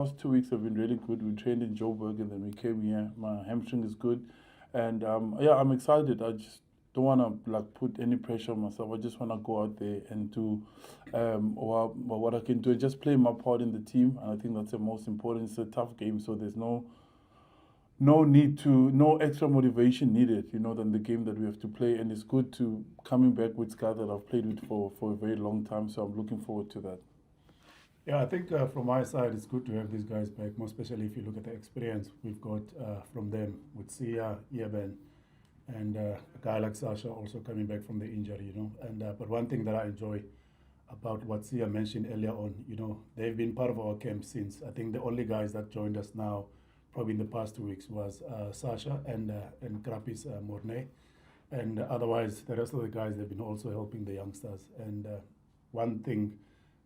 Last 2 weeks have been really good. We trained in Joburg and then we came here. My hamstring is good, and yeah, I'm excited. I just don't want to like put any pressure on myself. I just want to go out there and do what I can do and just play my part in the team. And I think that's the most important. It's a tough game, so there's no extra motivation needed, than the game that we have to play. And it's good to coming back with guys that I've played with for a very long time. So I'm looking forward to that. Yeah, I think from my side, it's good to have these guys back, more especially if you look at the experience we've got from them with Sia, Yeben, and a guy like Sasha also coming back from the injury. And but one thing that I enjoy about what Sia mentioned earlier on, they've been part of our camp since. I think the only guys that joined us now, probably in the past 2 weeks, was Sasha and Krapis Mornay. And otherwise, the rest of the guys, they've been also helping the youngsters. And one thing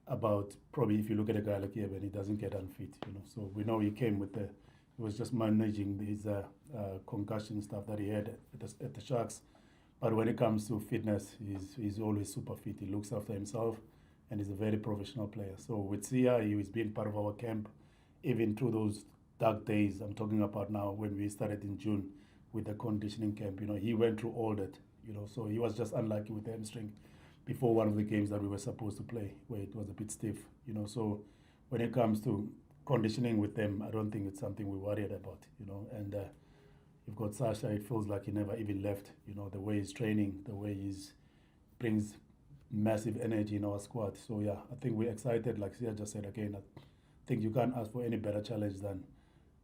about probably if you look at a guy like Yeben, he doesn't get unfit. So we know he came with he was just managing his concussion stuff that he had at the Sharks. But when it comes to fitness, he's always super fit. He looks after himself, and he's a very professional player. So with Sia, he's been part of our camp, even through those dark days I'm talking about now when we started in June with the conditioning camp. He went through all that. So he was just unlucky with the hamstring before one of the games that we were supposed to play, where it was a bit stiff. So when it comes to conditioning with them, I don't think it's something we're worried about. And you've got Sasha. It feels like he never even left. The way he's training, the way he's brings massive energy in our squad. So yeah, I think we're excited. Like Sia just said again, I think you can't ask for any better challenge than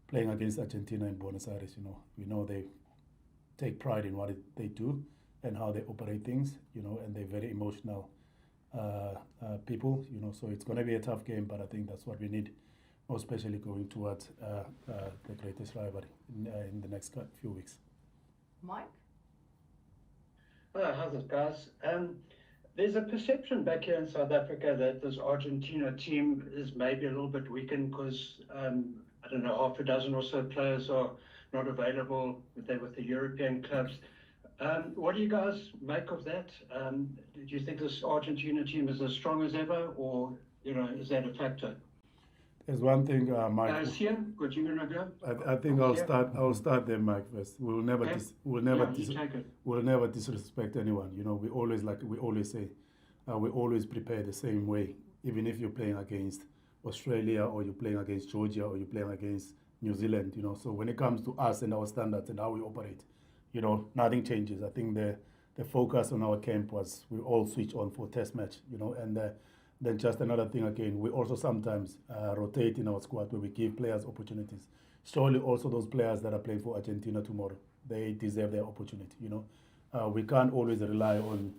playing against Argentina in Buenos Aires. We know they take pride in what they do and how they operate things, and they're very emotional people, so it's going to be a tough game, but I think that's what we need, more especially going towards the greatest rivalry in the next few weeks. Mike? How's it, guys? There's a perception back here in South Africa that this Argentina team is maybe a little bit weakened because, I don't know, half a dozen or so players are not available with the European clubs. What do you guys make of that? Do you think this Argentina team is as strong as ever, or is that a factor? There's one thing, Mike. Sia, what you gonna go? I think I'll start there, Mike. First, we'll never disrespect anyone. We always say, we always prepare the same way. Even if you're playing against Australia or you're playing against Georgia or you're playing against New Zealand. So when it comes to us and our standards and how we operate, nothing changes. I think the focus on our camp was we all switch on for test match, and then just another thing again, we also sometimes rotate in our squad where we give players opportunities. Surely also those players that are playing for Argentina tomorrow, they deserve their opportunity, We can't always rely on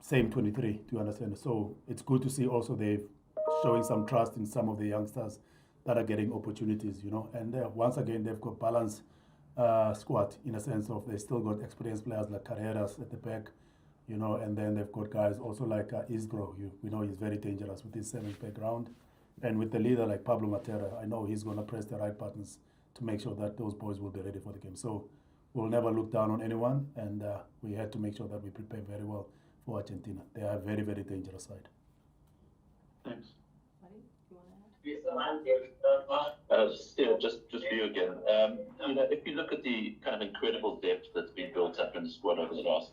same 23, do you understand? So it's good to see also they're showing some trust in some of the youngsters that are getting opportunities, and once again, they've got balance squad in a sense of they still got experienced players like Carreras at the back, and then they've got guys also like Isgro. We know he's very dangerous with his 7th background, and with the leader like Pablo Matera, I know he's going to press the right buttons to make sure that those boys will be ready for the game. So we'll never look down on anyone, and we had to make sure that we prepare very well for Argentina. They are a very, very dangerous side. Thanks. Just for you again. If you look at the kind of incredible depth that's been built up in the squad over the last,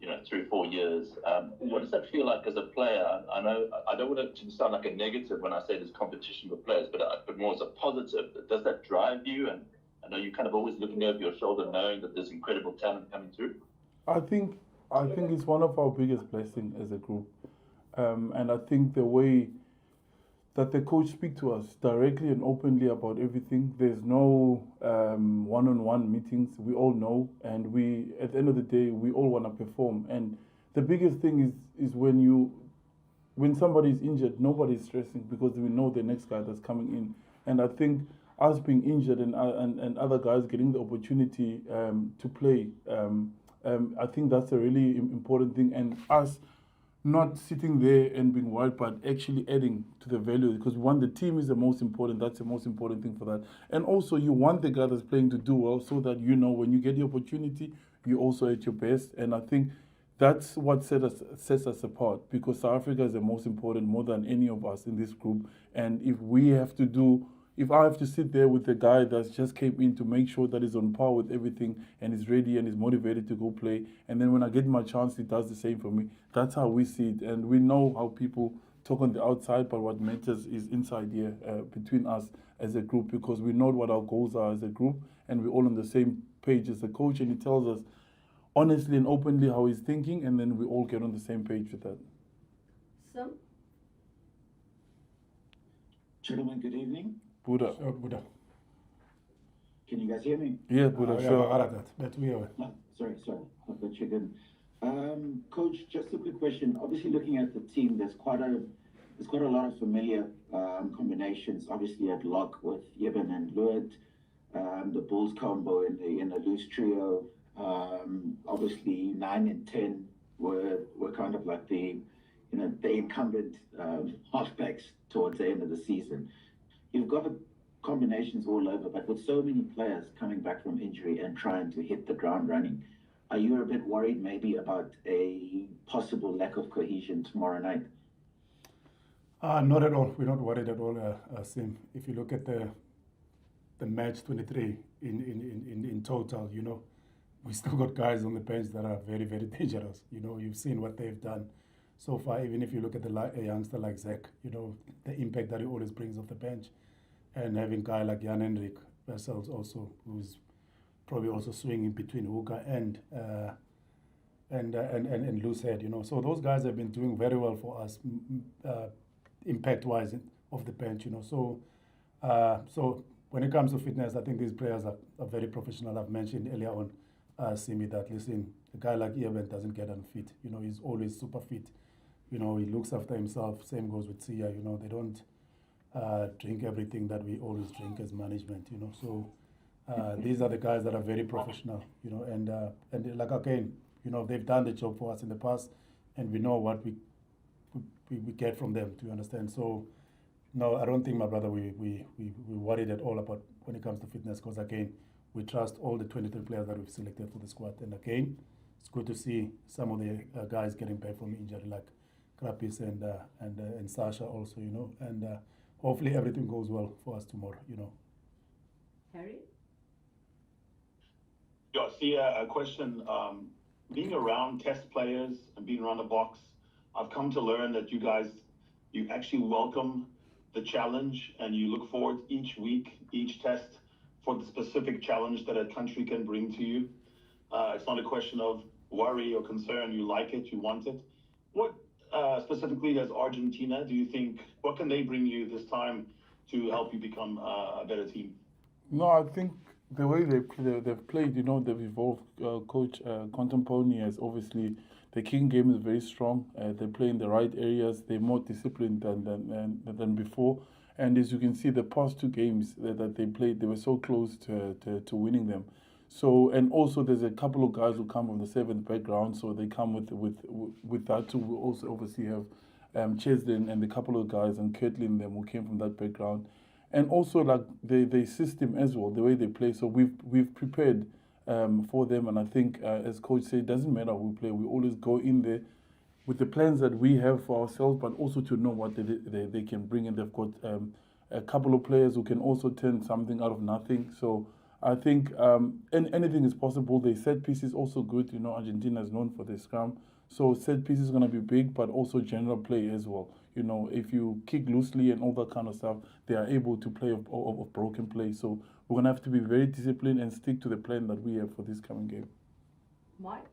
3-4 years, what does that feel like as a player? I know I don't want it to sound like a negative when I say there's competition with players, but more as a positive. Does that drive you? And I know you're kind of always looking over your shoulder, knowing that there's incredible talent coming through. I think it's one of our biggest blessings as a group, and I think the way that the coach speak to us directly and openly about everything. There's no one-on-one meetings. We all know, and we, at the end of the day, we all want to perform. And the biggest thing is when somebody is injured, nobody's stressing because we know the next guy that's coming in. And I think us being injured and other guys getting the opportunity to play, I think that's a really important thing. And us not sitting there and being worried, but actually adding to the value, because the team is the most important. That's the most important thing for that. And also you want the guy that's playing to do well so that when you get the opportunity, you're also at your best. And I think That's what sets us apart, because South Africa is the most important, more than any of us in this group. And if I have to sit there with the guy that just came in to make sure that he's on par with everything and he's ready and is motivated to go play, and then when I get my chance, he does the same for me. That's how we see it. And we know how people talk on the outside, but what matters is inside here between us as a group, because we know what our goals are as a group, and we're all on the same page as the coach, and he tells us honestly and openly how he's thinking, and then we all get on the same page with that. Sim? Gentlemen, good evening. Buddha. Sure, Buddha. Can you guys hear me? Yeah, Buddha, sure. Sorry, I thought you didn't. Coach, just a quick question. Obviously, looking at the team, there's quite a lot of familiar combinations. Obviously, at lock with Yeben and Luet, the Bulls combo in the loose trio. Obviously 9 and 10 were kind of like the incumbent halfbacks towards the end of the season. You've got combinations all over, but with so many players coming back from injury and trying to hit the ground running, are you a bit worried maybe about a possible lack of cohesion tomorrow night? Not at all. We're not worried at all, Sim. If you look at the match 23 in total, we still got guys on the bench that are very, very dangerous. You've seen what they've done so far. Even if you look at a youngster like Zach, the impact that he always brings off the bench. And having a guy like Jan-Hendrik Wessels also, who's probably also swinging between hooker and loose head, So those guys have been doing very well for us, impact-wise off the bench, So when it comes to fitness, I think these players are very professional. I've mentioned earlier on, Simi, that listen, a guy like Eben doesn't get unfit. He's always super fit. He looks after himself. Same goes with Sia. They don't drink everything that we always drink as management. So these are the guys that are very professional. And like again, they've done the job for us in the past, and we know what we get from them. Do you understand? So no, I don't think, my brother, we worried at all about when it comes to fitness, because again, we trust all the 23 players that we've selected for the squad. And again, it's good to see some of the guys getting back from injury, like Krapis and Sasha also, and hopefully everything goes well for us tomorrow, Harry? Yeah, see, a question. Being around test players and being around the box, I've come to learn that you actually welcome the challenge, and you look forward each week, each test, for the specific challenge that a country can bring to you. It's not a question of worry or concern. You like it, you want it. What specifically as Argentina, do you think, what can they bring you this time to help you become a better team? No, I think the way they've played, they've evolved. Coach Contamponi has obviously, the kicking game is very strong. They play in the right areas. They're more disciplined than before. And as you can see, the past two games that they played, they were so close to winning them. So, and also there's a couple of guys who come from the seventh background, so they come with that too. We also obviously have Cheslin and a couple of guys, and Kirtlin, them who came from that background. And also like the system as well, the way they play. So we've prepared for them, and I think as coach said, it doesn't matter who we play. We always go in there with the plans that we have for ourselves, but also to know what they can bring. And they've got a couple of players who can also turn something out of nothing. So I think anything is possible. The set piece is also good. Argentina is known for their scrum. So set piece is going to be big, but also general play as well. If you kick loosely and all that kind of stuff, they are able to play of broken play. So we're going to have to be very disciplined and stick to the plan that we have for this coming game. Mike?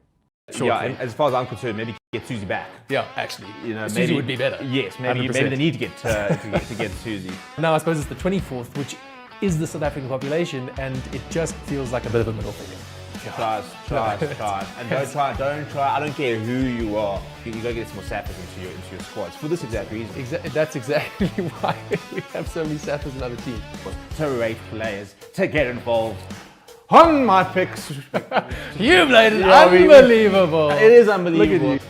Shortly. Yeah, as far as I'm concerned, maybe get Susie back. Yeah, actually, maybe Susie would be better. Yes, maybe they need to get Susie. Now I suppose it's the 24th, which is the South African population, and it just feels like a bit of a middle finger. Try. And don't try. I don't care who you are. You gotta get some more sappers into your squads for this exact reason. That's exactly why we have so many sappers in other teams. To rate players, to get involved. On my picks. You played it unbelievable. It is unbelievable. Look at you.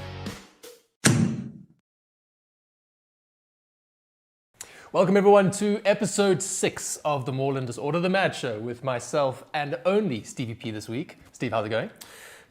Welcome everyone to episode 6 of the More Than Disorder, the Mad Show, with myself and only Stevie P this week. Steve, how's it going?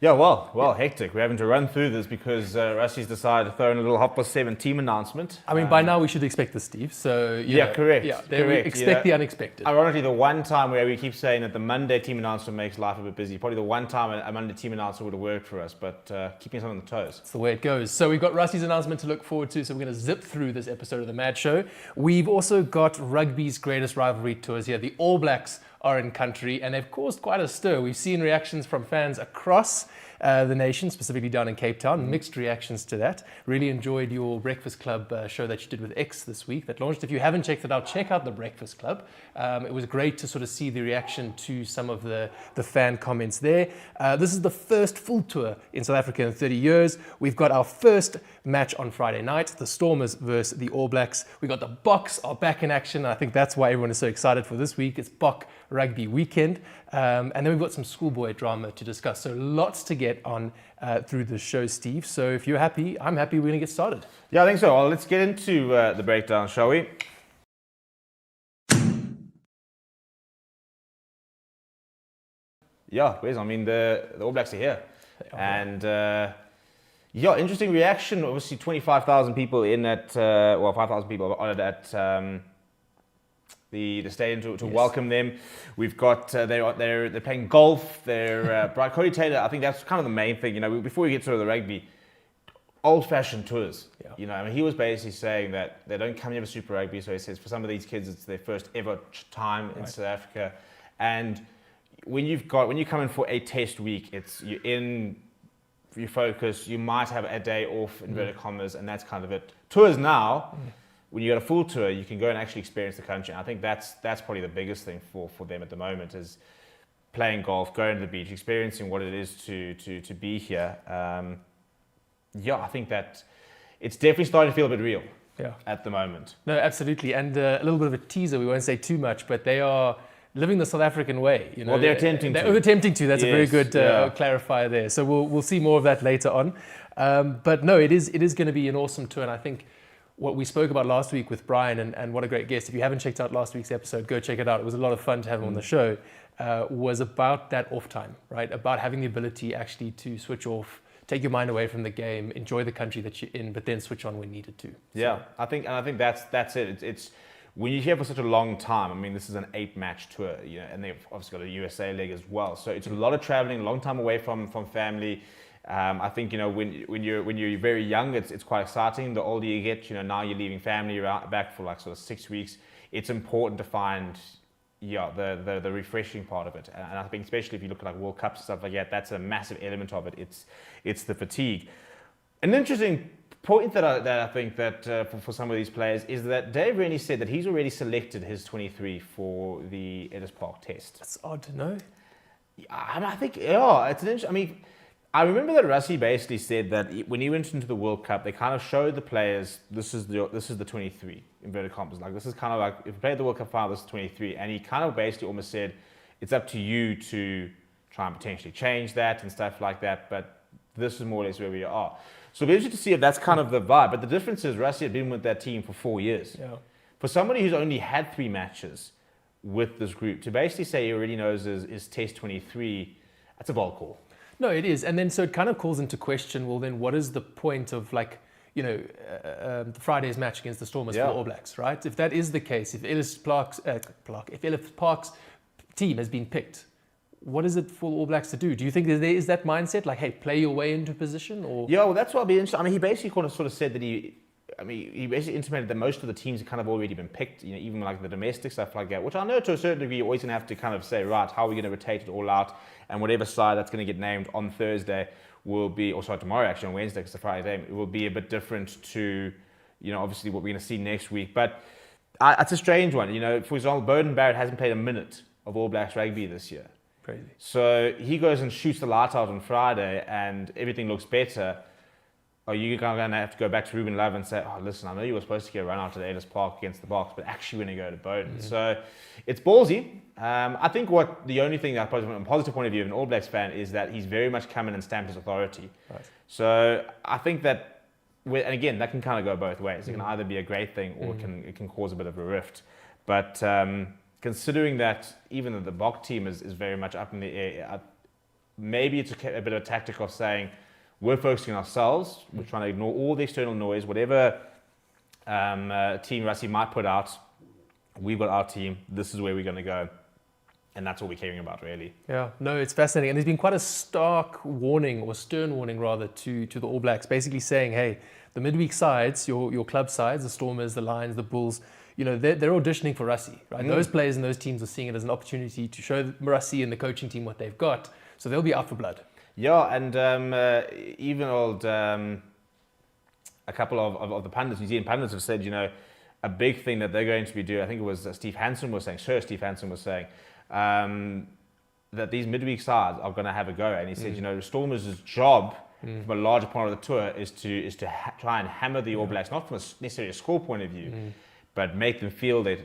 Yeah, well, hectic. We're having to run through this because Rusty's decided to throw in a little 7:30 team announcement. I mean, by now we should expect this, Steve. So correct. Yeah, we correct. expect the unexpected. Ironically, the one time where we keep saying that the Monday team announcement makes life a bit busy, probably the one time a Monday team announcement would have worked for us, but keeping us on the toes. That's the way it goes. So we've got Rusty's announcement to look forward to. So we're going to zip through this episode of the Mad Show. We've also got rugby's greatest rivalry tours here. The All Blacks are in country and they've caused quite a stir. We've seen reactions from fans across the nation, specifically down in Cape Town, mixed reactions to that. Really enjoyed your Breakfast Club show that you did with X this week that launched. If you haven't checked it out, check out the Breakfast Club. It was great to sort of see the reaction to some of the fan comments there. This is the first full tour in South Africa in 30 years. We've got our first match on Friday night, the Stormers versus the All Blacks. We got the Boks are back in action. I think that's why everyone is so excited for this week. It's Bok Rugby Weekend. And then we've got some schoolboy drama to discuss. So lots to get on through the show, Steve. So if you're happy, I'm happy. We're going to get started. Yeah, I think so. Well, let's get into the breakdown, shall we? Yeah, Wes, I mean, the All Blacks are here. And interesting reaction. Obviously, 25,000 people in at, 5,000 people on it at the stadium to welcome them. We've got they're playing golf. They're Cody Taylor. I think that's kind of the main thing. Before we get to the rugby, old-fashioned tours. Yeah. I mean, he was basically saying that they don't come here for Super Rugby. So he says for some of these kids, it's their first ever time in South Africa. And when you come in for a test week, you focus. You might have a day off, inverted commas, and that's kind of it. Tours now. When you got a full tour, you can go and actually experience the country. And I think that's probably the biggest thing for them at the moment is playing golf, going to the beach, experiencing what it is to be here. I think that it's definitely starting to feel a bit real at the moment. No, absolutely. And a little bit of a teaser, we won't say too much, but they are living the South African way. Well, they're attempting to. They're attempting to. That's a very good clarifier there. So we'll see more of that later on. But no, it is going to be an awesome tour. And I think what we spoke about last week with Brian, and what a great guest. If you haven't checked out last week's episode, go check it out. It was a lot of fun to have him on the show. Was about that off time, right? About having the ability actually to switch off, take your mind away from the game, enjoy the country that you're in, but then switch on when needed to. Yeah, I think that's it. It's when you're here for such a long time. I mean, this is an 8-match tour, and they've obviously got a USA leg as well. So it's a lot of traveling, a long time away from family. I think when you're very young, it's quite exciting. The older you get, now you're leaving family back for like sort of 6 weeks. It's important to find the refreshing part of it, and I think especially if you look at like World Cups and stuff like that, that's a massive element of it. It's the fatigue. An interesting point that I think that for some of these players is that Dave Rennie said that he's already selected his 23 for the Ellis Park Test. That's odd to know. I think it's an interesting. I mean, I remember that Rusty basically said that when he went into the World Cup, they kind of showed the players this is the 23 inverted commas. Like this is kind of like if you played the World Cup final, this is 23, and he kind of basically almost said it's up to you to try and potentially change that and stuff like that. But this is more or less where we are. So it'll be interesting to see if that's kind of the vibe. But the difference is Rusty had been with that team for 4 years. Yeah. For somebody who's only had 3 matches with this group to basically say he already knows his Test 23, that's a bold call. No, it is. And then so it kind of calls into question, well, then what is the point of Friday's match against the Stormers for the All Blacks, right? If that is the case, if Ellis Park's team has been picked, what is it for the All Blacks to do? Do you think there is that mindset, like, hey, play your way into position? Or yeah, well, that's what I'll be interested. I mean, he basically sort of said that he basically intimated that most of the teams have kind of already been picked, even like the domestic stuff like that, which I know to a certain degree you're always going to have to kind of say, right, how are we going to rotate it all out? And whatever side that's going to get named on Thursday will be, or sorry, tomorrow actually, on Wednesday, because it's a Friday game, it will be a bit different to, obviously what we're going to see next week. But it's a strange one. For example, Bowden Barrett hasn't played a minute of All Blacks rugby this year. Crazy. So he goes and shoots the light out on Friday and everything looks better. Are you going to have to go back to Ruben Love and say, oh, listen, I know you were supposed to get a run out to the Ellis Park against the Boks, but actually when you go to Bowden. Mm-hmm. So it's ballsy. I think the only thing that from a positive point of view of an All Blacks fan is that he's very much come in and stamped his authority. Right. So I think that, and again, that can kind of go both ways. It can either be a great thing or it can cause a bit of a rift. But considering that even the Bok team is very much up in the air, maybe it's a bit of a tactic of saying, we're focusing on ourselves, we're trying to ignore all the external noise, whatever team Rassie might put out, we've got our team, this is where we're going to go. And that's all we're caring about, really. Yeah, no, it's fascinating. And there's been quite a stark warning, or stern warning rather, to the All Blacks, basically saying, hey, the midweek sides, your club sides, the Stormers, the Lions, the Bulls, they're auditioning for Rassie, right? Those players and those teams are seeing it as an opportunity to show Rassie and the coaching team what they've got. So they'll be out for blood. Yeah, and even a couple of the pundits, New Zealand pundits have said, a big thing that they're going to be doing, I think it was Sir Steve Hansen was saying, that these midweek sides are going to have a go. And he said, Stormers' job from a larger part of the tour is to try and hammer the All Blacks, not from necessarily a score point of view, but make them feel that,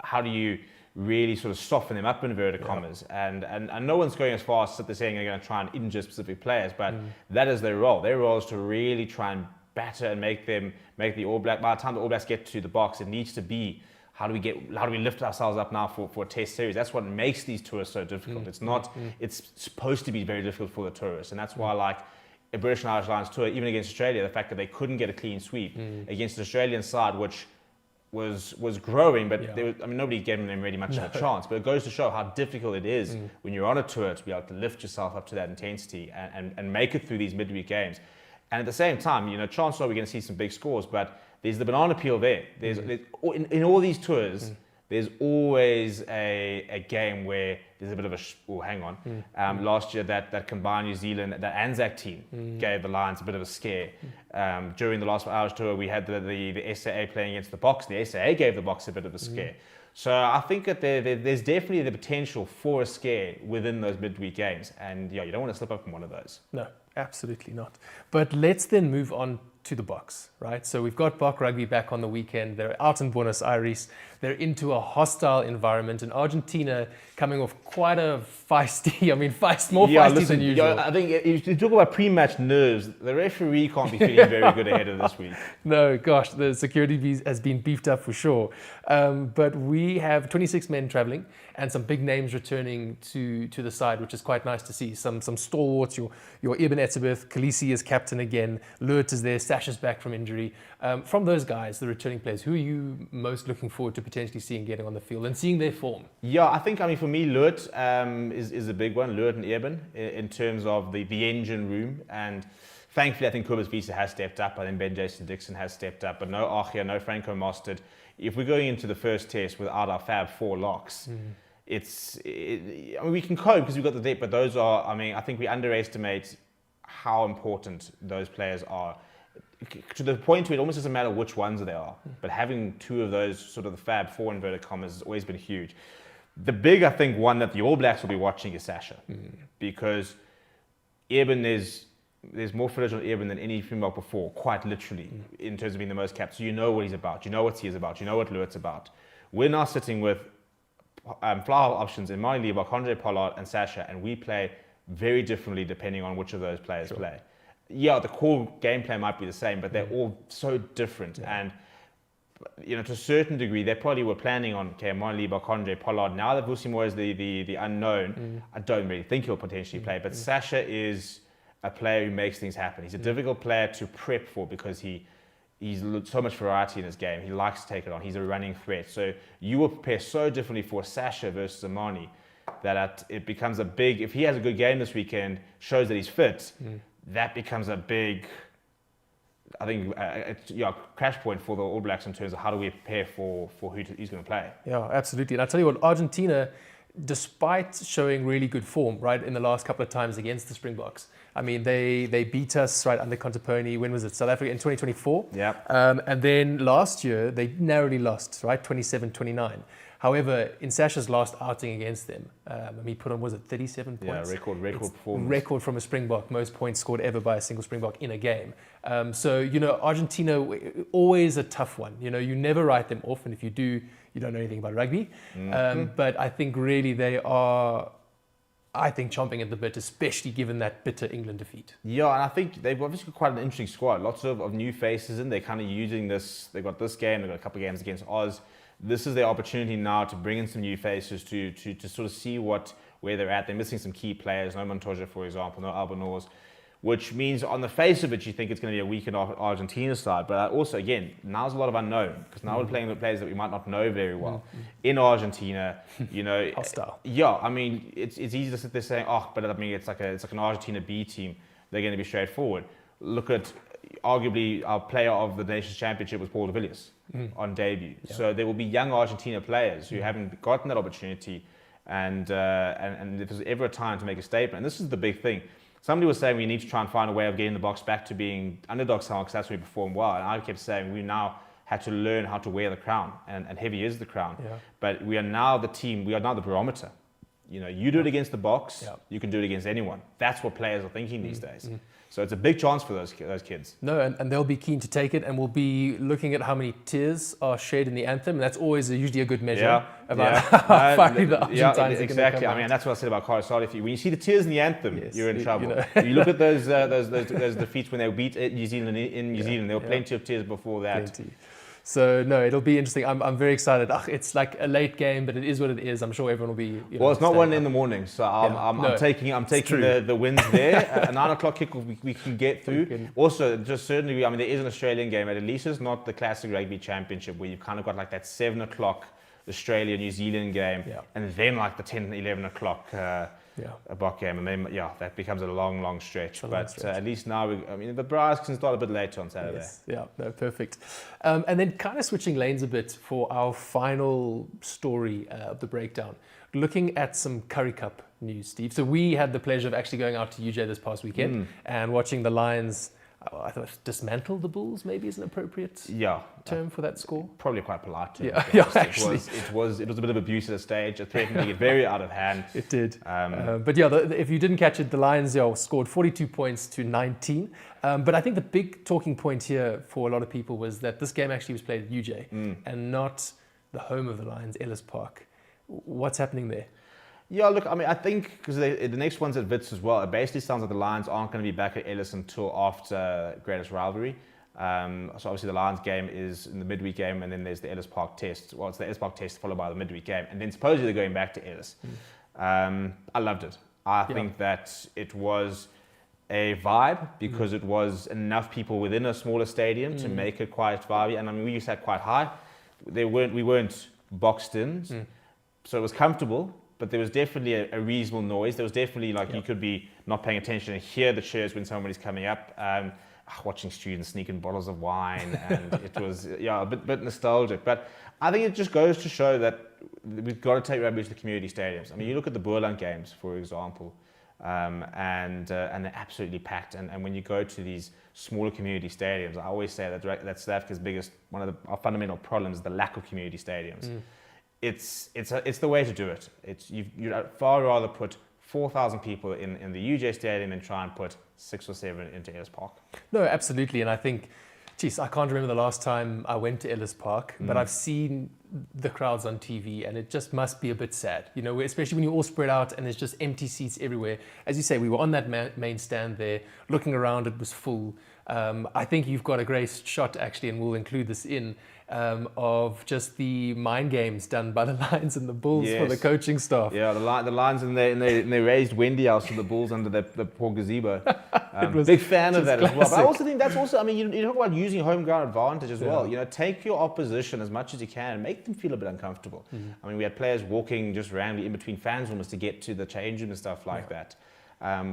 how do you really sort of soften them up in inverted commas. And no one's going as far as sit there saying they're going to try and injure specific players, but that is their role. Their role is to really try and batter and make the All Black. By the time the All Blacks get to the box, it needs to be how do we lift ourselves up now for a test series. That's what makes these tours so difficult. It's not. It's supposed to be very difficult for the tourists, and that's why like a British and Irish Lions tour, even against Australia, the fact that they couldn't get a clean sweep against the Australian side, which was growing, but nobody gave them really much of a chance. But it goes to show how difficult it is when you're on a tour to be able to lift yourself up to that intensity and make it through these midweek games. And at the same time, chances are we're going to see some big scores, but there's the banana peel there. There's in all these tours, there's always a game where there's a bit of hang on. Last year, that combined New Zealand, that Anzac team gave the Lions a bit of a scare. During the last Irish tour, we had the SAA playing against the Box. The SAA gave the Box a bit of a scare. So I think that there's definitely the potential for a scare within those midweek games. And you don't want to slip up from one of those. No, absolutely not. But let's then move on to the Box, right? So we've got Bok Rugby back on the weekend. They're out in Buenos Aires. They're into a hostile environment, and Argentina coming off quite a feisty, more feisty than usual. I think if you talk about pre-match nerves, the referee can't be feeling very good ahead of this week. No, gosh, the security has been beefed up for sure. But we have 26 men traveling and some big names returning to the side, which is quite nice to see. Some stalwarts, your Ibn Etzebeth, Khaleesi is captain again, Lurt is there, Sash is back from injury. From those guys, the returning players, who are you most looking forward to potentially seeing getting on the field and seeing their form? Yeah, I think, for me, Lurt is a big one, Lurt and Eben, in terms of the engine room. And thankfully, I think Cobus Visa has stepped up. I think Ben Jason Dixon has stepped up. But no Achia, no Franco Mostert. If we're going into the first test without our Fab 4 locks, we can cope because we've got the depth. But those are, I think we underestimate how important those players are. To the point where it almost doesn't matter which ones they are, but having two of those sort of the Fab 4 inverted commas has always been huge. The big, I think, one that the All Blacks will be watching is Sasha, because Eben, there's more footage on Eben than any Springbok before, quite literally, in terms of being the most capped. So you know what he's about, you know what he is about, you know what Lurt's about. We're now sitting with fly-half options in Mali, Bakondre, Pollard, and Sasha, and we play very differently depending on which of those players play. Yeah, the core gameplay might be the same, but they're all so different. And to a certain degree, they probably were planning on Mali, Bakondre, Pollard. Now that Vusimore is the unknown, I don't really think he'll potentially play. But Sasha is a player who makes things happen. He's a difficult player to prep for because he's so much variety in his game. He likes to take it on. He's a running threat. So you will prepare so differently for Sasha versus Amani that it becomes a big, if he has a good game this weekend, shows that he's fit, that becomes a big, I think, crash point for the All Blacks in terms of how do we prepare for who he's going to play. Yeah, absolutely. And I tell you what, Argentina, despite showing really good form, right, in the last couple of times against the Springboks, they beat us right under Contaponi. When was it? South Africa in 2024. Yeah. And then last year they narrowly lost, right, 27-29. However, in Sasha's last outing against them, he put on, was it 37 points? Yeah, record performance. Record from a Springbok, most points scored ever by a single Springbok in a game. So Argentina, always a tough one. You never write them off, and if you do, you don't know anything about rugby. But I think really they are, chomping at the bit, especially given that bitter England defeat. Yeah, and I think they've obviously got quite an interesting squad. Lots of new faces in. They're kind of using this. They've got this game. They've got a couple of games against Oz. This is their opportunity now to bring in some new faces to sort of see what where they're at. They're missing some key players, no Montoya, for example, no Albanese, which means on the face of it, you think it's going to be a weakened Argentina side. But also, again, now's a lot of unknown, because now we're playing with players that we might not know very well. In Argentina, you know, Hostile. yeah, I mean, it's easy to sit there saying, oh, but I mean, it's like an Argentina B team. They're going to be straightforward. Look at, arguably, our player of the Nations Championship was Paul de Villiers on debut. Yeah. So there will be young Argentina players who haven't gotten that opportunity, and if there's ever a time to make a statement, and this is the big thing. Somebody was saying we need to try and find a way of getting the Boks back to being underdog style, because that's where we perform well. And I kept saying we now had to learn how to wear the crown, and heavy is the crown. Yeah. But we are now the team, we are now the barometer. You know, you do it against the Boks, you can do it against anyone. That's what players are thinking these days. So it's a big chance for those kids. No, and they'll be keen to take it, and we'll be looking at how many tears are shed in the anthem. And that's always usually a good measure about how fiery the Argentines are exactly. going to come I mean, out. that's what I said about Carlos Salif. When you see the tears in the anthem, you're in trouble. You know. You look at those defeats when they beat New Zealand in New Zealand. There were plenty of tears before that. Plenty. So no, it'll be interesting. I'm very excited. It's like a late game, but it is what it is. I'm sure everyone will be. Well, it's not 1 in the morning, so I'm taking the wins there. A 9 o'clock kickoff we can get through. Also, just certainly, I mean, there is an Australian game, but at least it's not the classic rugby championship where you've kind of got like that 7 o'clock Australia New Zealand game, and then like the 10 11 o'clock. A Bok game, and then that becomes a long stretch. At least now, the Brass can start a bit later on Saturday. Yes. Yeah, no, perfect. And then kind of switching lanes a bit for our final story of the breakdown, looking at some Currie Cup news, Steve. So we had the pleasure of actually going out to UJ this past weekend and watching the Lions. I thought dismantle the Bulls maybe is an appropriate term for that score. Probably quite polite term. Actually. It was a bit of abuse at a stage. It threatened to get very out of hand. It did. But if you didn't catch it, the Lions scored 42 points to 19. But I think the big talking point here for a lot of people was that this game actually was played at UJ and not the home of the Lions, Ellis Park. What's happening there? Yeah, look, I mean, I think because the next one's at Wits as well, it basically sounds like the Lions aren't going to be back at Ellis until after Greatest Rivalry. So obviously the Lions game is in the midweek game, and then there's the Ellis Park test. Well, it's the Ellis Park test followed by the midweek game, and then supposedly they're going back to Ellis. I loved it. I think that it was a vibe because it was enough people within a smaller stadium to make it quite vibey. And I mean, we sat quite high. We weren't boxed in, so it was comfortable. But there was definitely a reasonable noise. There was definitely you could be not paying attention and hear the cheers when somebody's coming up. Watching students sneaking bottles of wine, and it was a bit nostalgic. But I think it just goes to show that we've got to take rugby to the community stadiums. I mean, you look at the Boerland games, for example, and they're absolutely packed. And when you go to these smaller community stadiums, I always say that South Africa's biggest, one of our fundamental problems is the lack of community stadiums. It's the way to do it. You'd far rather put 4,000 people in the UJ Stadium than try and put 6 or 7 into Ellis Park. No, absolutely. And I think, I can't remember the last time I went to Ellis Park, but I've seen the crowds on TV, and it just must be a bit sad, especially when you're all spread out and there's just empty seats everywhere. As you say, we were on that main stand there, looking around, it was full. I think you've got a great shot actually, and we'll include this in, of just the mind games done by the Lions and the Bulls for the coaching staff. Yeah, the Lions and they raised Wendy House and the Bulls under the poor gazebo. Big fan of that as well. But I also think that's also, I mean, you talk about using home ground advantage as well. Take your opposition as much as you can and make them feel a bit uncomfortable. I mean, we had players walking just randomly in between fans almost to get to the change room and stuff like that.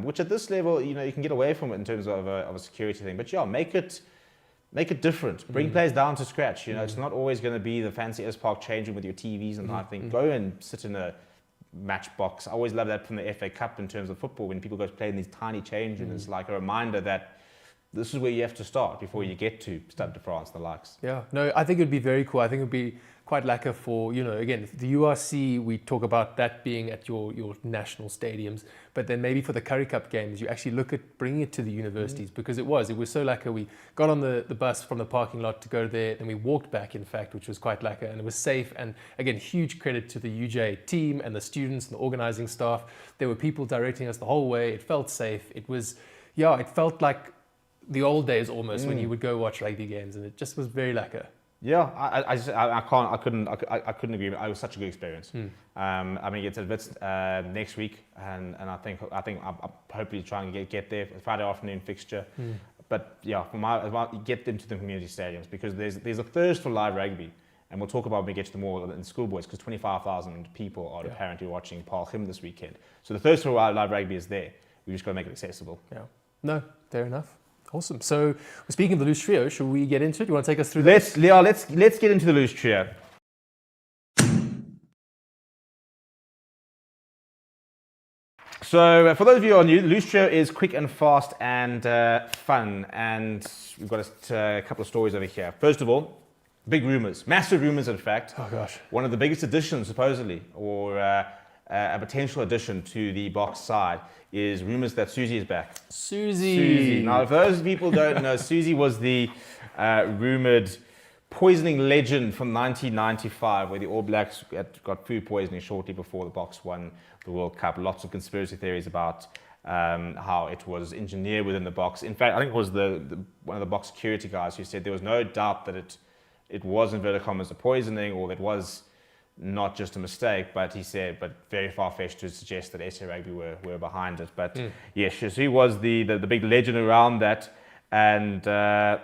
Which at this level, you can get away from it in terms of a security thing. But make it different. Bring players down to scratch. It's not always going to be the fancy Ellis Park change room with your TVs and I think go and sit in a match box. I always love that from the FA Cup in terms of football when people go to play in these tiny change rooms. It's like a reminder that this is where you have to start before you get to Stade de France, the likes. Yeah, no, I think it would be very cool. I think it would be quite lacquer for, again, the URC, we talk about that being at your national stadiums, but then maybe for the Currie Cup games, you actually look at bringing it to the universities because it was so lacquer. We got on the bus from the parking lot to go there, and we walked back, in fact, which was quite lacquer, and it was safe. And again, huge credit to the UJ team and the students and the organizing staff. There were people directing us the whole way. It felt safe. It was, it felt like the old days almost when you would go watch rugby games, and it just was very lacquer. Yeah, I couldn't agree. It was such a good experience. I mean, it's next week, and I think I'll hopefully try and get there. Friday afternoon fixture. But yeah, get into the community stadiums, because there's a thirst for live rugby, and we'll talk about when we get to the more in schoolboys, because 25,000 people are apparently watching Paul Him this weekend. So the thirst for live rugby is there. We just got to make it accessible. Yeah. No, fair enough. Awesome. So, speaking of the loose trio, should we get into it? You want to take us through this? Let's get into the loose trio. So, for those of you who are new, the loose trio is quick and fast and fun. And we've got a couple of stories over here. First of all, big rumors, massive rumors, in fact. Oh gosh. One of the biggest additions, supposedly, or a potential addition to the box side, is rumors that Susie is back. Susie. Now, if those people don't know, Susie was the rumored poisoning legend from 1995, where the All Blacks got food poisoning shortly before the Box won the World Cup. Lots of conspiracy theories about how it was engineered within the Box. In fact, I think it was one of the Box security guys who said there was no doubt that it was, inverted commas, a poisoning, or that it was not just a mistake, but he said, but very far-fetched to suggest that SA Rugby were behind it. But yes, she was the big legend around that, and a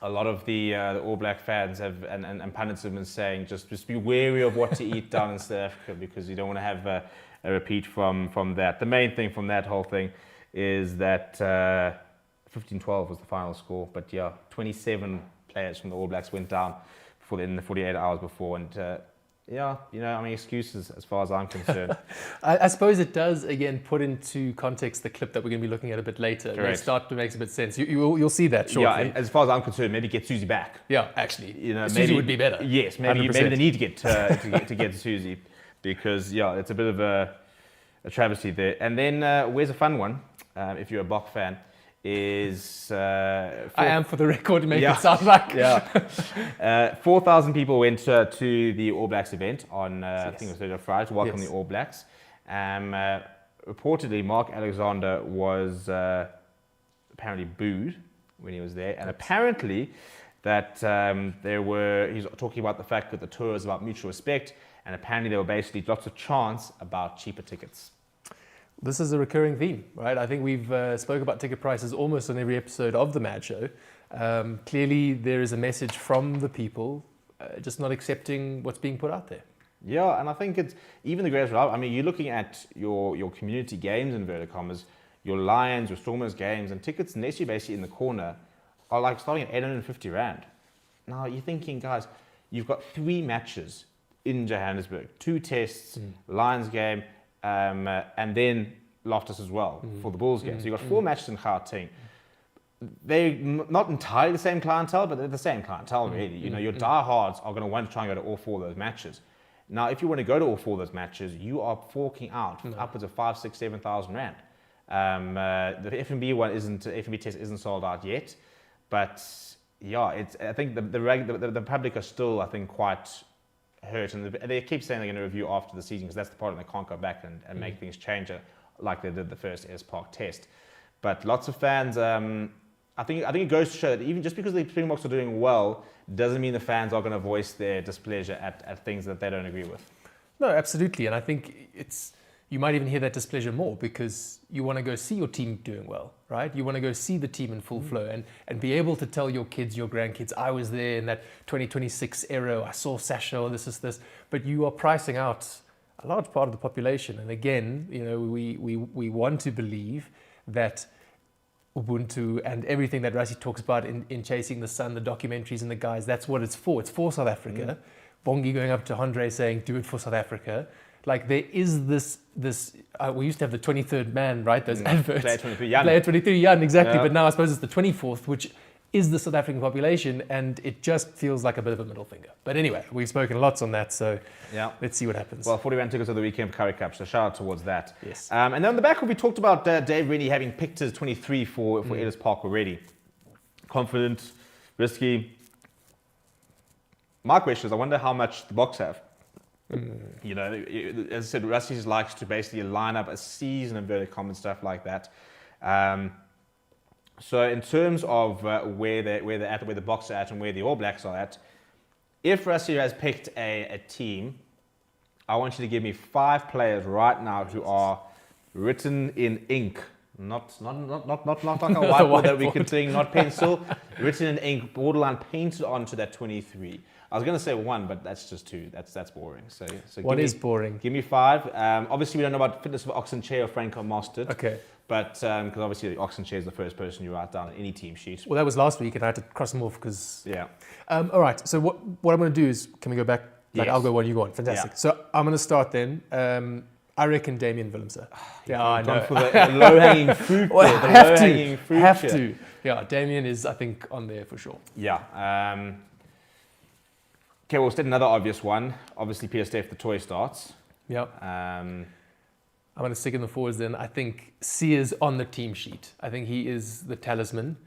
lot of the All Black fans and pundits have been saying just be wary of what to eat down in South Africa, because you don't want to have a repeat from that. The main thing from that whole thing is that 15-12 was the final score, but yeah, 27 players from the All Blacks went down in the 48 hours before, and yeah, I mean, excuses as far as I'm concerned. I suppose it does, again, put into context the clip that we're going to be looking at a bit later. Correct. They start to make a bit of sense. You'll see that shortly. Yeah, as far as I'm concerned, maybe get Susie back. Yeah, actually. Susie maybe, would be better. Yes, maybe 100%. they need to get Susie, because yeah, it's a bit of a travesty there. And then where's a fun one, if you're a Bok fan, is... I am, for the record, to make it sound like... 4,000 people went to the All Blacks event on, I think it was Thursday or Friday, to welcome the All Blacks. Reportedly, Mark Alexander was apparently booed when he was there. And apparently that he's talking about the fact that the tour is about mutual respect, and apparently there were basically lots of chants about cheaper tickets. This is a recurring theme, right? I think we've spoke about ticket prices almost on every episode of the Mad Show. Clearly, there is a message from the people just not accepting what's being put out there. Yeah, and I think it's even the greatest. I mean, you're looking at your community games, inverted commas, your Lions, your Stormers games, and tickets, unless you're basically in the corner, are like starting at 850 Rand. Now, you're thinking, guys, you've got 3 matches in Johannesburg, 2 tests, Lions game, and then Loftus as well for the Bulls game. So you've got 4 matches in Gauteng. They're not entirely the same clientele, but they're the same clientele, really. Your diehards are going to want to try and go to all 4 of those matches. Now, if you want to go to all 4 of those matches, you are forking out upwards of 5,000, 6,000, 7,000 Rand. The FNB test isn't sold out yet, but yeah, I think the public are still, I think, quite hurt, and they keep saying they're going to review after the season, because that's the part when they can't go back and make things change like they did the first S Park test. But lots of fans, I think it goes to show that even just because the Springboks are doing well doesn't mean the fans are going to voice their displeasure at things that they don't agree with. No, absolutely, and I think you might even hear that displeasure more because you want to go see your team doing well, right? You want to go see the team in full flow and be able to tell your kids, your grandkids, I was there in that 2026 era, I saw Sasha, this is this. But you are pricing out a large part of the population. And again, we want to believe that Ubuntu and everything that Rassie talks about in Chasing the Sun, the documentaries and the guys, that's what it's for. It's for South Africa. Bongi going up to Andre saying, do it for South Africa. Like there is this we used to have the 23rd man, right? Those adverts. Player 23 Jan. Player 23 Jan, exactly. Yeah. But now I suppose it's the 24th, which is the South African population, and it just feels like a bit of a middle finger. But anyway, we've spoken lots on that, so let's see what happens. Well, 40 Rand tickets of the weekend for Curry Cup, so shout out towards that. Yes. And then on the back, we talked about Dave Rennie having picked his 23 for Ellis Park already. Confident, risky. My question is, I wonder how much the Boks have. As I said, Rassie likes to basically line up a season of inverted commas, stuff like that. So in terms of where they're at, where the Boks are at, and where the All Blacks are at, if Rassie has picked a team, I want you to give me 5 players right now who are written in ink. Not like a whiteboard that we can sing, not pencil. Written in ink, borderline painted onto that 23. I was going to say 1, but that's just 2. That's boring. So What is boring? Give me 5. Obviously, we don't know about fitness of Oxenchair or Franco Mostert. Okay. But because obviously Oxenchair is the first person you write down on any team sheet. Well, that was last week, and I had to cross them off because. Yeah. All right. So what I'm going to do is, can we go back? Like, Yes. I'll go one, you go on. Fantastic. Yeah. So I'm going to start then. I reckon Damien Willemse. Yeah, I know. For the low-hanging fruit. Well, there, the have low-hanging to. fruit Have here. to. Yeah, Damien is, I think, on there for sure. Yeah. Okay, we'll state another obvious one. Obviously, Peter Steff, the toy starts. Yep. Um, I'm going to stick in the forwards then. I think Sears on the team sheet. I think he is the talisman.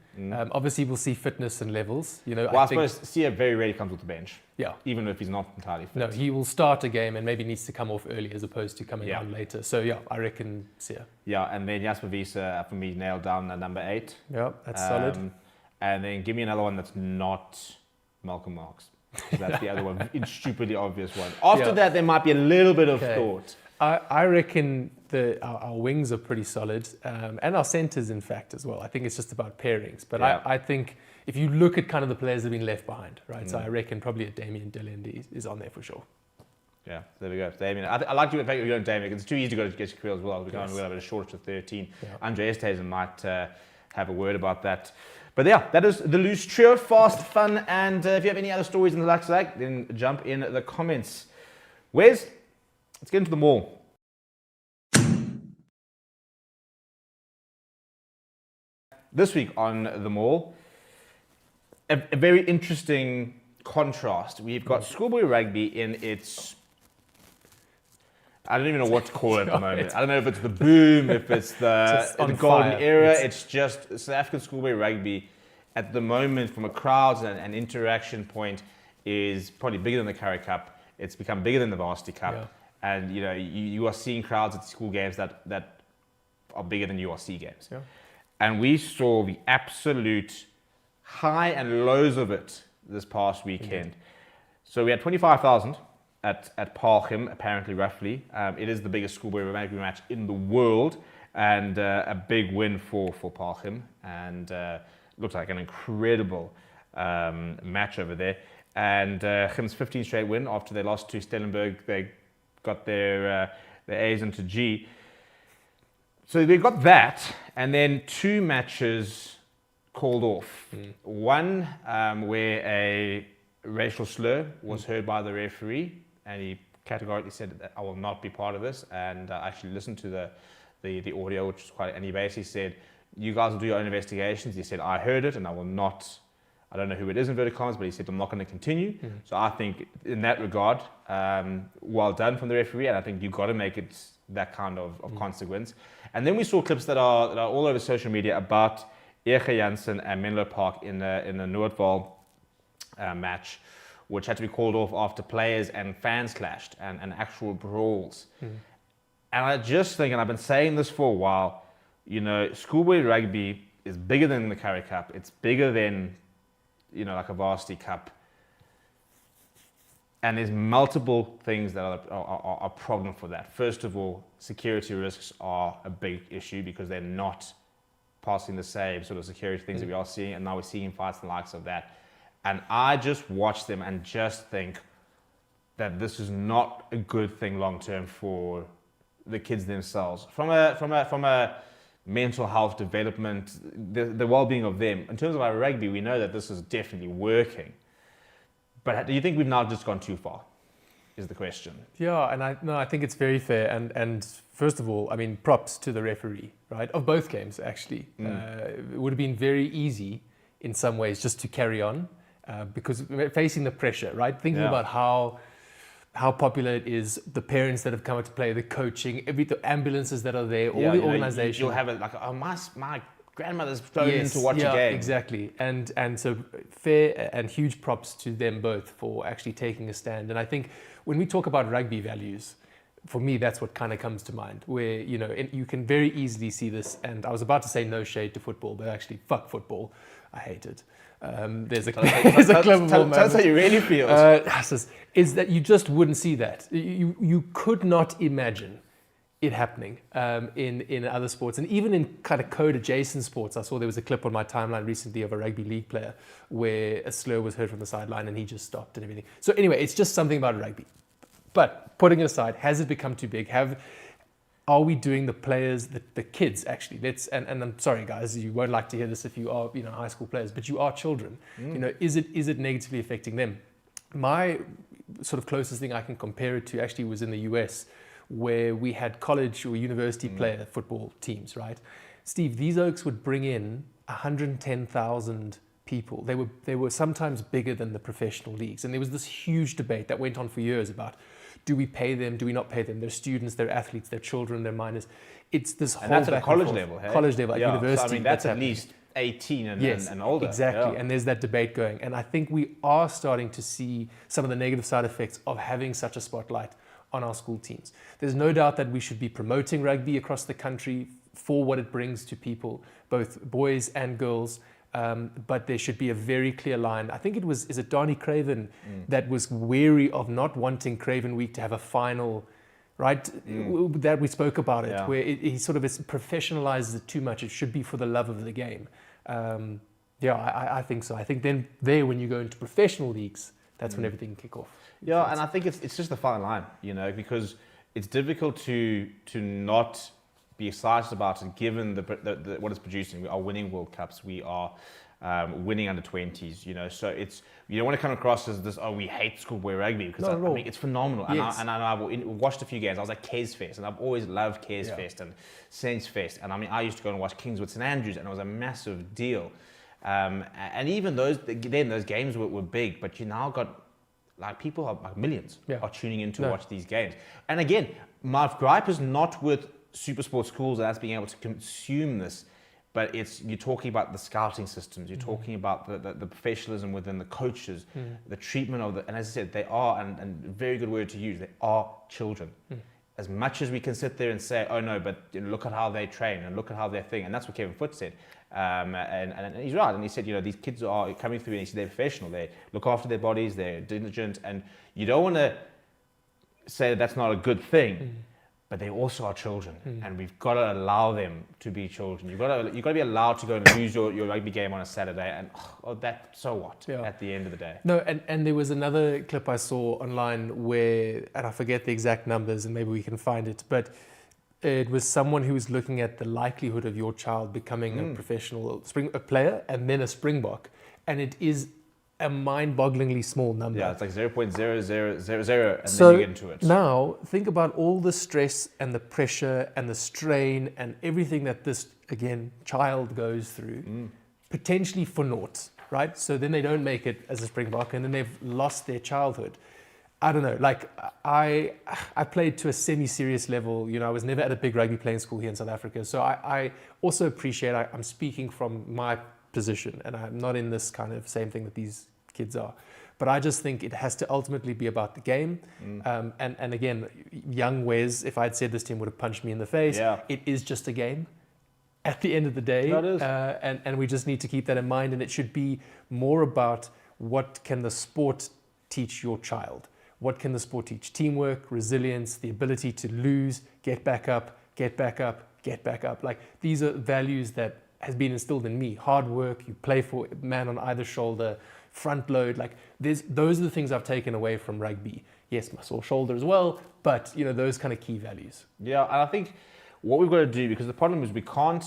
Obviously, we'll see fitness and levels. You know, well, I think, suppose Sia very rarely comes with the bench, yeah. even if he's not entirely fit. No, he will start a game and maybe needs to come off early as opposed to coming Yeah. on later. So, yeah, I reckon Sia. Yeah, and then Jasper Wiese, for me, nailed down at number 8. Yeah, that's solid. And then give me another one that's not Malcolm Marx. That's the other one, stupidly obvious one. After that, there might be a little bit of thought. I reckon our wings are pretty solid, and our centres, in fact, as well. I think it's just about pairings. But I think if you look at kind of the players that have been left behind, right? So I reckon probably a Damien Dillon is on there for sure. Yeah, there we go. Damien. I like you in fact you're going Damien. It's too easy to go to get your as well. We're going a bit shorter to 13. Yeah. Andre Estesen might have a word about that. But yeah, that is the loose trio. Fast, fun, and if you have any other stories in the likes of that, then jump in the comments. Wes, let's get into the mall. This week on the mall, a very interesting contrast. We've got schoolboy rugby in its, I don't even know what to call it at the moment. I don't know if it's the boom, if it's the golden era. It's just South African schoolboy rugby at the moment from a crowds and interaction point is probably bigger than the Currie Cup. It's become bigger than the Varsity Cup. Yeah. And you know, you are seeing crowds at school games that are bigger than URC games. Yeah. And we saw the absolute high and lows of it this past weekend. So we had 25,000 at Parchim, apparently, roughly. It is the biggest schoolboy rugby match in the world, and a big win for Parchim, and looks like an incredible match over there. And Chim's 15 straight win after they lost to Stellenberg. They got their A's into G. So we got that, and then 2 matches called off. One where a racial slur was heard by the referee, and he categorically said that I will not be part of this. And I actually listened to the audio, which was quite. And he basically said, "You guys will do your own investigations." He said, "I heard it, and I will not." I don't know who it is in inverted commas, but he said, "I'm not going to continue." So I think in that regard, well done from the referee, and I think you've got to make it that kind of consequence. And then we saw clips that are all over social media about Ege Jansen and Menlo Park in the Noordval match, which had to be called off after players and fans clashed and actual brawls. And I just think, and I've been saying this for a while, you know, schoolboy rugby is bigger than the Currie Cup. It's bigger than, you know, like a Varsity Cup. And there's multiple things that are a problem for that. First of all, security risks are a big issue because they're not passing the same sort of security things that we are seeing, and now we're seeing fights and the likes of that. And I just watch them and just think that this is not a good thing long term for the kids themselves. From a mental health development, the well-being of them. In terms of our rugby, we know that this is definitely working. But do you think we've now just gone too far, is the question? Yeah, and I think it's very fair. And first of all, I mean, props to the referee, right? Of both games, actually. It would have been very easy in some ways just to carry on because we're facing the pressure, right? Thinking about how popular it is, the parents that have come out to play, the coaching, the ambulances that are there, all the organisation. You'll have it like, oh, my grandmother's flown in to watch a game. Exactly. And so fair and huge props to them both for actually taking a stand. And I think when we talk about rugby values, for me, that's what kind of comes to mind, where, you know, you can very easily see this. And I was about to say no shade to football, but actually, fuck football. I hate it. There's a clip of Tell us how you really feel. Is that you just wouldn't see that. You could not imagine it happening in other sports, and even in kind of code adjacent sports. I saw there was a clip on my timeline recently of a rugby league player where a slur was heard from the sideline and he just stopped and everything. So anyway, it's just something about rugby. But putting it aside, has it become too big? Are we doing the players, the kids actually? And I'm sorry guys, you won't like to hear this if you are high school players, but you are children. Is it negatively affecting them? My sort of closest thing I can compare it to actually was in the US, where we had college or university player football teams, right? Steve, these oaks would bring in 110,000 people. They were sometimes bigger than the professional leagues. And there was this huge debate that went on for years about, do we pay them? Do we not pay them? They're students, they're athletes, they're children, they're minors. It's this whole and that's at back college and level, hey? College level, at university. So, I mean, that's at least 18 and older. Exactly. Yeah. And there's that debate going. And I think we are starting to see some of the negative side effects of having such a spotlight on our school teams. There's no doubt that we should be promoting rugby across the country for what it brings to people, both boys and girls. But there should be a very clear line. I think is it Donnie Craven that was wary of not wanting Craven Week to have a final, right? That we spoke about it, where he sort of professionalizes it too much. It should be for the love of the game. I think so. I think then when you go into professional leagues, that's when everything can kick off. Yeah, and I think it's just a fine line, because it's difficult to not be excited about it, given what it's producing. We are winning World Cups, we are winning under 20s, so it's, you don't want to come across as this, we hate schoolboy rugby, because I mean, it's phenomenal. Yes. And I've watched a few games. I was at Kes Fest, and I've always loved Kes Fest and Saints Fest, and I mean, I used to go and watch Kingswood St Andrews, and it was a massive deal. And even those games were big, but you now got people are millions are tuning in to watch these games. And again, my gripe is not with super sports schools that's being able to consume this, but you're talking about the scouting systems, you're talking about the professionalism within the coaches, the treatment of and as I said, they are, and very good word to use, they are children. As much as we can sit there and say, oh no, but look at how they train and look at how they think, and that's what Kevin Foote said. And he's right, and he said, these kids are coming through and they're professional, they look after their bodies, they're diligent, and you don't want to say that's not a good thing, but they also are children, and we've got to allow them to be children. You've got to be allowed to go and lose your rugby game on a Saturday, and so what at the end of the day. No, and there was another clip I saw online where, and I forget the exact numbers, and maybe we can find it, but it was someone who was looking at the likelihood of your child becoming a professional player and then a Springbok, and it is a mind-bogglingly small number. Yeah, it's like 0.0000, and so then you get into it. Now, think about all the stress and the pressure and the strain and everything that this, again, child goes through, potentially for naught, right? So then they don't make it as a Springbok, and then they've lost their childhood. I don't know, I played to a semi-serious level. I was never at a big rugby playing school here in South Africa. So I also appreciate, I'm speaking from my position, and I'm not in this kind of same thing that these kids are. But I just think it has to ultimately be about the game. And again, young Wes, if I'd said this to him, would have punched me in the face. Yeah. It is just a game at the end of the day. That is. And we just need to keep that in mind. And it should be more about what can the sport teach your child? What can the sport teach? Teamwork, resilience, the ability to lose, get back up, get back up, get back up. These are values that has been instilled in me. Hard work, you play for man on either shoulder, front load. Those are the things I've taken away from rugby. Yes, my sore shoulder as well, but those kind of key values. Yeah, and I think what we've got to do, because the problem is we can't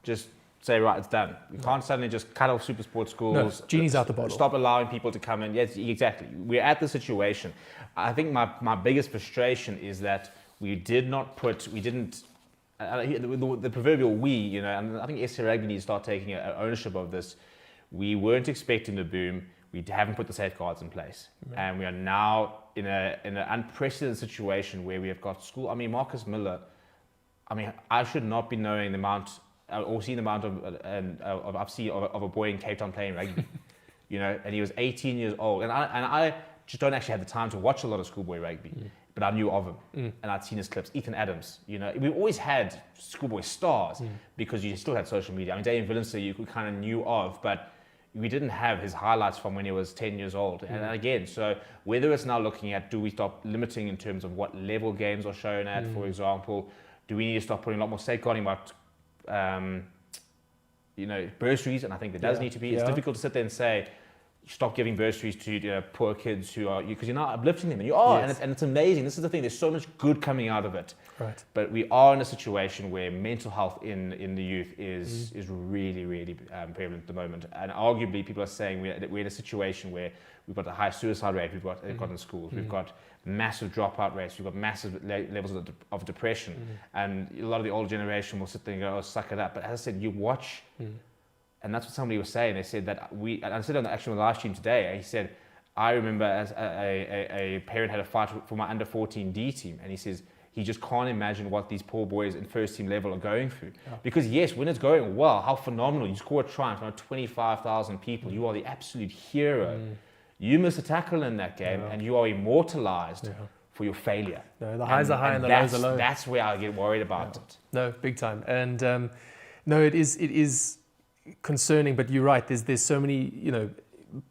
just say, right, it's done. We can't suddenly just cut off super sports schools. No, genie's out the bottle. Stop allowing people to come in. Yes, exactly. We're at the situation. I think my biggest frustration is that we didn't, the proverbial we, and I think SC Rugby needs to start taking ownership of this. We weren't expecting the boom. We haven't put the safeguards in place. And we are now in an unprecedented situation where we have got school. I mean, Marcus Miller, I should not be knowing the amount or seeing the amount of I've seen of a boy in Cape Town playing rugby, and he was 18 years old, and I just don't actually have the time to watch a lot of schoolboy rugby, but I knew of him, and I'd seen his clips. Ethan Adams, we've always had schoolboy stars because you still had social media. I mean, Dave Villeneuve you kind of knew of, but we didn't have his highlights from when he was 10 years old. And again, so whether it's now looking at, do we stop limiting in terms of what level games are shown at, for example? Do we need to stop putting a lot more safeguarding about, bursaries? And I think there does need to be. It's difficult to sit there and say, stop giving bursaries to poor kids who are, because you're not uplifting them, and you are, and it's amazing. This is the thing. There's so much good coming out of it. Right. But we are in a situation where mental health in the youth is really, really prevalent at the moment. And arguably, people are saying we're in a situation where we've got a high suicide rate we've got in schools. We've got massive dropout rates. We've got massive levels of depression. And a lot of the older generation will sit there and go, oh, suck it up. But as I said, you watch, and that's what somebody was saying. They said that and I said on the live stream today, he said, I remember as a parent had a fight for my under 14D team, and he says, he just can't imagine what these poor boys in first team level are going through. Because yes, when it's going well, how phenomenal. You score a try in front of 25,000 people. You are the absolute hero. You miss a tackle in that game and you are immortalized for your failure. No, the highs are high and the lows are low. That's where I get worried about it. No, big time. And no, it is concerning, but you're right. There's so many,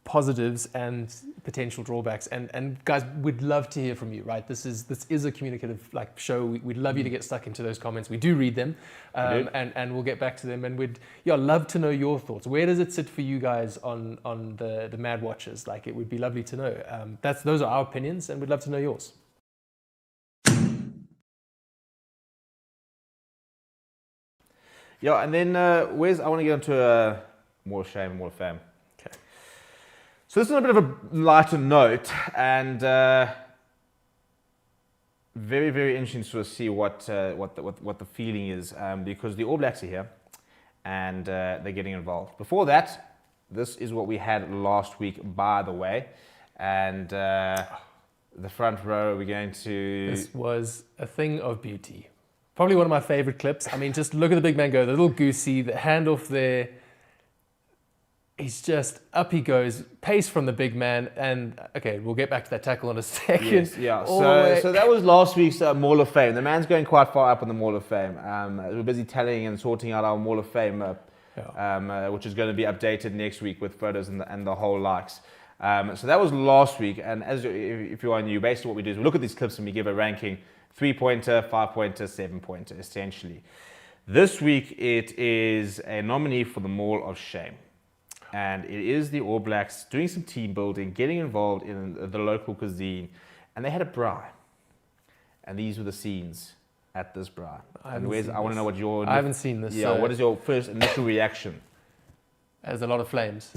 positives and potential drawbacks, and guys, we'd love to hear from you, right? This is a communicative show. We'd love you to get stuck into those comments. We do read them, and we'll get back to them, and we'd love to know your thoughts. Where does it sit for you guys on the Mad Watchers? It would be lovely to know. Those are our opinions, and we'd love to know yours. Yeah, and then I want to get into more shame, more fame. Okay. So this is a bit of a lighter note, and very, very interesting to sort of see what the feeling is, because the All Blacks are here, and they're getting involved. Before that, this is what we had last week, by the way, and the front row, we're going to. This was a thing of beauty. Probably one of my favorite clips. I mean, just look at the big man go, the little goosey, the handoff there. He's just, up he goes, pace from the big man. And, okay, we'll get back to that tackle in a second. Yes, yeah. So that was last week's Mall of Fame. The man's going quite far up on the Mall of Fame. We're busy tallying and sorting out our Mall of Fame, which is going to be updated next week with photos and the whole likes. So that was last week. And if you are new, basically what we do is we look at these clips and we give a ranking. 3-pointer, 5-pointer, 7-pointer, essentially. This week, it is a nominee for the Mall of Shame. And it is the All Blacks doing some team building, getting involved in the local cuisine. And they had a braai. And these were the scenes at this braai. I want to know what your... I haven't seen this. Yeah, what is your first initial reaction? There's a lot of flames.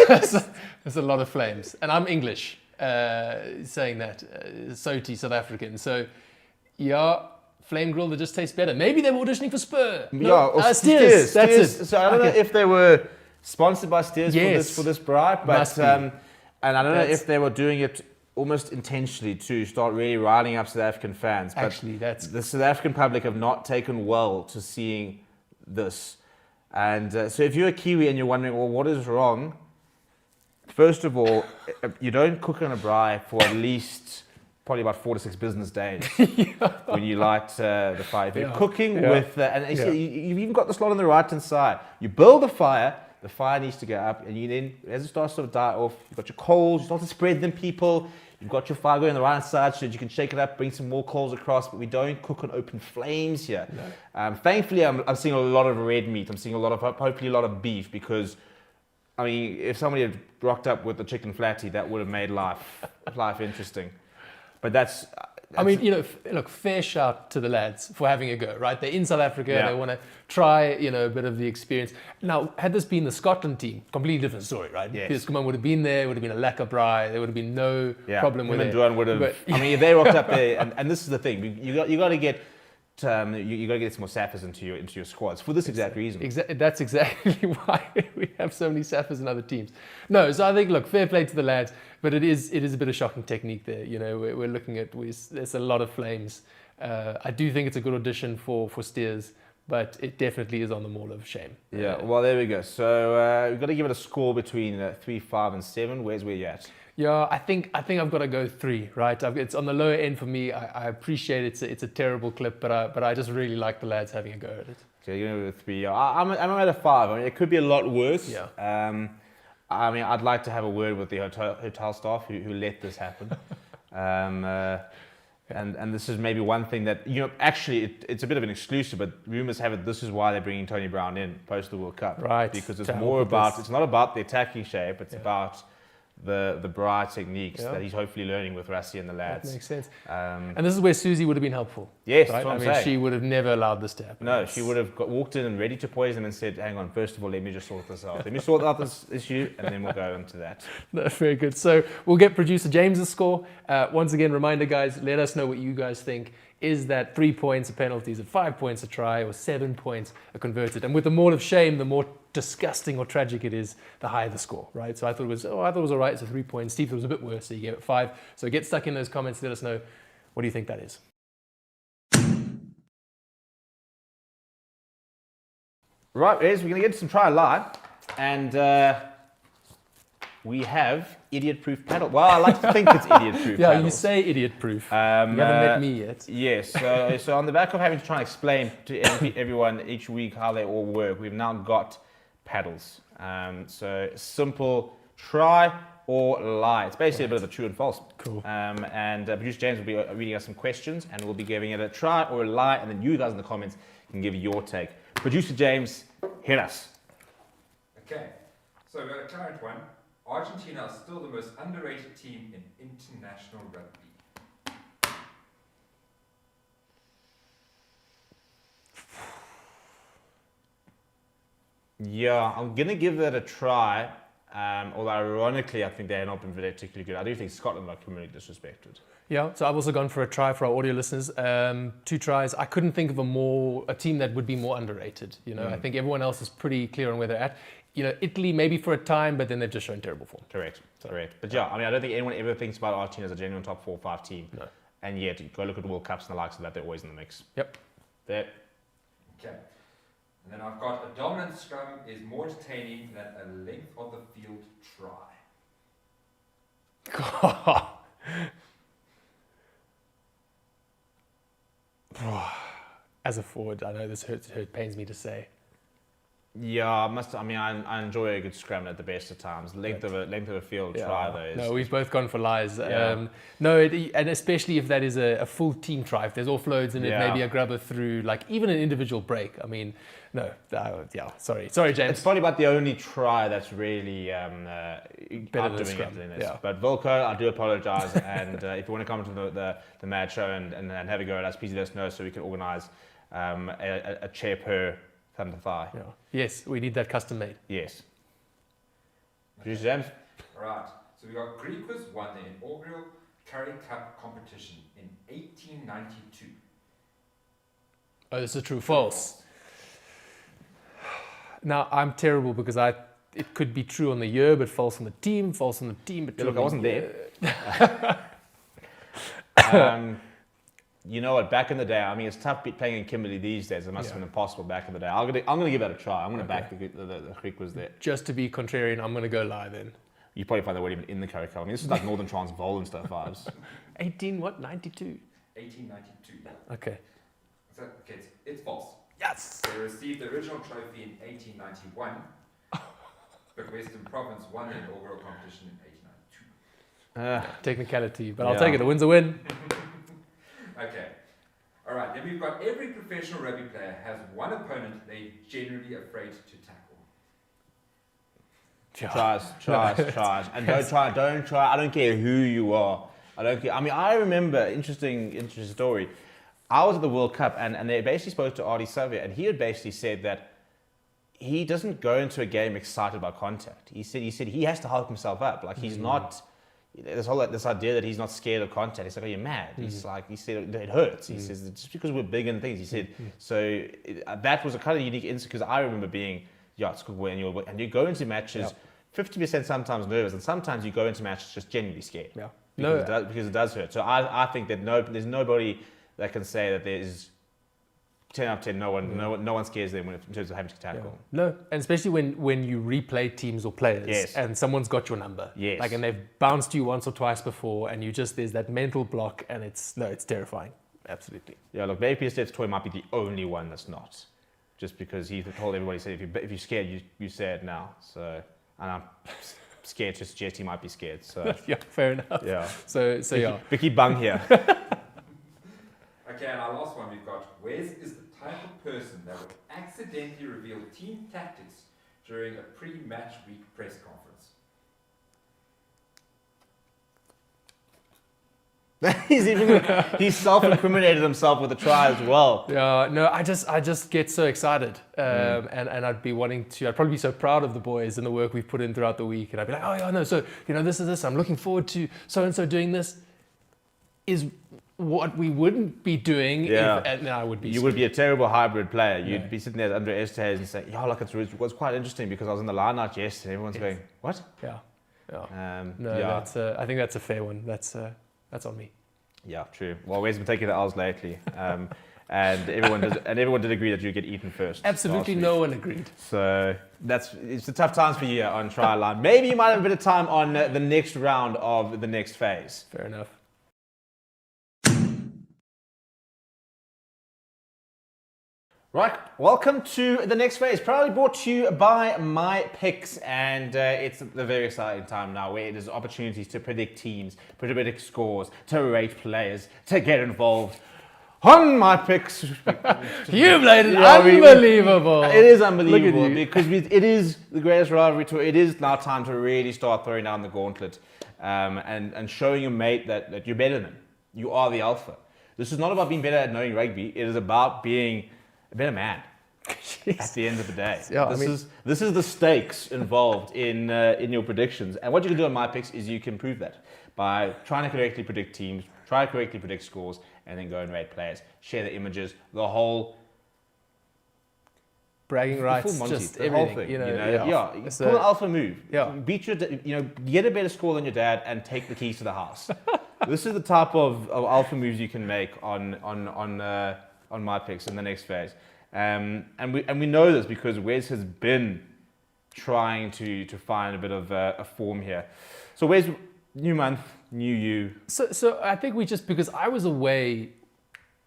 There's a lot of flames. And I'm English, saying that. Soti, South African. So... yeah, flame grill that just tastes better. Maybe they were auditioning for Spur. Steers. That's it. So I don't know if they were sponsored by Steers for this braai, but and I don't know if they were doing it almost intentionally to start really riling up South African fans. But the South African public have not taken well to seeing this. And so if you're a Kiwi and you're wondering, well, what is wrong? First of all, you don't cook on a braai for at least probably about 4 to 6 business days when you light the fire. If you're cooking with, you've even got the slot on the right hand side. You build the fire needs to go up, and you then, as it starts to die off, you've got your coals, you start to spread them, people. You've got your fire going on the right hand side so that you can shake it up, bring some more coals across, but we don't cook on open flames here. No. Thankfully, I'm seeing a lot of red meat. I'm seeing hopefully a lot of beef, because I mean, if somebody had rocked up with the chicken flatty, that would have made life interesting. But that's I mean, look, fair shout to the lads for having a go, right? They're in South Africa, they want to try, a bit of the experience. Now, had this been the Scotland team, completely different story, right? Yes. Because Kuman would have been there, would have been a lekker braai, there would have been no problem with it. Duan would have, I mean, if they rocked up there, and this is the thing, you got to get you got to get some more Saffers into your squads for this exact reason. That's exactly why we have so many Saffers in other teams. No, so I think, look, fair play to the lads, but it is a bit of shocking technique there. We're looking at, there's a lot of flames. I do think it's a good audition for Steers, but it definitely is on the Mall of Shame. Yeah, well, there we go. So we've got to give it a score between 3, 5, and 7. Where's where you at? Yeah, I think I've got to go 3, right? It's on the lower end for me. I appreciate it's a terrible clip, but I just really like the lads having a go at it. So you're going to go with 3. I'm at a 5. I mean, it could be a lot worse. Yeah. I mean, I'd like to have a word with the hotel staff who let this happen. And this is maybe one thing that, actually it's a bit of an exclusive, but rumours have it this is why they're bringing Tony Brown in post the World Cup. Right. Because it's more about, it's not about the attacking shape, it's about the broad techniques that he's hopefully learning with Rassie and the lads. That makes sense. And this is where Susie would have been helpful. Yes, right? that's what I'm I mean, saying. she would have never allowed this to happen. No, she would have walked in and ready to poison and said, hang on, first of all, let me just sort this out. Let me sort out this issue, and then we'll go into that. No, very good. So we'll get producer James's score. Once again, reminder, guys, let us know what you guys think. Is that 3 points a penalty? Is it 5 points a try? Or 7 points a converted? And with the more of shame, the more disgusting or tragic it is, the higher the score, right? So I thought it was all right. So 3 points. Steve thought it was a bit worse, so he gave it 5. So get stuck in those comments. Let us know, what do you think that is? Right, we're going to get to some try live, and we have idiot-proof paddle. Well, I like to think it's idiot-proof. Yeah, paddles. you say idiot-proof. You haven't met me yet. Yes, so on the back of having to try and explain to everyone each week how they all work, we've now got paddles. So simple try or lie. It's basically a bit of a true and false. Cool. And producer James will be reading us some questions, and we'll be giving it a try or a lie, and then you guys in the comments can give your take. Producer James, hit us. Okay, so we've got a current one. Argentina is still the most underrated team in international rugby. Yeah, I'm going to give that a try. Although ironically, I think they have not been particularly good. I do think Scotland are community disrespected. Yeah, so I've also gone for a try for our audio listeners. 2 tries. I couldn't think of a team that would be more underrated. I think everyone else is pretty clear on where they're at. Italy maybe for a time, but then they've just shown terrible form. Correct. But yeah, I mean, I don't think anyone ever thinks about Argentina as a genuine top 4 or 5 team. No. And yet, go look at World Cups and the likes of that, they're always in the mix. Yep. There. Okay, and then I've got a dominant scrum is more entertaining than a length of the field try. As a forward, I know this pains me to say. Yeah, I enjoy a good scrum at the best of times. Length of a field try though. No, we've both gone for lies. Yeah. And especially if that is a full team try, if there's offloads in it, maybe a grubber through, like even an individual break. I mean, no, sorry, James. It's probably about the only try that's really Better than outdoing scrum. it. Yeah. But Volko, I do apologise, and if you want to come to the mad show and have a go at us, please let us know so we can organise a chair per Thunder Thigh. Yeah. Yes, we need that custom made. Yes. Producer James? Right, so we got Griquas won the inaugural Curry Cup competition in 1892. Oh, this is true. False. Now, I'm terrible because it could be true on the year, but false on the team, but true Look, I on wasn't the there. You know what? Back in the day, I mean, it's tough playing in Kimberley these days. It must have been impossible back in the day. I'm gonna give that a try. I'm gonna back the Griquas there. Just to be contrarian, I'm going to go lie then. You probably find they weren't even in the Curry Cup. I mean, this is like Northern Transvaal and stuff vibes. 92? 1892. Okay. So, okay, it's false. Yes! They received the original trophy in 1891, but Western Province won the inaugural competition in 1892. Technicality, but I'll take it. A win's a win. Okay. All right, then we've got every professional rugby player has one opponent they're generally afraid to tackle. Tries. And don't try. I don't care who you are. I don't care. I mean, I remember, interesting story. I was at the World Cup and they basically spoke to Artie Savia, and he had basically said that he doesn't go into a game excited by contact. He said he has to help himself up. Like he's not... This idea that he's not scared of contact. He's like, "Oh, you're mad." He said it hurts. He says just because we're big and things. He said so. That was a kind of unique instance because I remember being it's good when you go into matches 50% sometimes nervous, and sometimes you go into matches just genuinely scared. Yeah, because it does hurt. So I think that there's nobody that can say that there's 10 out of 10, no one scares them in terms of having to tackle. Yeah. No, and especially when you replay teams or players and someone's got your number. Yes. Like, and they've bounced you once or twice before and there's that mental block and it's terrifying. Absolutely. Yeah, look, Dave Peter's toy might be the only one that's not. Just because he told everybody, said if you're scared, you say it now. So, and scared to suggest he might be scared. So Yeah, fair enough. yeah. So yeah. Vicky Bung here. Okay, and our last one we've got. Wes is the type of person that would accidentally reveal team tactics during a pre-match week press conference. He's self-incriminated himself with a try as well. Yeah, no, I just get so excited, and I'd be wanting to. I'd probably be so proud of the boys and the work we've put in throughout the week, and I'd be like, oh yeah, no, so this is this. I'm looking forward to so and so doing this. Is what we wouldn't be doing. Yeah. And I would be. You would be a terrible hybrid player. You'd be sitting there under Estes and say, yeah, look, it was quite interesting because I was in the line out yesterday. Everyone's going, what? Yeah. No, that's. I think that's a fair one. That's on me. Yeah, true. Well, Wes been taking the L's lately, and everyone did agree that you get eaten first. Absolutely, no one agreed. So it's the tough times for you here on trial line. Maybe you might have a bit of time on the next round of the next phase. Fair enough. Right, welcome to the next phase. Proudly brought to you by My Picks, and it's the very exciting time now where there's opportunities to predict teams, predict scores, to rate players, to get involved on My Picks. You played it unbelievable. It is unbelievable because it is the greatest rivalry tour. It is now time to really start throwing down the gauntlet and showing your mate that you're better than him. You are the alpha. This is not about being better at knowing rugby. It is about being a better man at the end of the day. Yeah, this is the stakes involved in your predictions. And what you can do on My Picks is you can prove that by trying to correctly predict teams, try to correctly predict scores, and then go and rate players. Share the images, the whole bragging rights, full Monty, just the everything. whole thing. Yeah. Pull an alpha move. Yeah. Beat your, get a better score than your dad and take the keys to the house. This is the type of alpha moves you can make on My Picks in the next phase. And we know this because Wes has been trying to find a bit of a form here. So Wes, new month, new you. So I think because I was away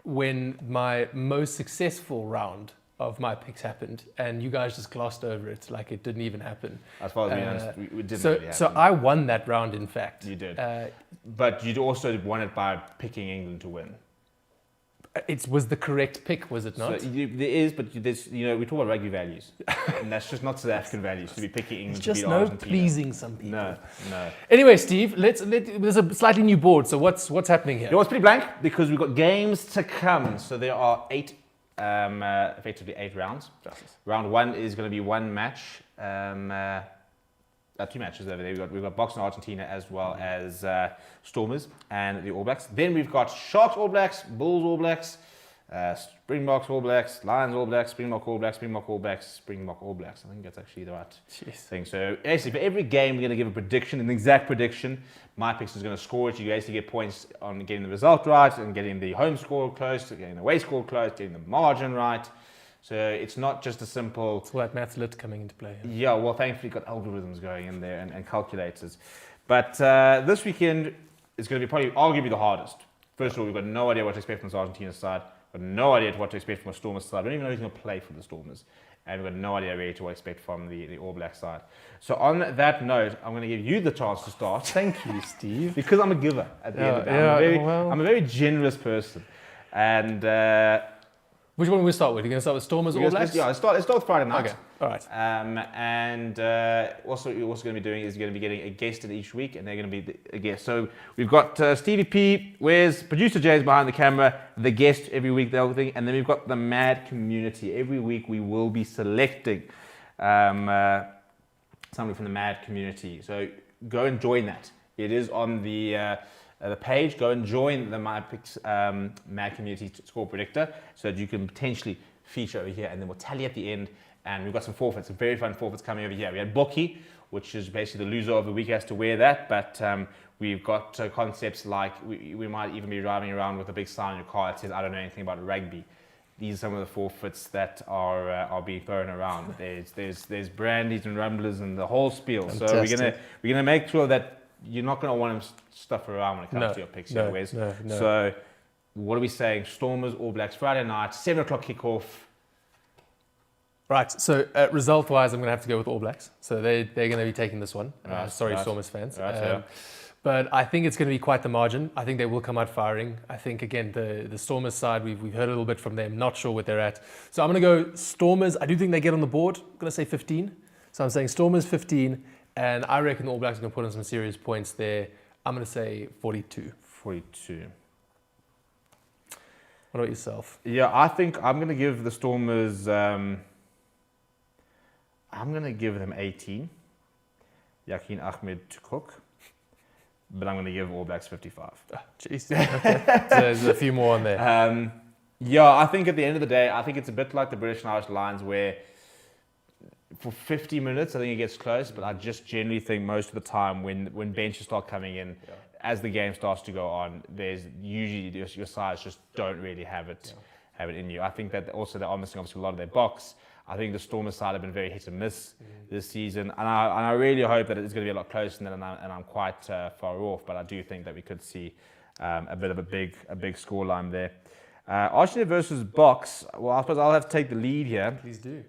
when my most successful round of My Picks happened, and you guys just glossed over it like it didn't even happen. As far as we didn't really happen. So I won that round, in fact. You did. But you'd also won it by picking England to win. It was the correct pick, was it not? So there is, but there's, we talk about rugby values, and that's just not South African values to be picking England to beat Argentina. It's just no pleasing some people. No. Anyway, Steve, there's a slightly new board. So what's happening here? It was pretty blank because we've got games to come. So there are effectively 8 rounds. Round 1 is going to be one match. 2 matches over there. We've got Boks and Argentina as well as Stormers and the All Blacks. Then we've got Sharks All Blacks, Bulls All Blacks, Springboks All Blacks, Lions All Blacks, Springbok All Blacks, Springbok All Blacks, Springbok All Blacks. I think that's actually the right thing. So basically for every game we're going to give a prediction, an exact prediction. My Picks is going to score it. You guys get points on getting the result right and getting the home score close, getting the away score close, getting the margin right. So it's not just a simple... It's like maths lit coming into play. Yeah, well, thankfully you've got algorithms going in there and calculators. But this weekend is going to be probably arguably the hardest. First of all, we've got no idea what to expect from the Argentina side. We've got no idea what to expect from the Stormers side. We don't even know who's going to play for the Stormers. And we've got no idea really to what to expect from the All Black side. So on that note, I'm going to give you the chance to start. Thank you, Steve. Because I'm a giver at the end of the day. I'm a very generous person. And... which one will we start with? You're going to start with Stormers or All Blacks? Yeah, let's start with Friday night. Okay, all right. And also, you're also going to be doing is you're going to be getting a guest in each week, and they're going to be a guest. So we've got Stevie P, where's producer Jay's behind the camera, the guest every week, the whole thing, and then we've got the mad community. Every week we will be selecting somebody from the mad community. So go and join that. It is on the page. Go and join the My Picks Mad Community Score Predictor so that you can potentially feature over here, and then we'll tally at the end. And we've got some forfeits, some very fun forfeits coming over here. We had Boki, which is basically the loser of the week has to wear that, but we've got concepts like we might even be driving around with a big sign in your car that says, I don't know anything about rugby. These are some of the forfeits that are being thrown around. There's brandies and rumblers and the whole spiel. Fantastic. So we're gonna make sure that you're not going to want to stuff around when it comes to your picks anyways. No. So what are we saying? Stormers, All Blacks, Friday night, 7 o'clock kickoff. Right, so result-wise, I'm going to have to go with All Blacks. So they're going to be taking this one. Sorry, Stormers fans. But I think it's going to be quite the margin. I think they will come out firing. I think, again, the Stormers side, we've heard a little bit from them. Not sure what they're at. So I'm going to go Stormers. I do think they get on the board. I'm going to say 15. So I'm saying Stormers 15. And I reckon the All Blacks are going to put in some serious points there. I'm going to say 42. 42. What about yourself? Yeah, I think I'm going to give the Stormers... I'm going to give them 18. Yakin Ahmed to cook. But I'm going to give All Blacks 55. Jeez. Okay. So there's a few more on there. Yeah, I think at the end of the day, I think it's a bit like the British and Irish Lions where for 50 minutes, I think it gets close, but I just generally think most of the time when benches start coming in, as the game starts to go on, there's usually your sides just don't really have it in you. I think that also they're missing obviously a lot of their box. I think the Stormers side have been very hit and miss this season, and I really hope that it's going to be a lot closer than that, and I'm quite far off. But I do think that we could see a bit of a big scoreline there. Argentina versus Box. Well, I suppose I'll have to take the lead here. Please do.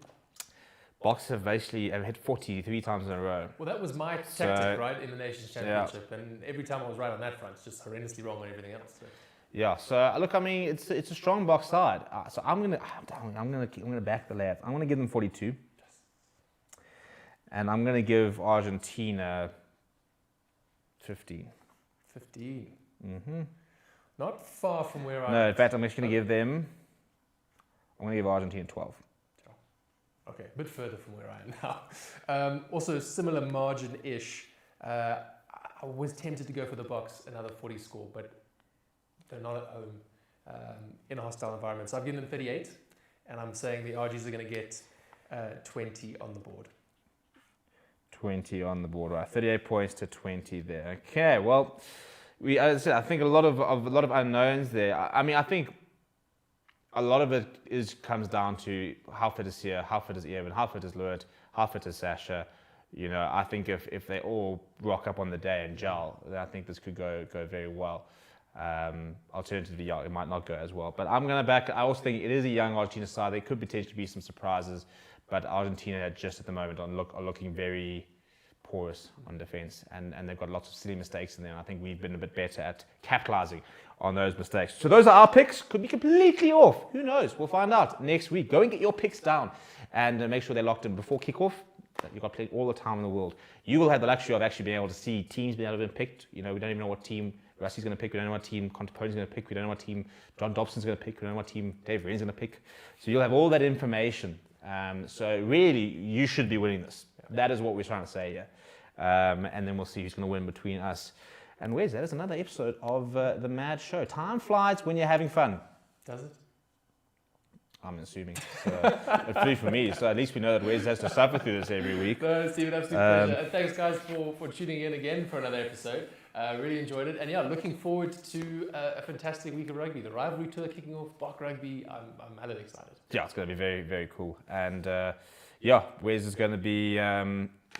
Box have basically hit 40 3 times in a row. Well, that was my tactic, right, in the Nations Championship, and every time I was right on that front, it's just horrendously wrong on everything else. So. Yeah, so look, I mean, it's a strong Box side. So I'm gonna back the lads. I'm gonna give them 42, and I'm gonna give Argentina 15. 15. Mm-hmm. Not far from where I. No, in fact, I'm actually gonna give them. I'm gonna give Argentina 12. Okay, a bit further from where I am now. Also, similar margin-ish. I was tempted to go for the Box, another 40 score, but they're not at home in a hostile environment. So I've given them 38, and I'm saying the RGs are going to get 20 on the board. 20 on the board, right? 38 points to 20 there. Okay, well, as I said, I think a lot of unknowns there. I mean, I think a lot of it comes down to how fit is here, how fit is Evan, how fit is Lewis, how fit is Sasha. You know, I think if they all rock up on the day and gel, then I think this could go very well. Alternatively, it might not go as well. But I'm going to back. I also think it is a young Argentina side. There could potentially be some surprises, but Argentina just at the moment are looking very porous on defence, and they've got lots of silly mistakes in there. And I think we've been a bit better at capitalising on those mistakes. So those are our picks. Could be completely off. Who knows? We'll find out next week. Go and get your picks down, and make sure they're locked in before kickoff. You've got to play all the time in the world. You will have the luxury of actually being able to see teams being able to be picked. You know, we don't even know what team Rusty's going to pick. We don't know what team Contepone's going to pick. We don't know what team John Dobson's going to pick. We don't know what team Dave Ren's going to pick. So you'll have all that information. So really, you should be winning this. That is what we're trying to say here. And then we'll see who's going to win between us and Wes. That is another episode of The Mad Show. Time flies when you're having fun. Does it? I'm assuming. So it flew for me. So at least we know that Wes has to suffer through this every week. No, Stephen, absolute pleasure. And thanks, guys, for tuning in again for another episode. Really enjoyed it. And yeah, looking forward to a fantastic week of rugby. The rivalry tour kicking off, Bok Rugby. I'm hella excited. Yeah, it's going to be very, very cool. And yeah, Wes is going to be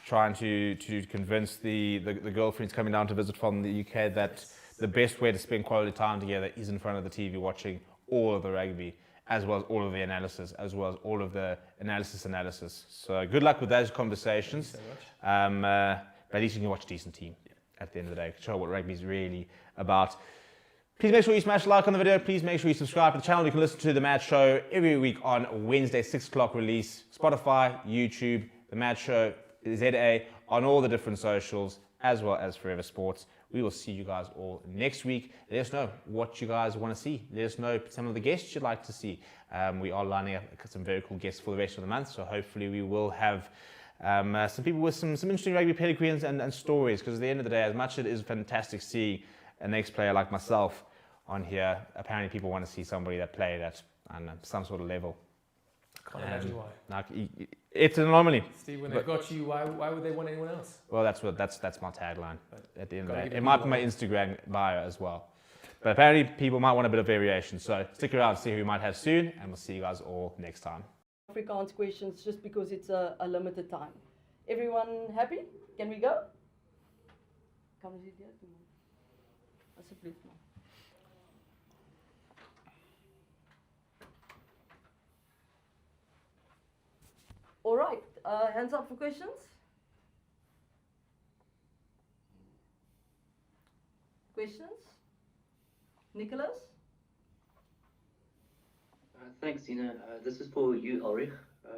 trying to convince the girlfriends coming down to visit from the UK that the best way to spend quality time together is in front of the TV watching all of the rugby, as well as all of the analysis, as well as all of the analysis. So good luck with those conversations. Thank you so much. But at least you can watch a decent team at the end of the day. Show what rugby is really about. Please make sure you smash like on the video. Please make sure you subscribe to the channel. You can listen to The Mad Show every week on Wednesday, 6 o'clock release. Spotify, YouTube, The Mad Show, ZA, on all the different socials, as well as Forever Sports. We will see you guys all next week. Let us know what you guys want to see. Let us know some of the guests you'd like to see. We are lining up some very cool guests for the rest of the month, so hopefully we will have some people with some interesting rugby pedigrees and stories, because at the end of the day, as much as it is fantastic seeing an ex-player like myself on here, apparently people want to see somebody that played at some sort of level. Can't imagine why. Like, it's an anomaly. Steve, when they've got you, why would they want anyone else? Well, that's my tagline. At the end of the day, it might be my Instagram bio as well. But apparently, people might want a bit of variation. So stick around, see who we might have soon, and we'll see you guys all next time. Afrikaans questions just because it's a limited time. Everyone happy? Can we go? Kan ons dit doen? Asseblief man. All right, hands up for questions. Questions? Nicholas? Thanks, Zina. This is for you, Ulrich.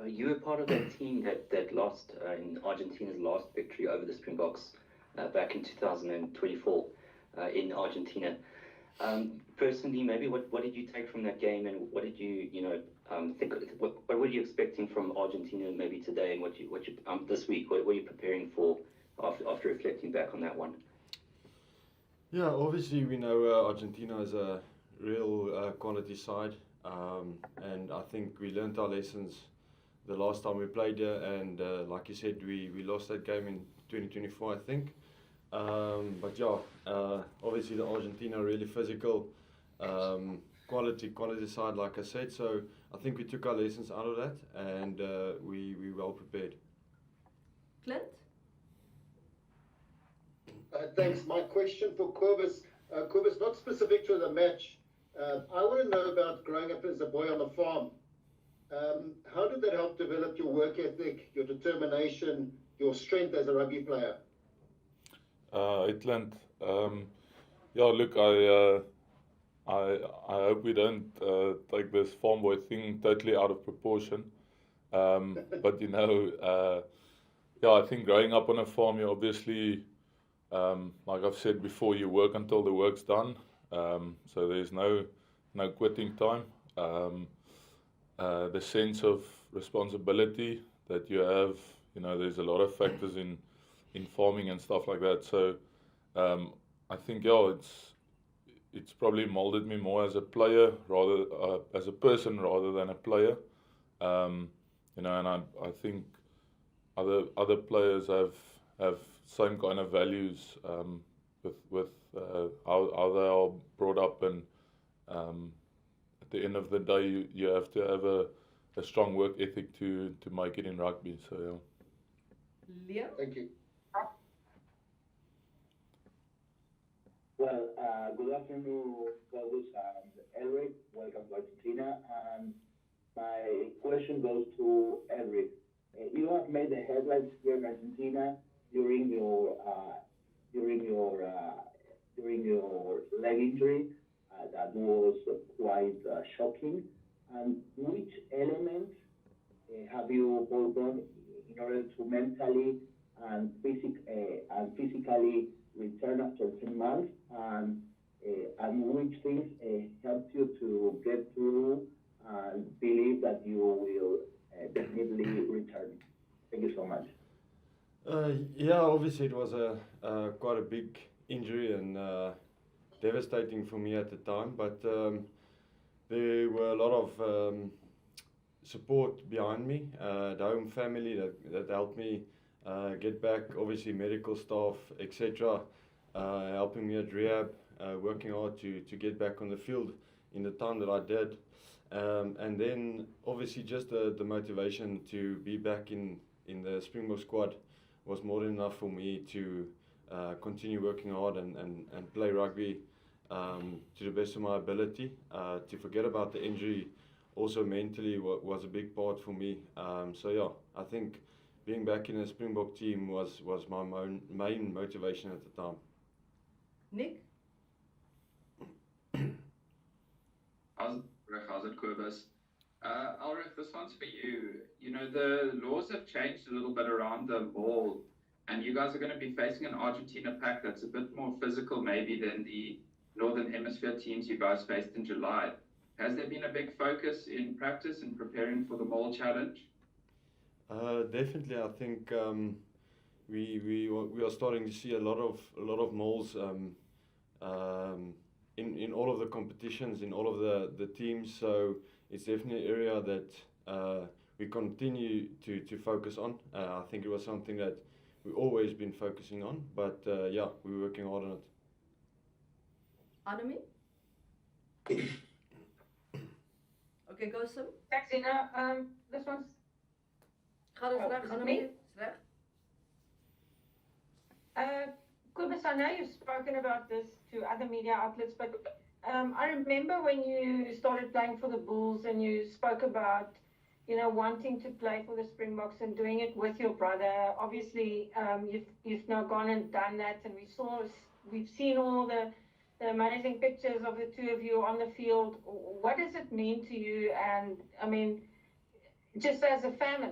You were part of that team that lost in Argentina's last victory over the Springboks back in 2024 in Argentina. Personally, maybe what did you take from that game, and what did you think? What were you expecting from Argentina maybe today, and what you this week? What were you preparing for after reflecting back on that one? Yeah, obviously we know Argentina is a real quality side, and I think we learned our lessons the last time we played here, and like you said, we lost that game in 2024, I think. But yeah, obviously the Argentina really physical, quality side, like I said. So I think we took our lessons out of that, and we well prepared. Clint? Thanks. My question for Cobus, not specific to the match. I want to know about growing up as a boy on the farm. How did that help develop your work ethic, your determination, your strength as a rugby player? Clint. Yeah, look, I hope we don't take this farm boy thing totally out of proportion. But yeah, I think growing up on a farm, you obviously, like I've said before, you work until the work's done. So there's no quitting time. The sense of responsibility that you have, there's a lot of factors in farming and stuff like that. So I think it's probably molded me more as a player rather as a person rather than a player. And I think other players have same kind of values with how they are brought up, and at the end of the day you have to have a strong work ethic to make it in rugby. So yeah. Leo? Thank you. Well, good afternoon, Cobus and Eric. Welcome to Argentina. And my question goes to Eric. You have made the headlines here in Argentina during your leg injury. That was quite shocking. And which elements have you worked on in order to mentally and physically return after 10 months, and which things helped you to get through and believe that you will definitely return? Thank you so much. Yeah, obviously it was quite a big injury and devastating for me at the time, but there were a lot of support behind me, the home family that helped me get back, obviously medical staff, etc., helping me at rehab, working hard to get back on the field in the time that I did. And then obviously just the motivation to be back in the Springbok squad was more than enough for me to continue working hard and play rugby to the best of my ability. To forget about the injury also mentally was a big part for me. So yeah, I think being back in the Springbok team was my main motivation at the time. Nick? How's it, Cobus? Ulrich, this one's for you. The laws have changed a little bit around the ball, and you guys are going to be facing an Argentina pack that's a bit more physical maybe than the Northern Hemisphere teams you guys faced in July. Has there been a big focus in practice and preparing for the Mole Challenge? Definitely, I think we are starting to see a lot of moles in all of the competitions, in all of the teams. So it's definitely an area that we continue to focus on. I think it was something that we've always been focusing on, but yeah, we're working hard on it. Annemie? Okay, go Sim. Thanks, Zina. This one's... Ga dus weg, Annemie. Is weg. Cobus, I know you've spoken about this to other media outlets, but I remember when you started playing for the Bulls and you spoke about, wanting to play for the Springboks and doing it with your brother. Obviously, you've now gone and done that, and we've seen all the amazing pictures of the two of you on the field. What does it mean to you? And I mean, just as a family,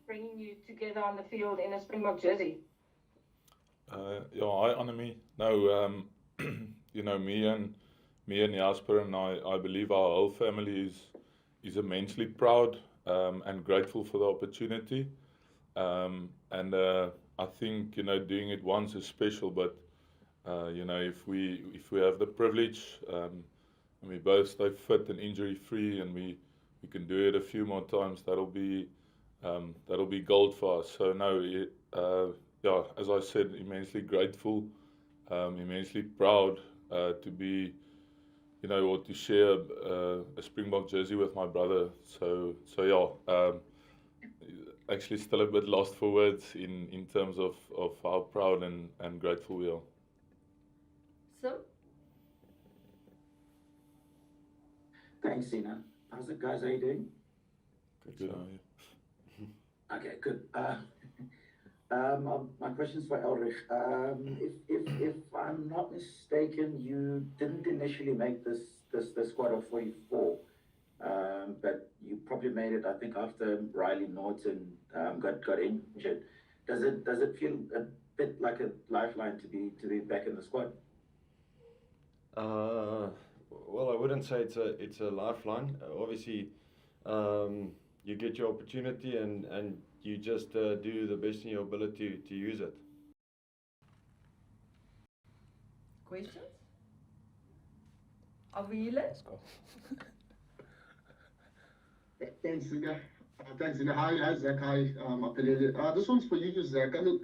bringing you together on the field in a Springbok jersey. Yeah, I honor me. No, me and Jasper and I believe our whole family is immensely proud and grateful for the opportunity. And I think doing it once is special, but if we have the privilege and we both stay fit and injury free, and we can do it a few more times, that'll be gold for us. So no, as I said, immensely grateful, immensely proud to be, or to share a Springbok jersey with my brother. So yeah, actually still a bit lost for words in terms of how proud and grateful we are. Sim? Thanks, Zina. How's it, guys? How you doing? Good, how are you? Okay, good. My question's for Ulrich. If I'm not mistaken, you didn't initially make this squad of 44, but you probably made it, I think, after Riley Norton got injured. Does it feel a bit like a lifeline to be back in the squad? Well, I wouldn't say it's a lifeline. Obviously, you get your opportunity and you just do the best in your ability to use it. Questions? Avile? Let's go. Thanks, Zina. Thanks, Zina. Hi, Zach. Hi, Apelele. This one's for you, Zach. I mean,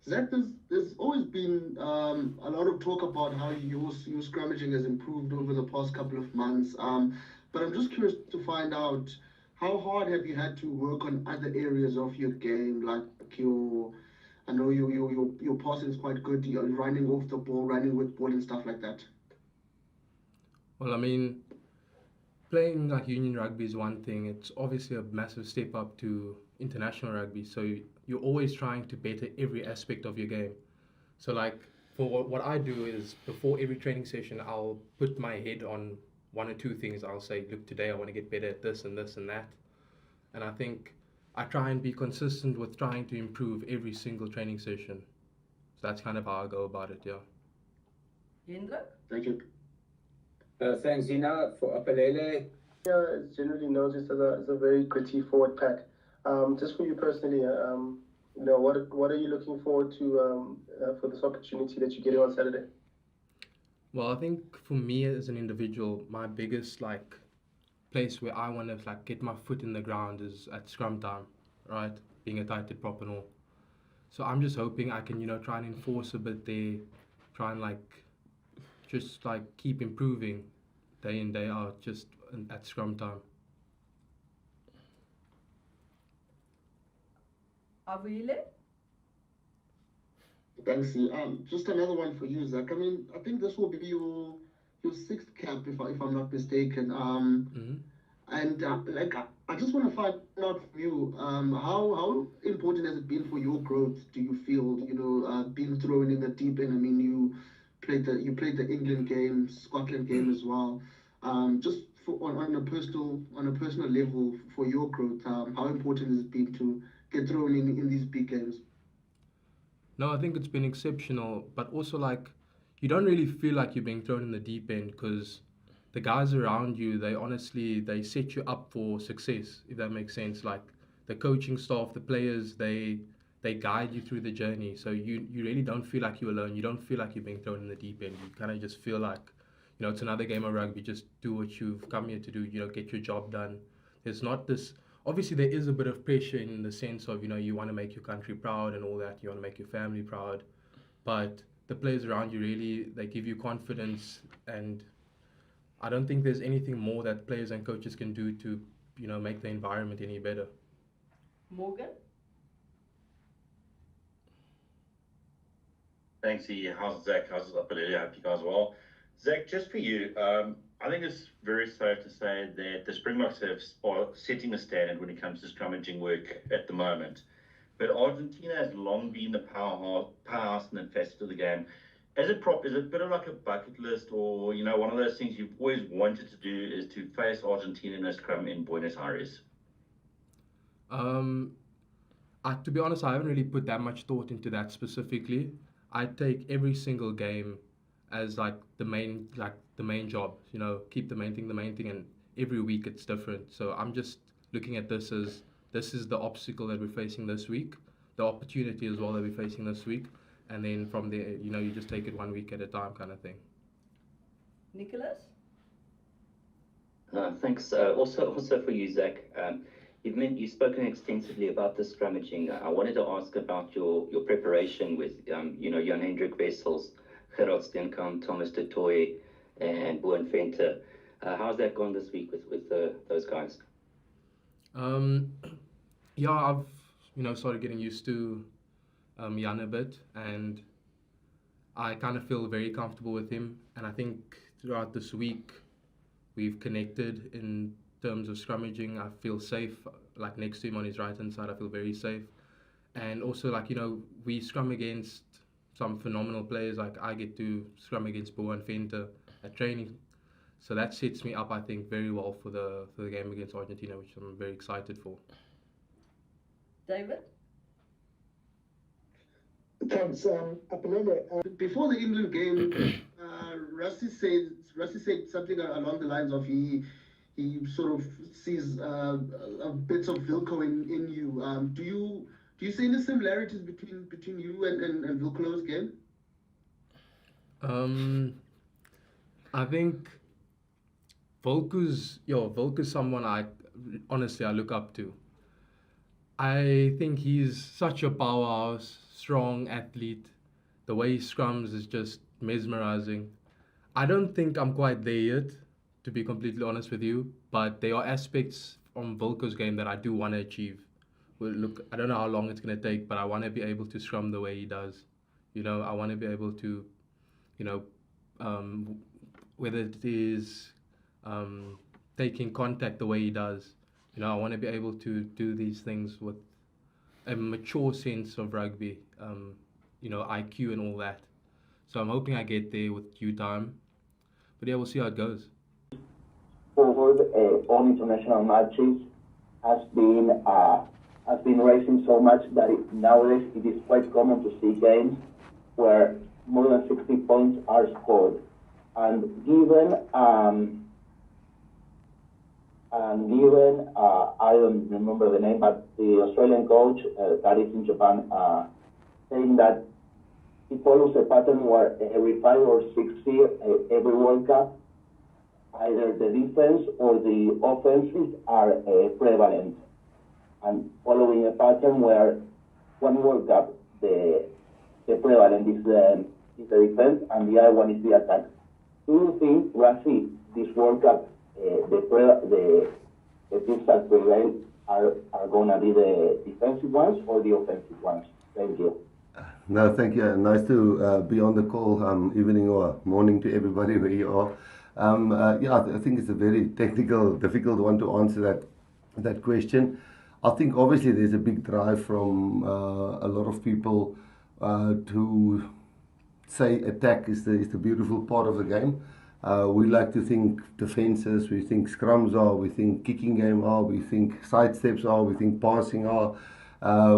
Zach, there's always been a lot of talk about how your scrummaging has improved over the past couple of months. But I'm just curious to find out, how hard have you had to work on other areas of your game, like I know your passing is quite good. You're running off the ball, running with ball and stuff like that. Well, I mean, playing like union rugby is one thing. It's obviously a massive step up to international rugby. So you're always trying to better every aspect of your game. So like for what I do is before every training session, I'll put my head on one or two things. I'll say, look, today I want to get better at this and this and that. And I think I try and be consistent with trying to improve every single training session. So that's kind of how I go about it, yeah. Hendrik? Thank you. Thanks, Zina, for Apelele. Yeah, it's generally noticed as a very gritty forward pack. Just for you personally, what are you looking forward to for this opportunity that you're getting on Saturday? Well, I think for me as an individual, my biggest place where I want to get my foot in the ground is at scrum time, right? Being a tight head prop and all. So I'm just hoping I can, try and enforce a bit there, try and just keep improving day in, day out, just at scrum time. Avile? Thanks. Just another one for you, Zach. I mean, I think this will be your sixth cap, if I'm not mistaken. And I just want to find out from you, how important has it been for your growth? Do you feel, being thrown in the deep end? I mean, you played the England game, Scotland game as well. Just on a personal level for your growth, how important has it been to get thrown in these big games? No, I think it's been exceptional, but also you don't really feel like you're being thrown in the deep end because the guys around you, they set you up for success, if that makes sense. Like the coaching staff, the players, they guide you through the journey. So you really don't feel like you're alone. You don't feel like you're being thrown in the deep end. You kind of just feel like, it's another game of rugby. Just do what you've come here to do, get your job done. There's not this, obviously there is a bit of pressure in the sense of, you want to make your country proud and all that. You want to make your family proud. But the players around you really, they give you confidence, and I don't think there's anything more that players and coaches can do to, make the environment any better. Morgan? Thanks, how's Zach? How's Apelele? I hope you guys well. Zach, just for you, I think it's very safe to say that the Springboks are setting the standard when it comes to scrummaging work at the moment. But Argentina has long been the powerhouse in that facet of the game. Is it a bit of like a bucket list, or one of those things you've always wanted to do is to face Argentina in a scrum in Buenos Aires? To be honest, I haven't really put that much thought into that specifically. I take every single game as like the main job. Keep the main thing, and every week it's different. So I'm just looking at this as this is the obstacle that we're facing this week, the opportunity as well that we're facing this week, and then from there, you just take it 1 week at a time, kind of thing. Nicholas? Thanks. Also for you, Zach. You've spoken extensively about the scrummaging. I wanted to ask about your preparation with Jan Hendrik Wessels, Gerard Steenkamp, Thomas de Toy, and Boen Venter. How's that gone this week with those guys? Yeah, I've started getting used to Jan a bit, and I kind of feel very comfortable with him. And I think throughout this week we've connected in terms of scrummaging. I feel safe, like next to him on his right hand side. I feel very safe, and also we scrum against some phenomenal players. Like I get to scrum against Boen Venter at training, so that sets me up, I think, very well for the game against Argentina, which I'm very excited for. David? Thanks, Apelele. Before the England game, Rusty said something along the lines of he sort of sees a bit of Wilco in you. Do you see any similarities between you and Wilco's game? I think Wilco's someone I look up to. I think he's such a powerhouse, strong athlete. The way he scrums is just mesmerizing. I don't think I'm quite there yet, to be completely honest with you, but there are aspects from Wilco's game that I do want to achieve. Well, look, I don't know how long it's going to take, but I want to be able to scrum the way he does. I want to be able to, whether it is taking contact the way he does. I want to be able to do these things with a mature sense of rugby, IQ and all that. So I'm hoping I get there with due time. But yeah, we'll see how it goes. Forward on international matches has been racing so much that nowadays it is quite common to see games where more than 60 points are scored. And given I don't remember the name, but the Australian coach that is in Japan saying that it follows a pattern where every 5 or 6 years, every World Cup, either the defense or the offenses are prevalent, and following a pattern where one World Cup the prevalent is the defense and the other one is the attack. Do you think, Rafi, this World Cup the teams that prevail are going to be the defensive ones or the offensive ones? Thank you. No, thank you. Nice to be on the call, evening or morning to everybody where you are. I think it's a very technical, difficult one to answer that question. I think obviously there's a big drive from a lot of people to say attack is the beautiful part of the game. We like to think defenses, we think scrums are, we think kicking game are, we think side steps are, we think passing are.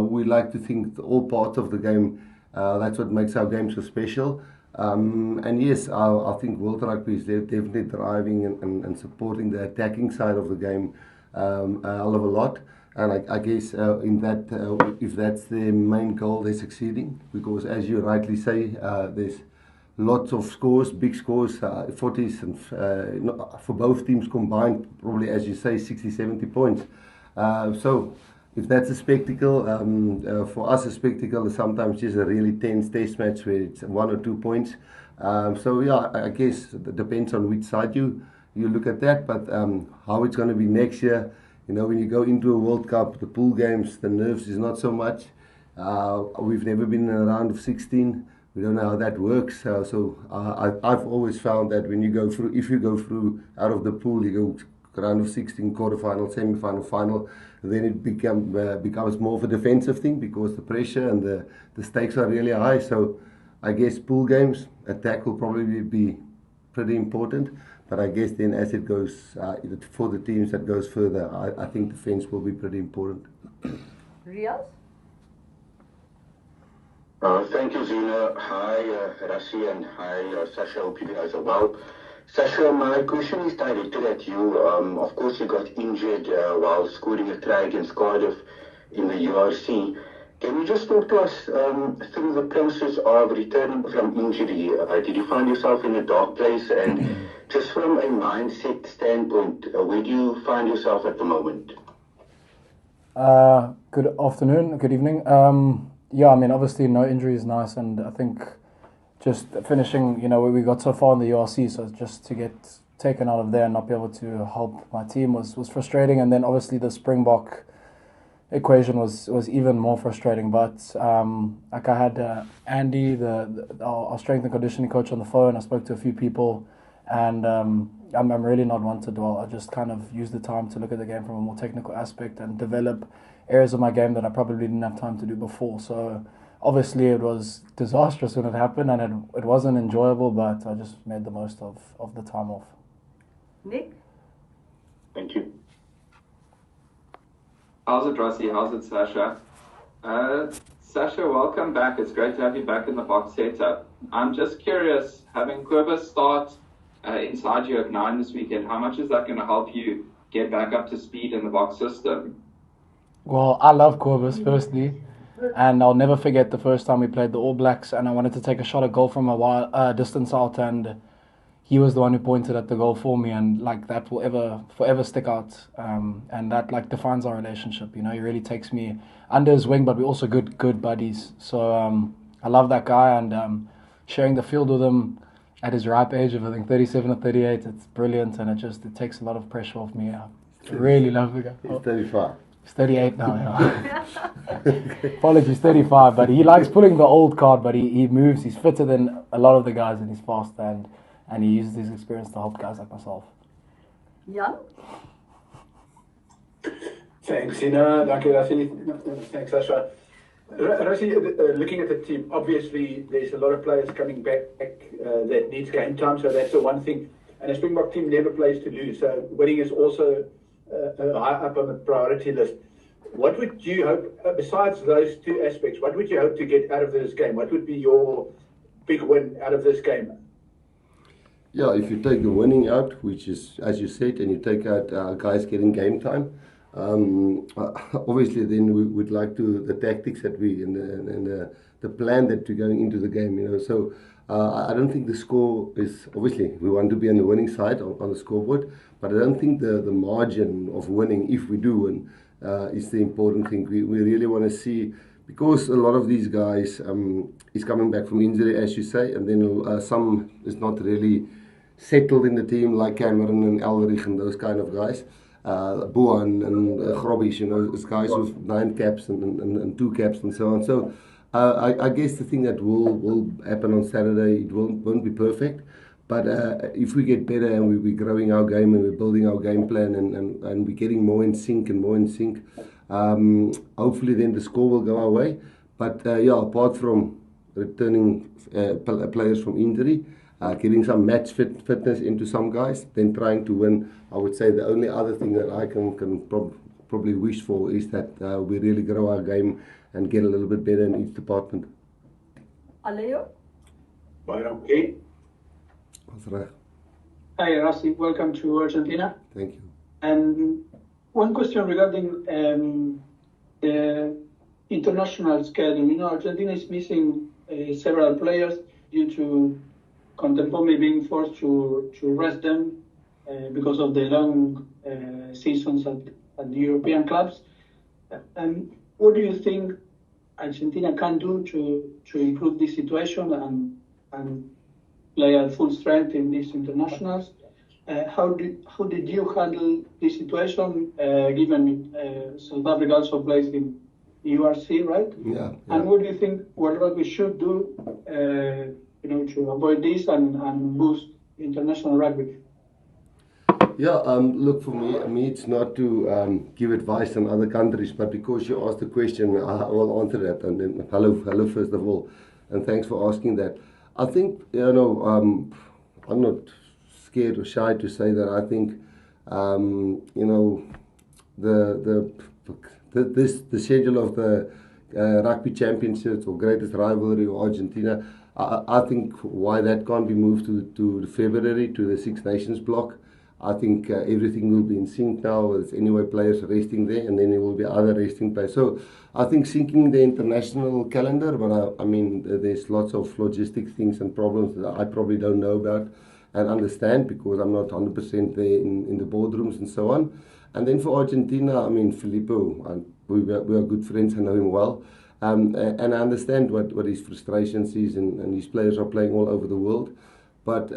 We like to think all parts of the game. That's what makes our game so special. And yes, I think World Rugby is definitely driving and supporting the attacking side of the game a hell of a lot. And I guess in that, if that's their main goal, they're succeeding. Because as you rightly say, there's lots of scores, big scores, 40s, and for both teams combined, probably, as you say, 60, 70 points. So if that's a spectacle, for us a spectacle is sometimes just a really tense test match where it's 1 or 2 points. So yeah, I guess it depends on which side you look at that, but how it's going to be next year, when you go into a World Cup, the pool games, the nerves is not so much. We've never been in a round of 16. we don't know how that works. I've always found that when you go through, if you go through out of the pool, you go round of 16, quarterfinal, semi-final, final, then it becomes more of a defensive thing because the pressure and the stakes are really high. So I guess pool games, attack will probably be pretty important. But I guess then as it goes, for the teams that goes further, I think defense will be pretty important. Riaz? Thank you, Zina. Hi, Rassi, and hi, Sasha. Hope you guys are well. Sasha, my question is directed at you. Of course, you got injured while scoring a try against Cardiff in the URC. Can you just talk to us through the process of returning from injury? Did you find yourself in a dark place? And just from a mindset standpoint, where do you find yourself at the moment? Good afternoon, good evening. Yeah, I mean, obviously no injury is nice, and I think just finishing, we got so far in the URC, so just to get taken out of there and not be able to help my team was frustrating. And then obviously the Springbok equation was even more frustrating. But like I had Andy, our strength and conditioning coach, on the phone. I spoke to a few people, and I'm really not one to dwell. I just kind of used the time to look at the game from a more technical aspect and develop areas of my game that I probably didn't have time to do before. So obviously it was disastrous when it happened, and it wasn't enjoyable, but I just made the most of the time off. Nick? Thank you. How's it, Rossi? How's it, Sasha? Sasha, welcome back. It's great to have you back in the box setup. I'm just curious, having Kobus start inside you at 9 this weekend, how much is that going to help you get back up to speed in the box system? Well, I love Kobus, firstly, and I'll never forget the first time we played the All Blacks, and I wanted to take a shot at goal from a distance out, and he was the one who pointed at the goal for me, and like that will forever stick out, and that like defines our relationship. He really takes me under his wing, but we're also good buddies. So I love that guy, and sharing the field with him at his ripe age of I think 37 or 38, it's brilliant, and it takes a lot of pressure off me. I really love the guy. He's 35. He's 38 now. Apologies, 35, but he likes pulling the old card, but he moves. He's fitter than a lot of the guys, and he's fast, and he uses his experience to help guys like myself. Jan? Thanks, Ina. Thanks, Sasha. Looking at the team, obviously there's a lot of players coming back that needs game time, so that's the one thing. And the Springbok team never plays to lose, so winning is also high up on the priority list. What would you hope, besides those two aspects, what would you hope to get out of this game? What would be your big win out of this game? Yeah, if you take the winning out, which is, as you said, and you take out guys getting game time, obviously then we would like to, the tactics that we, and the plan that we're going into the game, So I don't think the score is, obviously we want to be on the winning side on the scoreboard, but I don't think the margin of winning, if we do win, is the important thing. We really want to see, because a lot of these guys is coming back from injury, as you say, and then some is not really settled in the team, like Cameron and Elrich and those kind of guys. Boan and Grobbies, those guys with 9 caps and 2 caps and so on. So I guess the thing that will happen on Saturday, it won't be perfect, but if we get better and we're growing our game and we're building our game plan and we're getting more in sync, hopefully then the score will go our way. But apart from returning players from injury, getting some match fitness into some guys, then trying to win, I would say the only other thing that I can probably wish for is that we really grow our game and get a little bit better in each department. Aleo? Okay. Hi, Rossi. Welcome to Argentina. Thank you. And one question regarding the international schedule. Argentina is missing several players due to Contemporary being forced to rest them because of the long seasons at the European clubs. And what do you think Argentina can do to improve this situation and play at full strength in these internationals? How did you handle this situation, given South Africa also plays in URC, right? Yeah. And what do you think World Rugby should do, to avoid this and boost international rugby? Yeah, look, for me, it's not to give advice on other countries, but because you asked the question, I will answer that. And then, hello, first of all, and thanks for asking that. I think, I'm not scared or shy to say that I think, the schedule of the rugby championships or greatest rivalry or Argentina, I think why that can't be moved to February, to the Six Nations block. I think everything will be in sync now. There's anyway players resting there, and then there will be other resting players. So I think syncing the international calendar, but I mean, there's lots of logistic things and problems that I probably don't know about and understand because I'm not 100% there in the boardrooms and so on. And then for Argentina, I mean, Filippo, we are good friends, I know him well. And I understand what his frustrations is, and his players are playing all over the world. But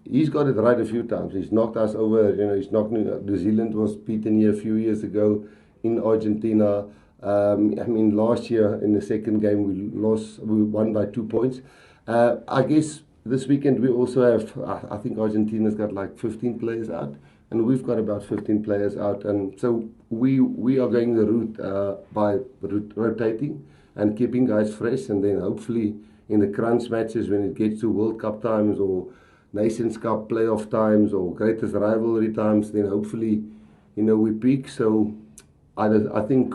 he's got it right a few times. He's knocked us over. He's knocked New Zealand was beaten here a few years ago in Argentina. I mean, last year in the second game we won by 2 points. I guess this weekend we also have. I think Argentina's got like 15 players out, and we've got about 15 players out. And so we are going the route by rotating and keeping guys fresh, and then hopefully in the crunch matches when it gets to World Cup times or Nations Cup playoff times or greatest rivalry times, then hopefully, we peak. So I think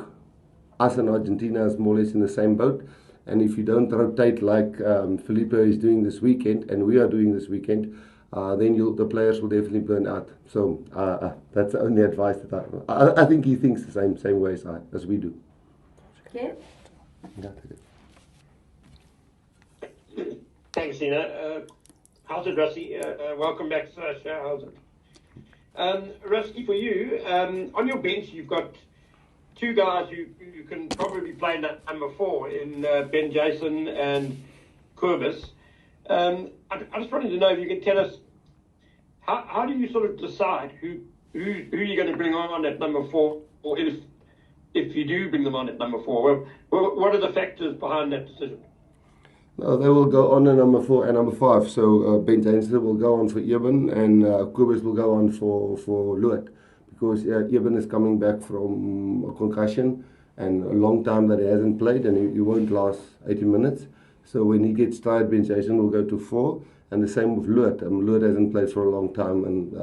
us and Argentina is more or less in the same boat. And if you don't rotate like Felipe is doing this weekend and we are doing this weekend, then the players will definitely burn out. So that's the only advice that I think he thinks the same way as we do. Okay. Thanks, Nina. How's it, Rusty? Welcome back, Sasha. How's it? Rusty, for you, on your bench, you've got two guys who can probably play number 4 in Ben Jason and Corbus. I just wanted to know if you can tell us, how do you sort of decide who you're going to bring on at number 4, or if you do bring them on at number 4? Well, what are the factors behind that decision? No, they will go on at number 4 and number 5. So Ben Jason will go on for Eben, and Kobus will go on for Luet, because Eben is coming back from a concussion and a long time that he hasn't played, and he won't last 80 minutes. So when he gets tired, Ben Jason will go to 4, and the same with Luet. Luet hasn't played for a long time, and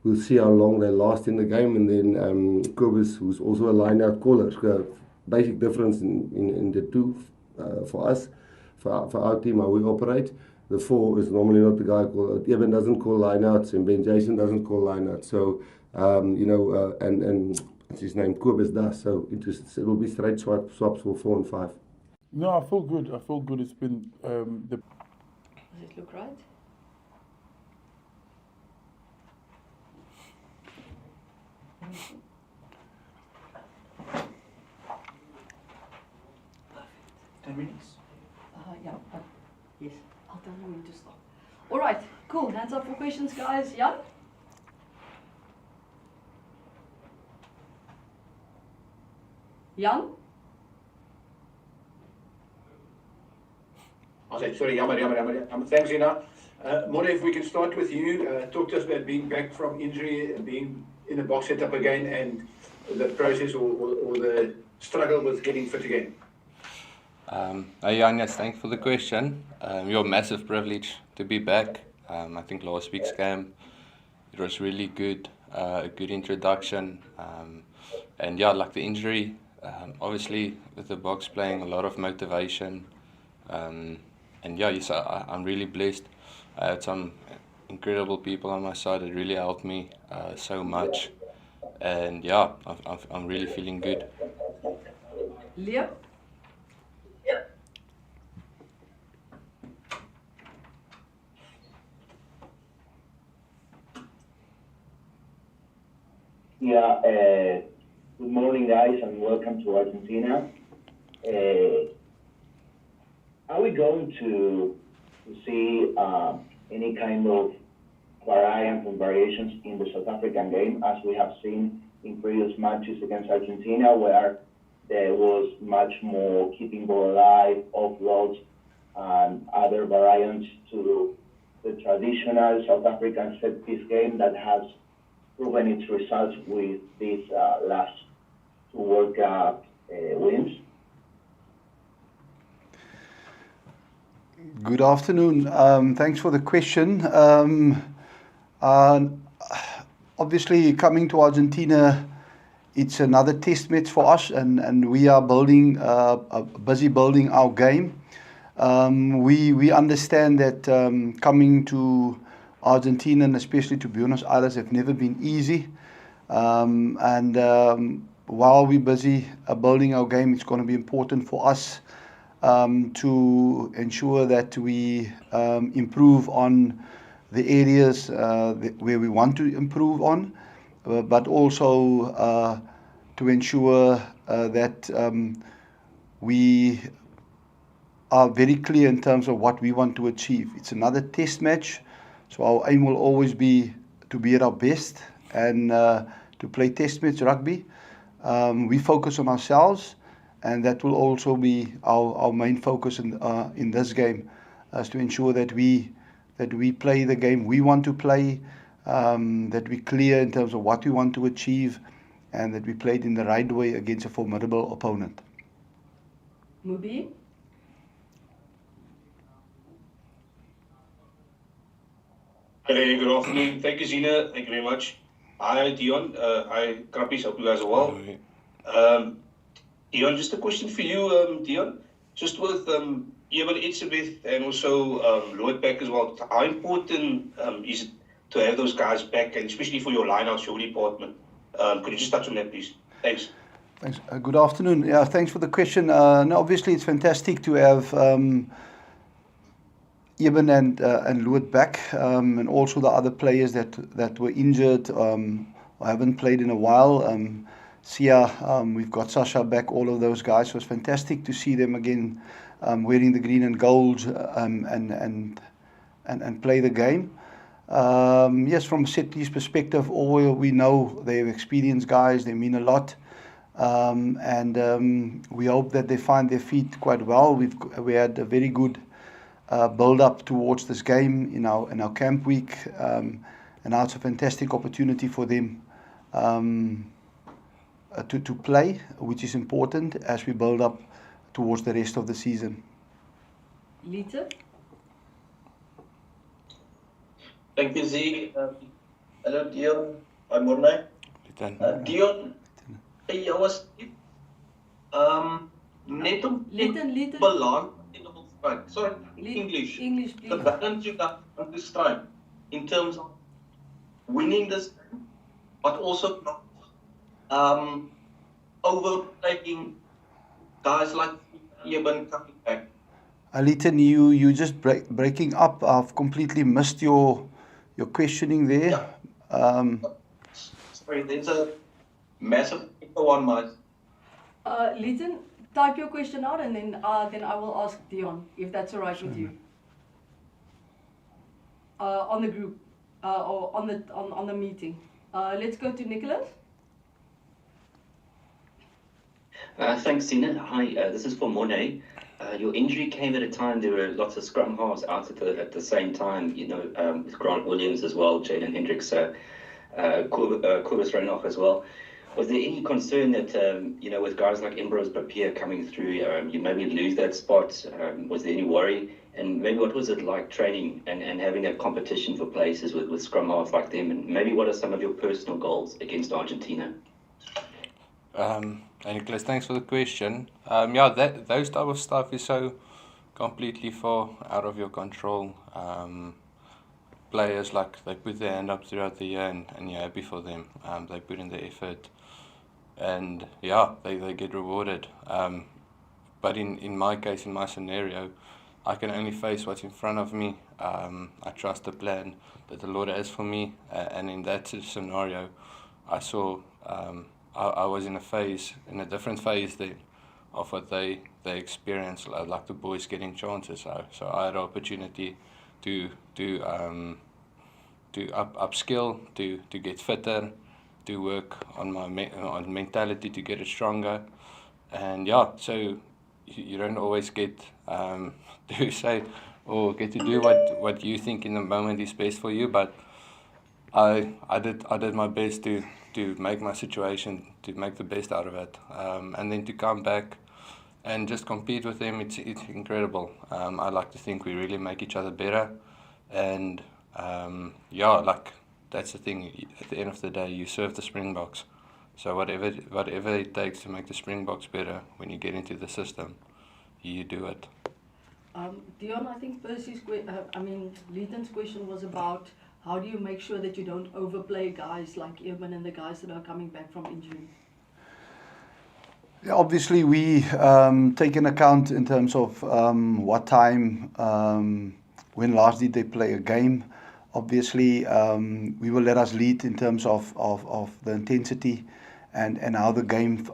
we'll see how long they last in the game. And then Kobus, who's also a line-out caller, basic difference in the two for us. For our team, how we operate, the 4 is normally not the guy called. Eben doesn't call lineouts, and Ben Jason doesn't call lineouts. So and what's his name, Kobus does. So it will be straight swaps for 4 and 5. No, I feel good. It's been Does it look right? Perfect. 10 minutes. Yeah, yes, I'll tell you when to stop. All right, cool. Hands up for questions, guys. Jan? Jan? Sorry, jammer. Thanks, Ina. Mona, if we can start with you. Talk to us about being back from injury, being in the box setup again, and the process or the struggle with getting fit again. Hey Jan, yes, thanks for the question. Your massive privilege to be back. I think last week's game, it was really good, a good introduction. And yeah, like the injury, obviously with the box playing, a lot of motivation. And yeah, yes, I'm really blessed. I had some incredible people on my side that really helped me so much. And yeah, I'm really feeling good. Leo? Yeah, good morning, guys, and welcome to Argentina. Are we going to see any kind of variance and variations in the South African game, as we have seen in previous matches against Argentina, where there was much more keeping ball alive, offloads, and other variants to the traditional South African set piece game that has proven its results with these last two World Cup wins. Good afternoon. Thanks for the question. Obviously, coming to Argentina, it's another test match for us, and we are busy building our game. We understand that coming to Argentina, and especially to Buenos Aires, have never been easy. While we're busy building our game, it's going to be important for us to ensure that we improve on the areas where we want to improve on, but also to ensure that we are very clear in terms of what we want to achieve. It's another test match, so our aim will always be to be at our best and to play test match rugby. We focus on ourselves, and that will also be our main focus in this game, is to ensure that we play the game we want to play, that we're clear in terms of what we want to achieve, and that we played in the right way against a formidable opponent. Mubi? Hey, good afternoon. Thank you, Zina. Thank you very much. Hi, Dion. Hi, Krappies. Hope you guys are well. Dion, just a question for you, Dion. Just with Evan Itzebeth and also Lloyd back as well, how important is it to have those guys back, and especially for your lineouts, your department? Could you just touch on that, please? Thanks. Thanks. Good afternoon. Yeah, thanks for the question. No, obviously, it's fantastic to have Eben and Lloyd back, and also the other players that were injured or haven't played in a while. Sia, we've got Sasha back, all of those guys. So it's fantastic to see them again wearing the green and gold and play the game. Yes, from a set piece perspective, all we know they're experienced guys, they mean a lot. We hope that they find their feet quite well. We had a very good build up towards this game in our camp week, and now it's a fantastic opportunity for them to play, which is important as we build up towards the rest of the season. Lita? Thank you, Z. Hello, Dion. I'm Morne. Dion, I was net om balans in the whole strike. Sorry, English. English, please. The balance you got on this strike in terms of winning this game, but also not overtaking guys like Eben coming back. Alitan, you just breaking up. I've completely missed your questioning there. Sorry, there's a massive echo on my. Litan, type your question out, and then I will ask Dion if that's all right with you. On the group or on the meeting. Let's go to Nicholas. Thanks, Zina. Hi, this is for Morne. Your injury came at a time there were lots of scrum halves out at the same time, with Grant Williams as well, Jalen Hendricks, Kobus Renoch as well. Was there any concern that, with guys like Ambrose Papier coming through, you maybe lose that spot? Was there any worry? And maybe what was it like training and having a competition for places with scrum halves like them? And maybe what are some of your personal goals against Argentina? Hey Nicholas, thanks for the question. Those type of stuff is so completely far out of your control. Players, like, they put their hand up throughout the year, and you're happy for them. They put in the effort, and they get rewarded. But in my case, in my scenario, I can only face what's in front of me. I trust the plan that the Lord has for me, and in that scenario, I saw I was in a different phase then of what they experienced, like the boys getting chances. So I had an opportunity to upskill, to get fitter, to work on my mentality to get it stronger, And yeah, so you don't always get to say or get to do what you think in the moment is best for you, but I did my best to make my situation, to make the best out of it, and then to come back and just compete with them. It's incredible. I like to think we really make each other better, and yeah, like that's the thing. At the end of the day, you serve the Springboks, so whatever it takes to make the Springboks better, when you get into the system, you do it. Dion, I think Leighton's question was about how do you make sure that you don't overplay guys like Eamon and the guys that are coming back from injury? Yeah, obviously, we take an account in terms of what time, when last did they play a game. Obviously, we will let us lead in terms of the intensity and how the game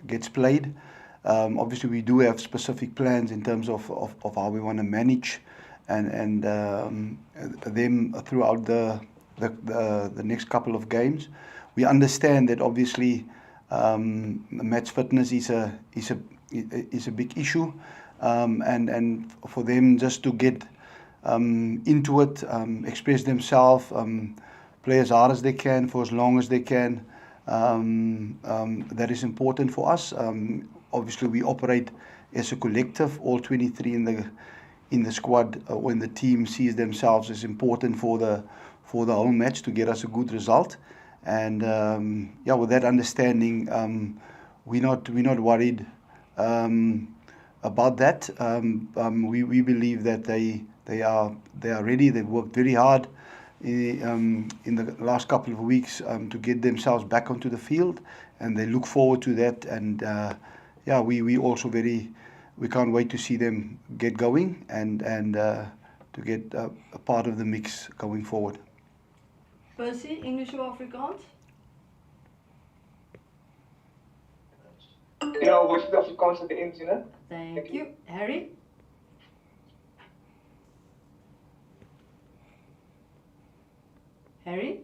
gets played. Obviously, we do have specific plans in terms of how we want to manage and them throughout the next couple of games. We understand that obviously match fitness is a big issue, and for them just to get into it, express themselves, play as hard as they can for as long as they can. That is important for us. Obviously, we operate as a collective. All 23 in the squad, when the team sees themselves, is important for the whole match to get us a good result. And yeah, with that understanding, we're not worried about that. We believe that they are ready. They've worked very hard in the last couple of weeks to get themselves back onto the field, and they look forward to that. And yeah, we also we can't wait to see them get going and to get a part of the mix going forward. Percy, English or Afrikaans? Ja, word je de Afrikaans at the end, you know? Thank you. Harry? Harry?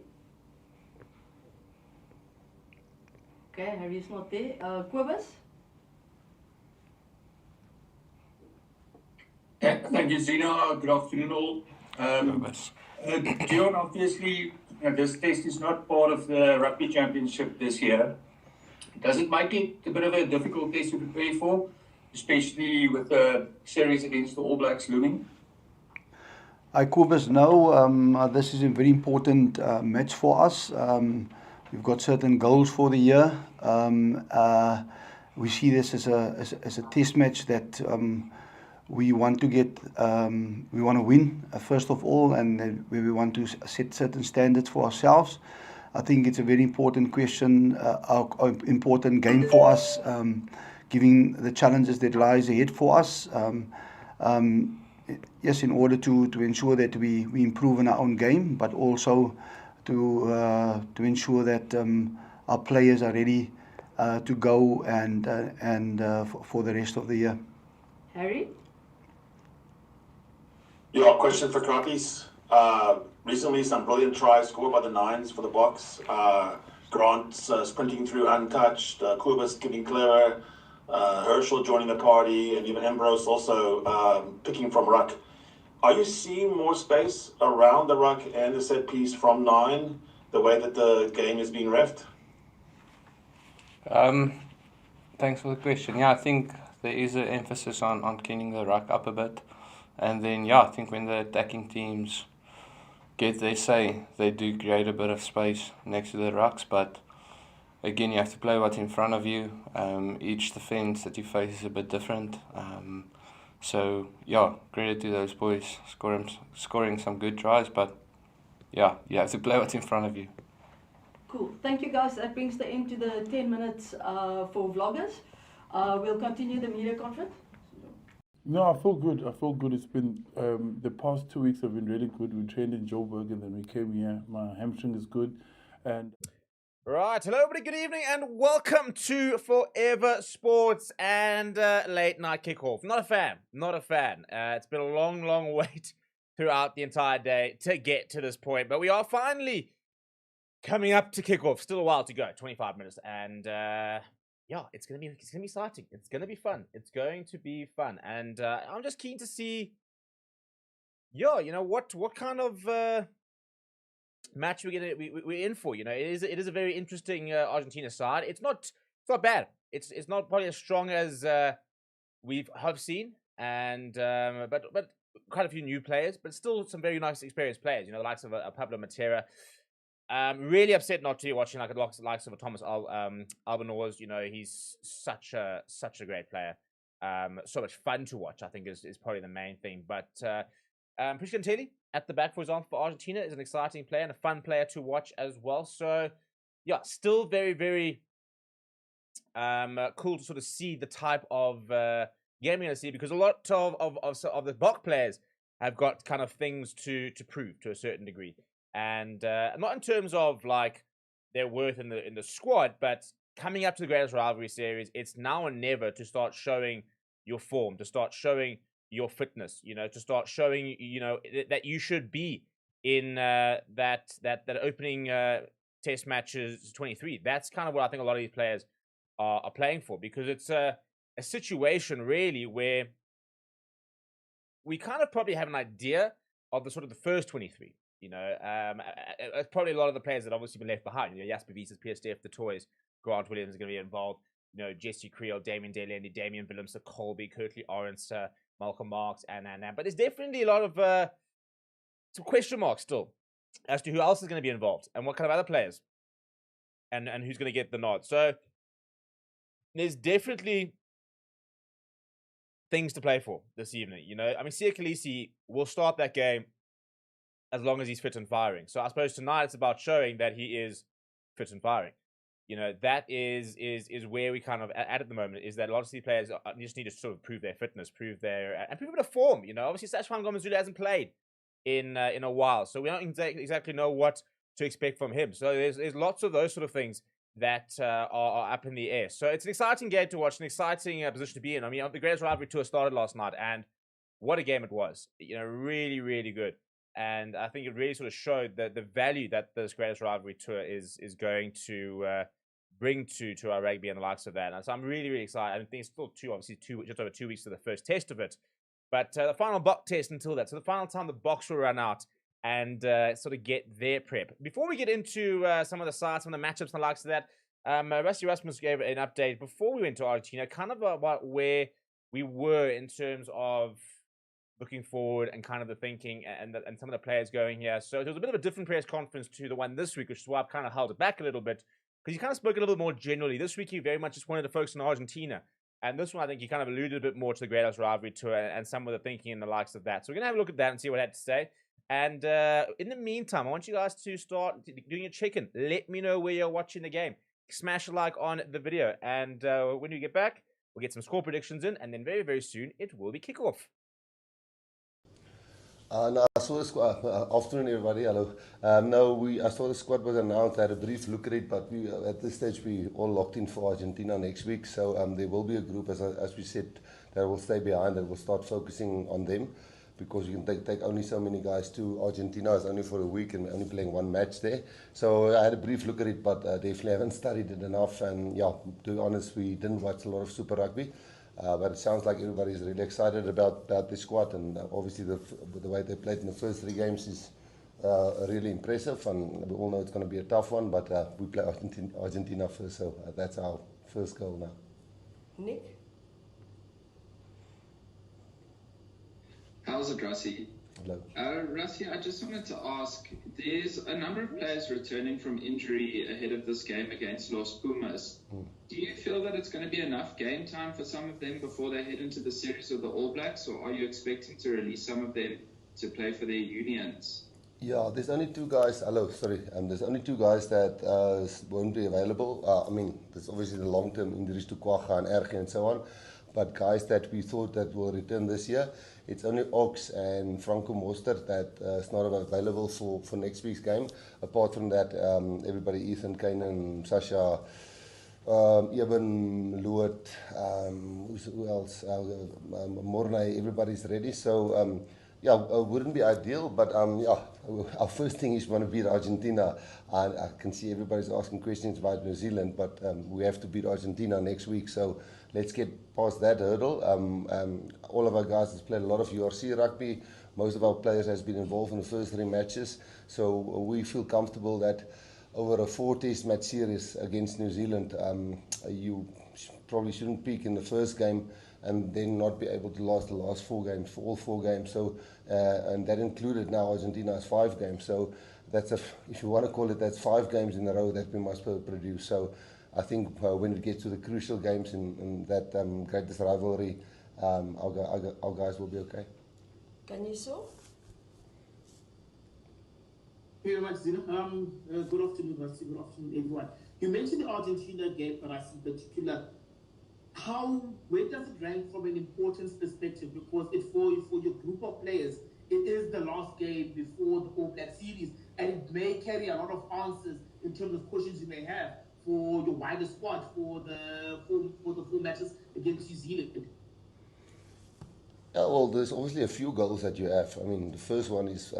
Okay, Harry is not there. Kobus? Thank you, Zina. Good afternoon, all. Dion, obviously, this test is not part of the Rugby Championship this year. Does it make it a bit of a difficult test to prepare for, especially with the series against the All Blacks looming? Kobus, no. This is a very important match for us. We've got certain goals for the year. We see this as a test match that we want to get. We want to win first of all, and we want to set certain standards for ourselves. I think it's a very important question, important game for us, given the challenges that lies ahead for us. Yes, in order to ensure that we improve in our own game, but also to ensure that our players are ready to go and for the rest of the year. Harry? Yeah, question for Krakis. Recently, some brilliant tries scored by the Nines for the Boks. Grant sprinting through untouched, Kobus getting clever, Herschel joining the party, and even Ambrose also picking from ruck. Are you seeing more space around the ruck and the set piece from 9, the way that the game is being reffed? Thanks for the question. Yeah, I think there is an emphasis on cleaning the ruck up a bit. And then, yeah, I think when the attacking teams get their say, they do create a bit of space next to the rucks. But again, you have to play what's in front of you. Each defense that you face is a bit different. So, yeah, credit to those boys scoring some good tries. But, yeah, you have to play what's in front of you. Cool. Thank you, guys. That brings the end to the 10 minutes for vloggers. We'll continue the media conference. No, I feel good. It's been, the past 2 weeks have been really good. We trained in Joburg and then we came here. My hamstring is good. And right, hello everybody, good evening and welcome to Forever Sports and Late Night Kickoff. Not a fan. It's been a long wait throughout the entire day to get to this point, but we are finally coming up to kickoff. Still a while to go, 25 minutes. And yeah, yeah, it's gonna be exciting. It's gonna be fun. It's going to be fun, and I'm just keen to see. Yeah, what kind of match we're in for. It is a very interesting Argentina side. It's not bad. It's not probably as strong as we have seen, and but quite a few new players, but still some very nice experienced players. The likes of Pablo Matera. Really upset not to be watching like the likes of a Thomas Albanors. He's such a great player. So much fun to watch. I think is probably the main thing. But Prisciantelli at the back, for example, for Argentina is an exciting player and a fun player to watch as well. So yeah, still very very cool to sort of see the type of game we're going to see, because a lot of the Bok players have got kind of things to prove to a certain degree. And not in terms of like their worth in the squad, but coming up to the Greatest Rivalry Series, it's now or never to start showing your form, to start showing your fitness, to start showing that you should be in that opening Test matches 23. That's kind of what I think a lot of these players are playing for, because it's a situation really where we kind of probably have an idea of the sort of the first 23. Probably a lot of the players that obviously been left behind. Jasper Wiese, Pierre Steff, the Toys, Grant Williams is going to be involved. Jesse Creel, Damien Delendi, Damian Willems, Colby, Kirkley Orens, Malcolm Marks, and. But there's definitely a lot of some question marks still as to who else is going to be involved and what kind of other players and who's going to get the nod. So there's definitely things to play for this evening. Sia Khaleesi will start that game as long as he's fit and firing. So I suppose tonight it's about showing that he is fit and firing. That is where we kind of at the moment, is that a lot of these players just need to sort of prove their fitness, prove a bit of form. Obviously Sashwan Gomezulu hasn't played in a while, so we don't exactly know what to expect from him. So there's lots of those sort of things that are up in the air. So it's an exciting game to watch, an exciting position to be in. The Greatest Rivalry Tour started last night, and what a game it was. Really, really good. And I think it really sort of showed the value that this Greatest Rivalry Tour is going to bring to our rugby and the likes of that. And so I'm really, really excited. I think it's still just over 2 weeks to the first test of it. But the final Bok test until that. So the final time the Boks will run out and sort of get their prep. Before we get into some of the sides, some of the matchups and the likes of that, Rusty Rasmus gave an update before we went to Argentina, kind of about where we were in terms of looking forward and kind of the thinking and some of the players going here. So there was a bit of a different press conference to the one this week, which is why I've kind of held it back a little bit, because he kind of spoke a little bit more generally. This week he very much just wanted to focus on Argentina. And this one, I think he kind of alluded a bit more to the Greatest Rivalry Tour and some of the thinking and the likes of that. So we're going to have a look at that and see what I had to say. And in the meantime, I want you guys to start doing your check-in. Let me know where you're watching the game. Smash a like on the video. And when we get back, we'll get some score predictions in. And then very, very soon, it will be kickoff. No, I saw the squad. Afternoon, everybody. Hello. I saw the squad was announced. I had a brief look at it, but at this stage we all locked in for Argentina next week. So there will be a group, as we said, that will stay behind, that will start focusing on them, because you can take only so many guys to Argentina. It's only for a week and only playing one match there. So I had a brief look at it, but definitely haven't studied it enough. And yeah, to be honest, we didn't watch a lot of Super Rugby. But it sounds like everybody's really excited about the squad, and obviously the way they played in the first 3 games is really impressive, and we all know it's going to be a tough one, but we play Argentina first, so that's our first goal now. Nick? How's it, Rassi? Hello. Rassi, I just wanted to ask, there's a number of players returning from injury ahead of this game against Los Pumas. Do you feel that it's going to be enough game time for some of them before they head into the series with the All Blacks, or are you expecting to release some of them to play for their unions? Yeah, there's only 2 guys. There's only 2 guys that won't be available. There's obviously the long-term injuries to Kwaga and Erge and so on. But guys that we thought that will return this year, it's only Ox and Franco Mostert that is not available for next week's game. Apart from that, everybody, Ethan, Kanan, Sasha, Eben, Luot, who else? Mornay, everybody's ready. So wouldn't be ideal, but our first thing is want to beat Argentina. And I can see everybody's asking questions about New Zealand, but we have to beat Argentina next week. So let's get past that hurdle. All of our guys have played a lot of URC rugby. Most of our players has been involved in the first 3 matches. So we feel comfortable that over a 4-test match series against New Zealand, you probably shouldn't peak in the first game and then not be able to last the last 4 games, for all 4 games. So, and that included now Argentina's 5 games. So that's if you want to call it, that's 5 games in a row that we must produce. So I think when it gets to the crucial games in that greatest rivalry, our guys will be okay. Can you so? Thank you very much, Zina. Good afternoon, Rusty. Good afternoon, everyone. You mentioned the Argentina game, but in particular, where does it rank from an importance perspective? Because for your group of players, it is the last game before the All Black series, and it may carry a lot of answers in terms of questions you may have for your wider squad for the 4 matches against New Zealand. Yeah, well, there's obviously a few goals that you have. I mean, the first one is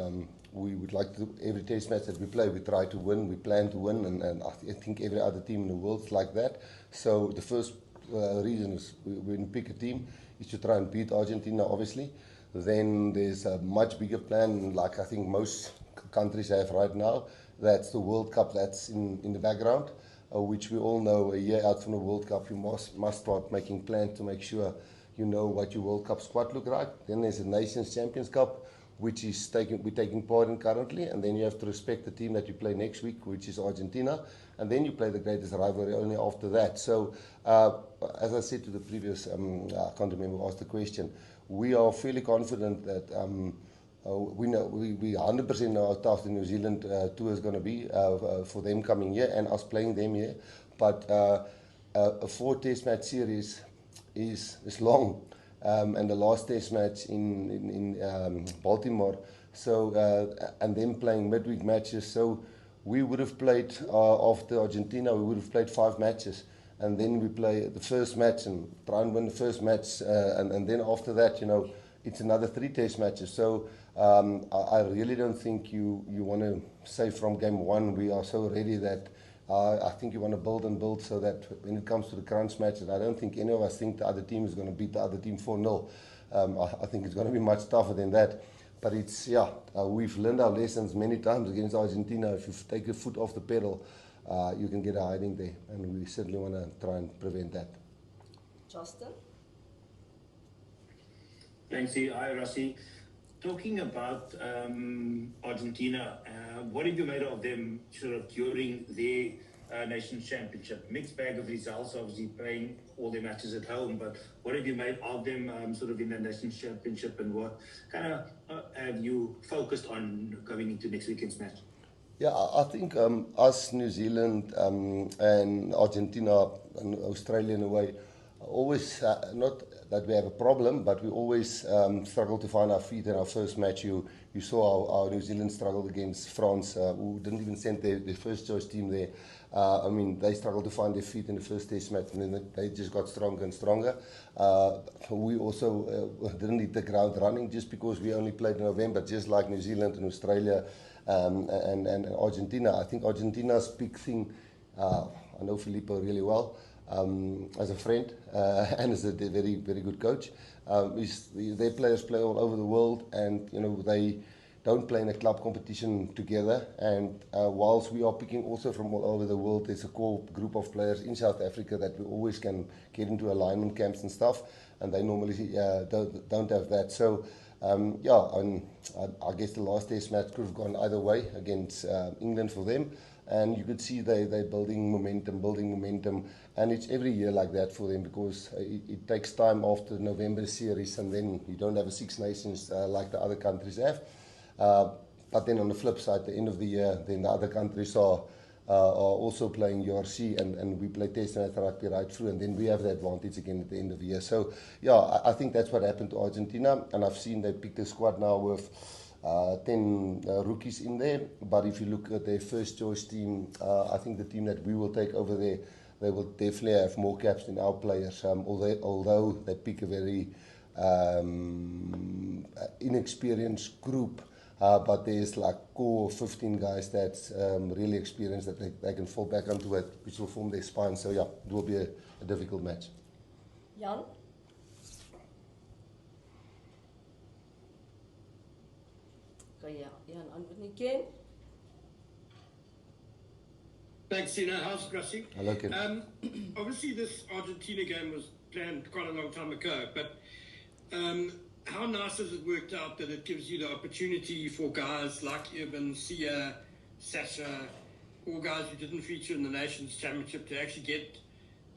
we would like to, every test match that we play, we try to win, we plan to win, and I think every other team in the world is like that. So the first reason is when we pick a team is to try and beat Argentina, obviously. Then there's a much bigger plan, like I think most countries have right now. That's the World Cup that's in the background, which we all know a year out from the World Cup, you must start making plans to make sure you know what your World Cup squad look like. Then there's a Nations Champions Cup, which is we're taking part in currently, and then you have to respect the team that you play next week, which is Argentina, and then you play the greatest rivalry only after that. So, as I said to the previous, I can't remember who asked the question, we are fairly confident that we 100% know how tough the New Zealand tour is going to be for them coming here and us playing them here. But a 4-test match series is long, and the last test match in Baltimore. So and then playing midweek matches. So we would have played after Argentina. We would have played 5 matches, and then we play the first match and try and win the first match, and then after that, it's another 3 test matches. So I really don't think you want to say from game 1 we are so ready that. I think you want to build and build so that when it comes to the crunch matches, I don't think any of us think the other team is going to beat the other team 4-0. I think it's going to be much tougher than that. But it's, we've learned our lessons many times against Argentina. If you take your foot off the pedal, you can get a hiding there. And we certainly want to try and prevent that. Justin? Thanks, hi, Rassi. Talking about Argentina, what have you made of them sort of during their Nations Championship? Mixed bag of results, obviously playing all their matches at home, but what have you made of them sort of in the Nations Championship, and what kind of have you focused on going into next weekend's match? Yeah, I think us, New Zealand and Argentina and Australia in a way, always, not that we have a problem, but we always struggle to find our feet in our first match. You saw our New Zealand struggled against France, who didn't even send their first choice team there. I mean, they struggled to find their feet in the first test match, and then they just got stronger and stronger. We also didn't hit the ground running just because we only played in November, just like New Zealand and Australia and Argentina. I think Argentina's big thing, I know Filippo really well, as a friend and as a very, very good coach. Their players play all over the world, and they don't play in a club competition together. And whilst we are picking also from all over the world, there's a core group of players in South Africa that we always can get into alignment camps and stuff, and they normally don't have that. So I guess the last test match could have gone either way against England for them. And you could see they're building momentum, and it's every year like that for them, because it takes time after the November series, and then you don't have a Six Nations like the other countries have. But then on the flip side, the end of the year, then the other countries are also playing URC, and we play Test match rugby right through, and then we have the advantage again at the end of the year. So I think that's what happened to Argentina, and I've seen they picked a squad now with 10 rookies in there. But if you look at their first choice team, I think the team that we will take over there, they will definitely have more caps than our players, although they pick a very inexperienced group. But there's like core 15 guys that's really experienced that they can fall back onto it, which will form their spine. So yeah, it will be a difficult match. Jan? Kan jy Jan antwoord nie ken? Thanks, Tina. How's Grassy? Hello, Ken. Obviously, this Argentina game was planned quite a long time ago, but how nice has it worked out that it gives you the opportunity for guys like Urban, Sia, Sasha, all guys who didn't feature in the Nations Championship to actually get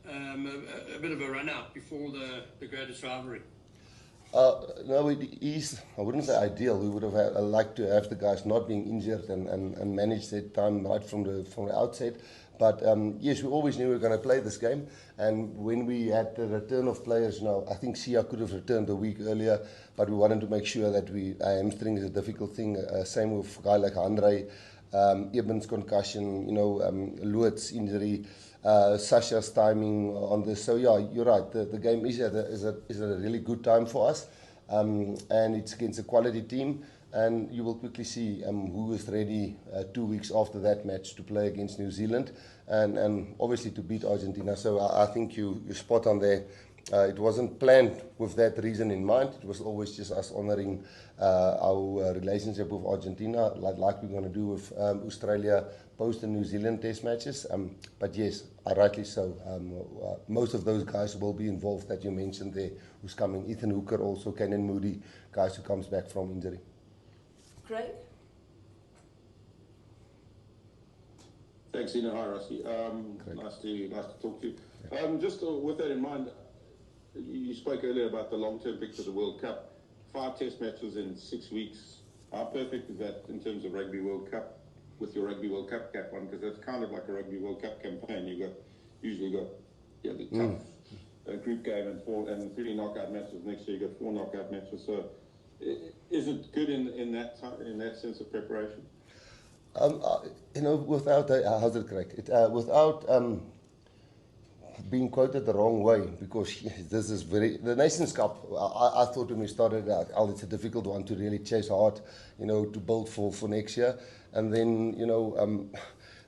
a bit of a run out before the greatest rivalry? No, it is, I wouldn't say ideal. We would have liked to have the guys not being injured and manage their time right from the outset. But yes, we always knew we were going to play this game. And when we had the return of players, I think Sia could have returned a week earlier, but we wanted to make sure that hamstring is a difficult thing. Same with a guy like Andre, Eben's concussion, Luit's injury, Sasha's timing on this. So yeah, you're right. The game is at a really good time for us, and it's against a quality team. And you will quickly see who is ready 2 weeks after that match to play against New Zealand and obviously to beat Argentina. So I think you're spot on there. It wasn't planned with that reason in mind. It was always just us honouring our relationship with Argentina, like we're going to do with Australia post the New Zealand test matches. But yes, rightly so. Most of those guys will be involved that you mentioned there, who's coming. Ethan Hooker also, Kenan Moody, guys who comes back from injury. Craig? Thanks, Ina. Hi, Rusty. Nice to talk to you. Just with that in mind, you spoke earlier about the long-term picture of the World Cup. 5 test matches in 6 weeks. How perfect is that in terms of Rugby World Cup with your Rugby World Cup cap on? Because that's kind of like a Rugby World Cup campaign. You usually got the tough group game and 3 knockout matches. Next year you got 4 knockout matches. So is it good in that sense of preparation? Without how's it correct? Without being quoted the wrong way, because this is the Nations Cup. I thought when we started out, it's a difficult one to really chase hard, to build for next year, and then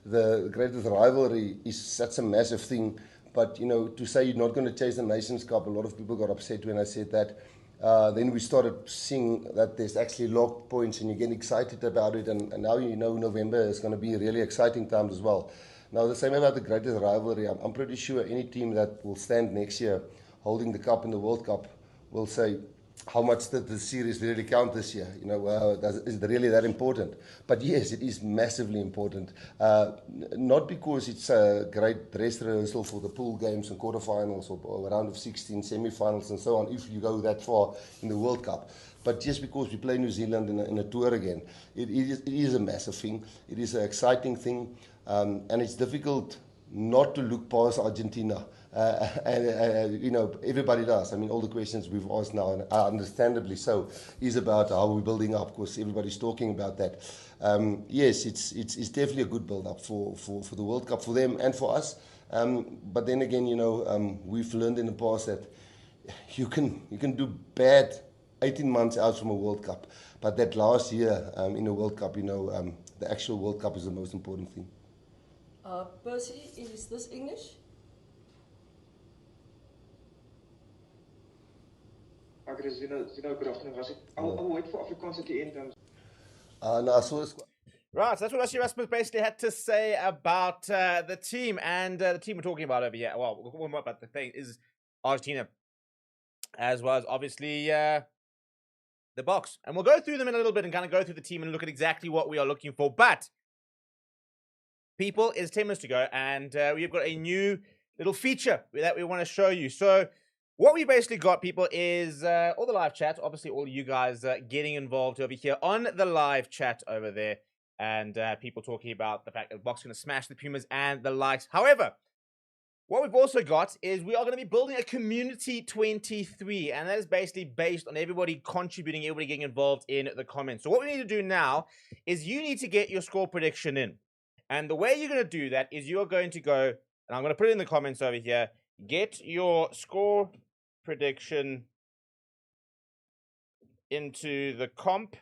the greatest rivalry is such a massive thing. But to say you're not going to chase the Nations Cup, a lot of people got upset when I said that. Then we started seeing that there's actually locked points and you get excited about it, and now November is going to be a really exciting time as well. Now the same about the greatest rivalry. I'm pretty sure any team that will stand next year holding the cup in the World Cup will say, how much did the series really count this year? Is it really that important? But yes, it is massively important. Not because it's a great dress rehearsal for the pool games and quarterfinals or round of 16, semi-finals and so on, if you go that far in the World Cup. But just because we play New Zealand in a tour again, it is a massive thing. It is an exciting thing. And it's difficult not to look past Argentina. Everybody does. I mean, all the questions we've asked now, and understandably so, is about how we're building up. Of course, everybody's talking about that. Yes, it's definitely a good build-up for the World Cup, for them and for us. But then again, we've learned in the past that you can do bad 18 months out from a World Cup, but that last year in a World Cup, the actual World Cup is the most important thing. Percy, is this English? Okay, Zino, good afternoon, Rassie. I'll wait for Afrikaans at the end. No, I saw this. Right, so that's what Rasmus basically had to say about the team. And the team we're talking about over here, well, more about the thing, is Argentina, as well as obviously the Boks. And we'll go through them in a little bit and kind of go through the team and look at exactly what we are looking for. But, people, it's 10 minutes to go, and we've got a new little feature that we want to show you. So, what we basically got, people, is all the live chat. Obviously, all you guys getting involved over here on the live chat over there. And people talking about the fact that the Boks going to smash the Pumas and the likes. However, what we've also got is we are going to be building a community 23. And that is basically based on everybody contributing, everybody getting involved in the comments. So what we need to do now is you need to get your score prediction in. And the way you're going to do that is you're going to go, and I'm going to put it in the comments over here, get your score prediction into the comp.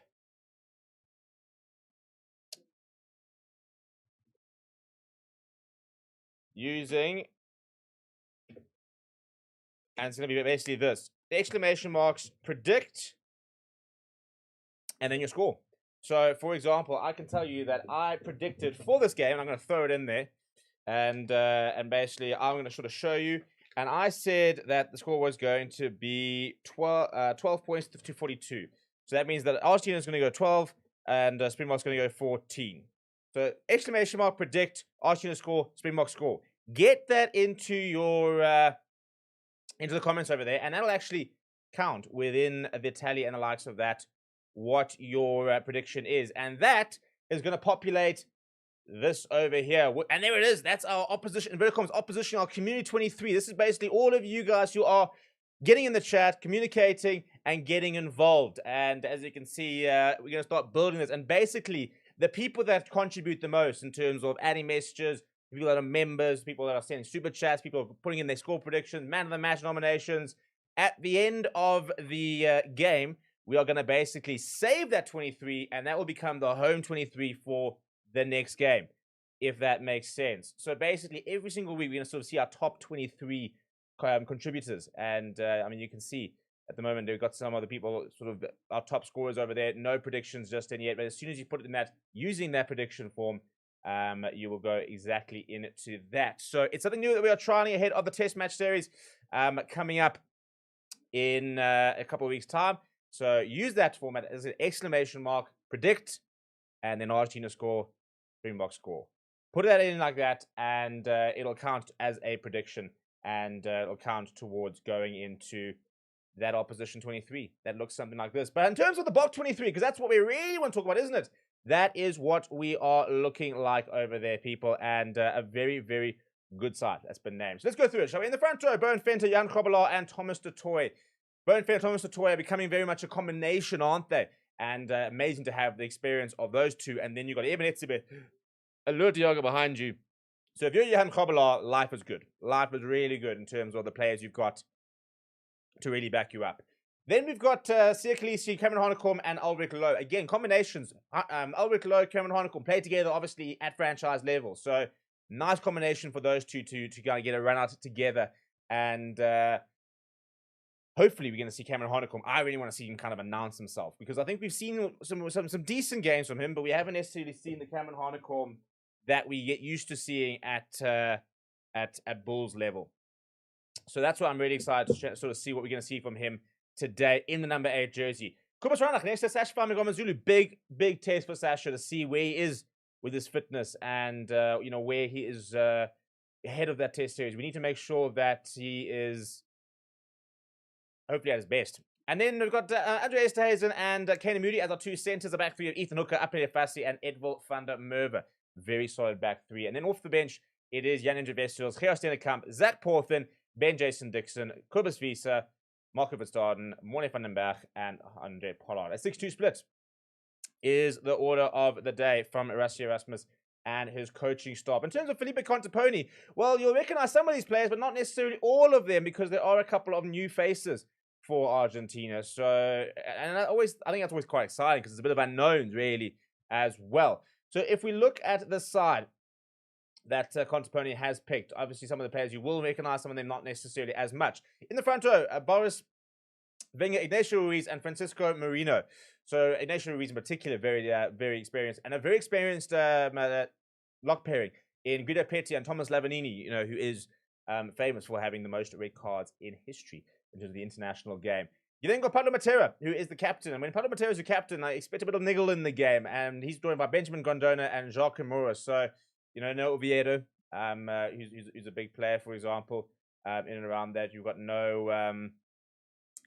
Using, and it's going to be basically this. The exclamation marks, predict, and then your score. So, for example, I can tell you that I predicted for this game, and I'm going to throw it in there, and basically I'm going to sort of show you, and I said that the score was going to be 12 points to 42. So that means that Argentina is going to go 12, and Springboks going to go 14. So, exclamation mark, predict, Argentina score, Springboks score. Get that into your into the comments over there, and that'll actually count within the tally and the likes of that, what your prediction is. And that is going to populate this over here. And there it is. That's our opposition, inverted commas, opposition, our community 23. This is basically all of you guys who are getting in the chat, communicating, and getting involved. And as you can see, we're going to start building this. And basically, the people that contribute the most in terms of adding messages, people that are members, people that are sending super chats, people are putting in their score predictions, man of the match nominations. At the end of the game, we are going to basically save that 23, and that will become the home 23 for the next game, if that makes sense. So basically, every single week, we're going to sort of see our top 23 contributors. And, I mean, you can see at the moment, we've got some other people, sort of our top scorers over there. No predictions just in yet, but as soon as you put it in that, using that prediction form, you will go exactly into that. So it's something new that we are trying ahead of the test match series coming up in a couple of weeks' time. So use that format as an exclamation mark, predict, and then Argentina score, Springbok score. Put that in like that, and it'll count as a prediction, and it'll count towards going into that opposition 23. That looks something like this. But in terms of the Bok 23, because that's what we really want to talk about, isn't it? That is what we are looking like over there, people, and a very, very good side that's been named. So let's go through it, shall we? In the front row, Bowen Venter, Jan Grobbelaar, and Thomas du Toit. Bowen Venter and Thomas du Toit are becoming very much a combination, aren't they? And amazing to have the experience of those two. And then you've got Eben Etzebeth, Alert Yoga behind you. So if you're Jan Grobbelaar, life is good. Life is really good in terms of the players you've got to really back you up. Then we've got Siya Khaleesi, Cameron Hanekom, and Ulrich Lowe. Again, combinations. Ulrich Lowe, Cameron Hanekom play together, obviously, at franchise level. So, nice combination for those two to kind of get a run out together. And hopefully we're going to see Cameron Hanekom. I really want to see him kind of announce himself, because I think we've seen some decent games from him, but we haven't necessarily seen the Cameron Hanekom that we get used to seeing at Bulls level. So that's why I'm really excited to sort of see what we're going to see from him today in the number 8 jersey. Kobus Ranach, next to Sasha Zulu. Big test for Sasha to see where he is with his fitness and, where he is ahead of that test series. We need to make sure that he is hopefully at his best. And then we've got Andre Esterhuizen and Kane Moody as our two centers, the back three of Ethan Hooker, Apnele Fassi, and Edwil van der Merwe. Very solid back three. And then off the bench, it is Jan Indra Wessels, Gerard Stennekamp, Zach Porthen, Ben Jason Dixon, Kobus Wiese, Marco Verstaden, Morne van den Berg, and Andre Pollard. A 6-2 split is the order of the day from Rassie Erasmus and his coaching staff. In terms of Felipe Contepone, well, you'll recognize some of these players, but not necessarily all of them, because there are a couple of new faces for Argentina. So, and I think that's always quite exciting, because it's a bit of unknowns, really, as well. So if we look at the side that Contepone has picked, obviously some of the players you will recognize, some of them not necessarily as much. In the front row, Boris Wenger, Ignacio Ruiz, and Francisco Marino. So Ignacio Ruiz in particular, very experienced, and a very experienced lock pairing in Guido Petti and Thomas Lavanini, who is famous for having the most red cards in history in terms of the international game. You then got Pablo Matera, who is the captain. And when Pablo Matera is your captain, I expect a bit of niggle in the game. And he's joined by Benjamin Gondona and Jacques Moura. So, no Oviedo, who's a big player, for example, in and around that. You've got no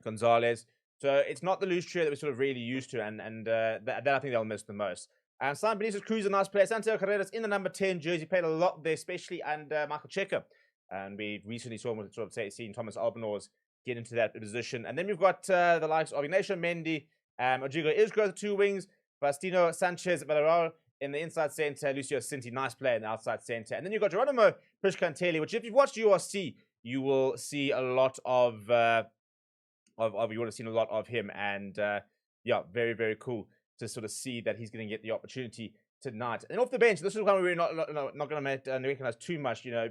Gonzalez. So it's not the loose trio that we're sort of really used to. And that I think they'll miss the most. And Simon Benitez Cruz, a nice player. Santiago Carreras in the number 10 jersey. Played a lot there, especially. And Michael Checker. And we recently saw him sort of seeing Thomas Albanors get into that position. And then we've got the likes of Ignacio Mendy, Ojigo Isgro, the two wings, Faustino Sanchez Villarreal in the inside center, Lucio Cinti, nice player in the outside center. And then you've got Geronimo Prishkanteli, which if you've watched URC, you will see a lot of you would have seen a lot of him. And yeah, very, very cool to sort of see that he's going to get the opportunity tonight. And off the bench, this is one we're not going to recognize too much. You know,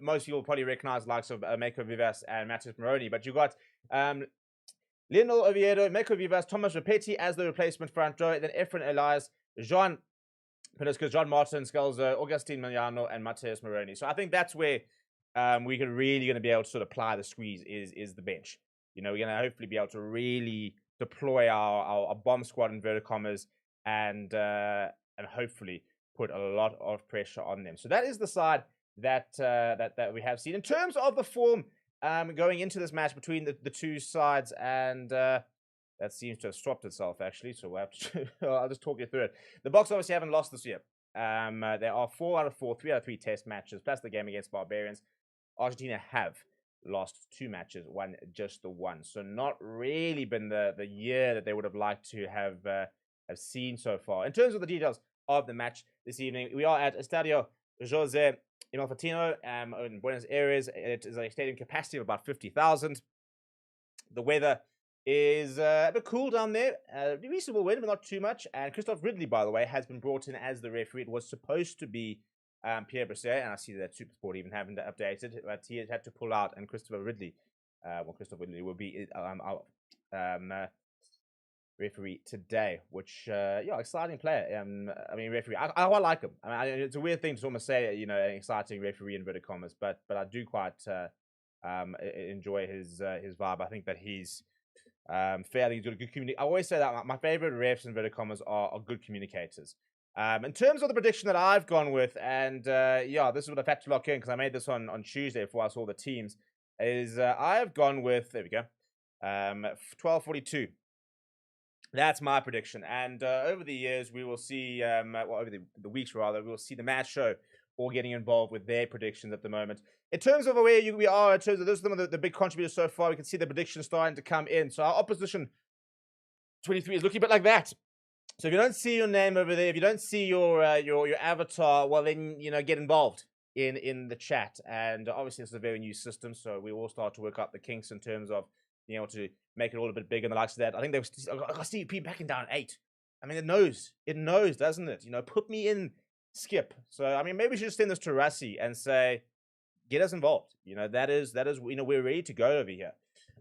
most people probably recognize the likes of Mako Vivas and Matheus Moroni, but you got Lionel Oviedo, Mako Vivas, Thomas Rapetti as the replacement front row, then Efren Elias, Jean Penisca, John Martin, Scalzo, Augustine Miliano, and Matheus Moroni. So I think that's where we can really going to be able to sort of apply the squeeze is the bench. You know, we're going to hopefully be able to really deploy our bomb squad, inverted commas, and hopefully put a lot of pressure on them. So that is the side that we have seen in terms of the form going into this match between the two sides, and that seems to have swapped itself actually. So we'll have to I'll just talk you through it. The Boks obviously haven't lost this year. There are 4 out of 4, 3 out of 3 test matches plus the game against Barbarians. Argentina have lost 2 matches, won just the 1. So not really been the year that they would have liked to have seen so far. In terms of the details of the match this evening, we are at Estadio José Imelfatino in Buenos Aires. It is a stadium capacity of about 50,000. The weather is a bit cool down there. Reasonable wind, but not too much. And Christoph Ridley, by the way, has been brought in as the referee. It was supposed to be Pierre Brisset, and I see that Supersport even haven't updated, but he had to pull out, and Christopher Ridley will be our referee today, which, yeah, exciting player. I mean, referee, I like him. I mean, it's a weird thing to almost say, you know, an exciting referee, inverted commas, but I do quite enjoy his vibe. I think that he's fairly good communicator. I always say that my favorite refs, inverted commas, are good communicators. In terms of the prediction that I've gone with, and yeah, this is what I've had to lock in because I made this on Tuesday before I saw the teams, is I have gone with, there we go, 12:42. That's my prediction. And over the years, we will see, well, over the weeks rather, we will see the match show all getting involved with their predictions at the moment. In terms of where we are, in terms of those are some of the big contributors so far, we can see the predictions starting to come in. So our opposition 23 is looking a bit like that. So if you don't see your name over there, if you don't see your avatar, well then, you know, get involved in the chat. And obviously this is a very new system, so we will start to work out the kinks in terms of being able to make it all a bit bigger and the likes of that. I think I see people backing down 8. I mean, it knows, doesn't it? You know, put me in, Skip. So I mean, maybe we should just send this to Rassi and say, get us involved. You know, that is, you know, we're ready to go over here.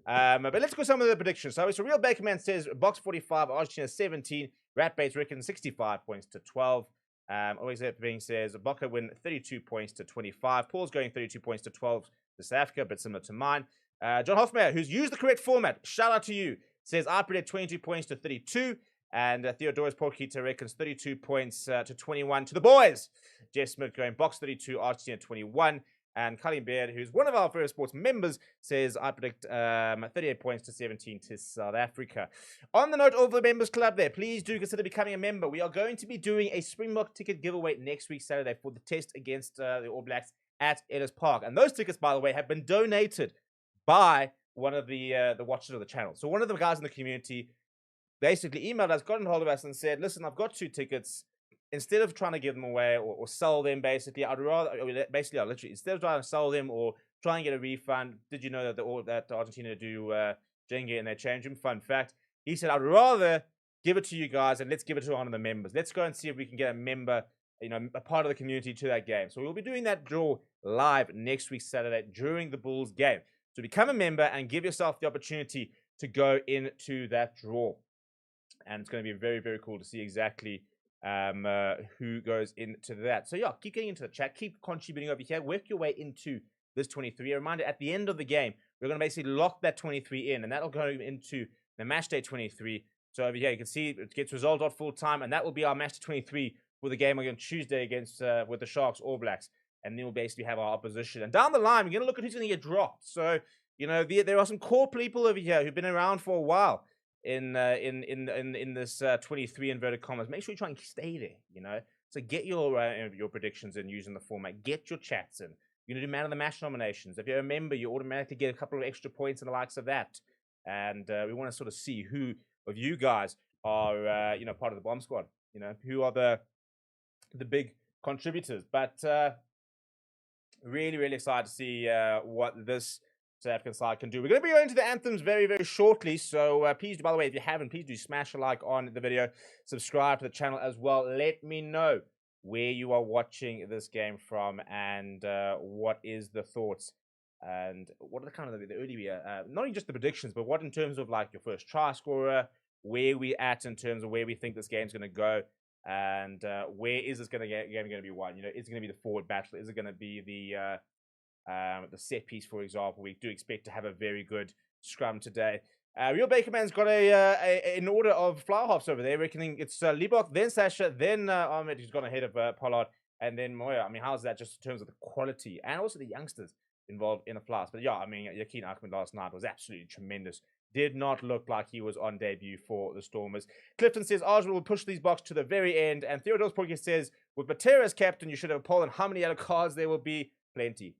But let's go some of the predictions. So Real Bakerman says Box 45, Argentina 17. Rat Bates reckons 65 points to 12. Always being says Boca win 32 points to 25. Paul's going 32 points to 12 to South Africa, but similar to mine. John Hoffmeyer, who's used the correct format, shout out to you, says I predict 22 points to 32. And Theodoros Porkita reckons 32 points to 21 to the boys. Jeff Smith going Box 32, Argentina 21. And Colin Baird, who's one of our Forever Sports members, says, I predict 38 points to 17 to South Africa. On the note of the Members Club there, please do consider becoming a member. We are going to be doing a Springbok ticket giveaway next week, Saturday, for the test against the All Blacks at Ellis Park. And those tickets, by the way, have been donated by one of the watchers of the channel. So one of the guys in the community basically emailed us, got in hold of us and said, listen, I've got 2 tickets. Instead of trying to give them away or sell them, basically, I'd rather, literally, instead of trying to sell them or try and get a refund, did you know that Argentina do Jenga in their change room? Fun fact. He said, I'd rather give it to you guys and let's give it to one of the members. Let's go and see if we can get a member, you know, a part of the community to that game. So we'll be doing that draw live next week, Saturday, during the Bulls game. So become a member and give yourself the opportunity to go into that draw. And it's going to be very, very cool to see exactly who goes into that. So yeah, keep getting into the chat, keep contributing over here, work your way into this 23. A reminder, at the end of the game, we're going to basically lock that 23 in, and that'll go into the match day 23. So over here, you can see it gets resolved at full time, and that will be our match day 23 for the game on Tuesday against with the Sharks All Blacks. And then we'll basically have our opposition. And down the line, we're going to look at who's going to get dropped. So, you know, there are some core people over here who've been around for a while in this 23 inverted commas. Make sure you try and stay there, you know. So get your predictions in using the format. Get your chats in. You're gonna do man of the match nominations. If you're a member, you automatically get a couple of extra points and the likes of that. And we want to sort of see who of you guys are you know, part of the bomb squad. You know, who are the big contributors. But really, really excited to see what this South African side can do. We're going to be going to the anthems very, very shortly. So please, by the way, if you haven't, please do smash a like on the video. Subscribe to the channel as well. Let me know where you are watching this game from and what is the thoughts and what are the kind of the early, not only just the predictions, but what in terms of like your first try scorer, where we at in terms of where we think this game's going to go, and where is this game going to be won? You know, is it going to be the forward battle? Is it going to be the set piece, for example? We do expect to have a very good scrum today. Real Bakerman's got an order of flower hops over there, reckoning it's Liebach, then Sasha, then Ahmed, who's gone ahead of Pollard, and then Moya. I mean, how's that just in terms of the quality and also the youngsters involved in the flask? But yeah, I mean, Yakin Ahmed last night was absolutely tremendous. Did not look like he was on debut for the Stormers. Clifton says Arsenal will push these Boks to the very end, and Theodore Porky says with Batera as captain, you should have a poll on how many yellow cards there will be. Plenty.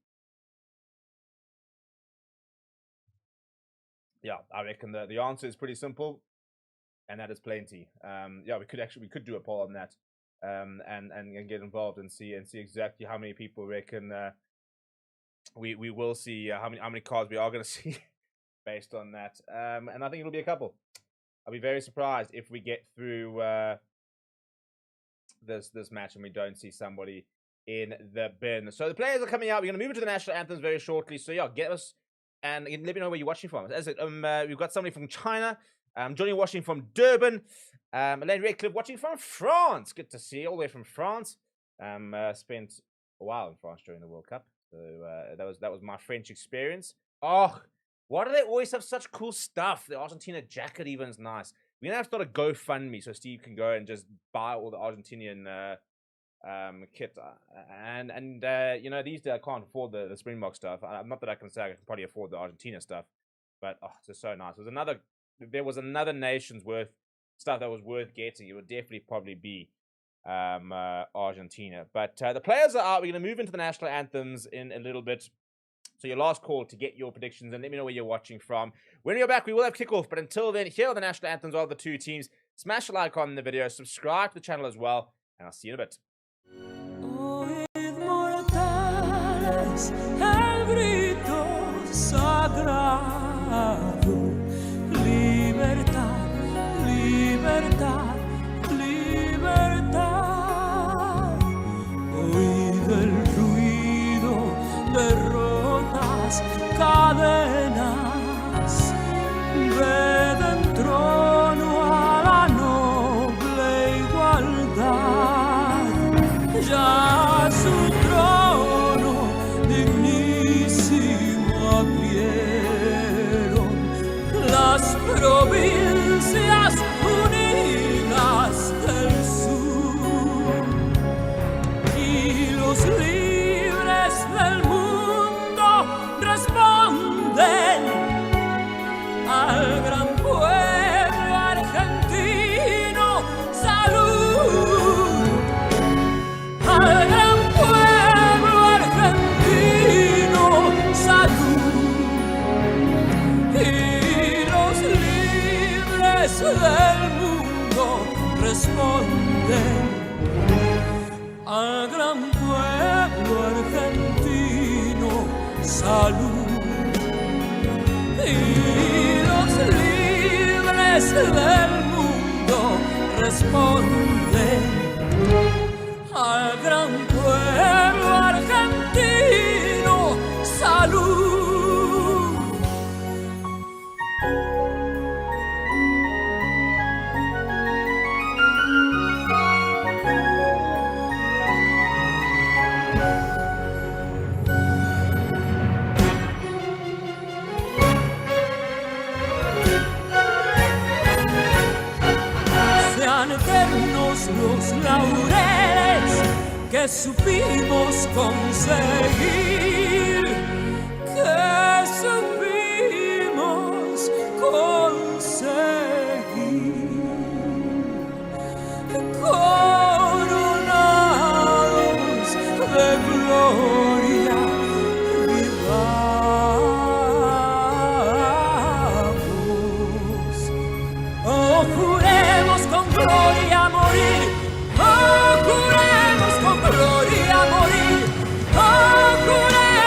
Yeah, I reckon the answer is pretty simple, and that is plenty. Yeah, we could do a poll on that, and get involved and see exactly how many people reckon we will see, how many cards we are going to see based on that. And I think it'll be a couple. I'll be very surprised if we get through this match and we don't see somebody in the bin. So the players are coming out. We're going to move into the national anthems very shortly. So yeah, get us. And let me know where you're watching from. We've got somebody from China. Johnny watching from Durban. Elaine Redcliffe watching from France. Good to see you all the way from France. Spent a while in France during the World Cup. So that was my French experience. Oh, why do they always have such cool stuff? The Argentina jacket even is nice. We're going to have to start a GoFundMe so Steve can go and just buy all the Argentinian kit, and you know, these days I can't afford the Springbok stuff. Not that I can say I can probably afford the Argentina stuff, but it's just so nice. There was another nation's worth stuff that was worth getting. It would definitely probably be Argentina. But the players are out. We're going to move into the national anthems in a little bit. So your last call to get your predictions and let me know where you're watching from. When you're back, we will have kickoff. But until then, here are the national anthems of the two teams. Smash a like on the video, subscribe to the channel as well, and I'll see you in a bit. El grito sagrado, libertad, libertad, libertad. Oíd el ruido de rotas cadenas, ved en trono a la noble igualdad. Ya su trono dignísimo abrieron las provincias unidas del sur y los libres del mundo responden al gran pueblo argentino. Salud al gran pueblo argentino, salud, y los libres del mundo responden al gran pueblo argentino, salud, y los libres del mundo responden al gran pueblo argentino, salud. Sean eternos los laureles que supimos conseguir, que supimos conseguir, coronados de gloria, vivamos. Oh, juremos con gloria morir. Oh, juremos con gloria morir. Oh, juremos.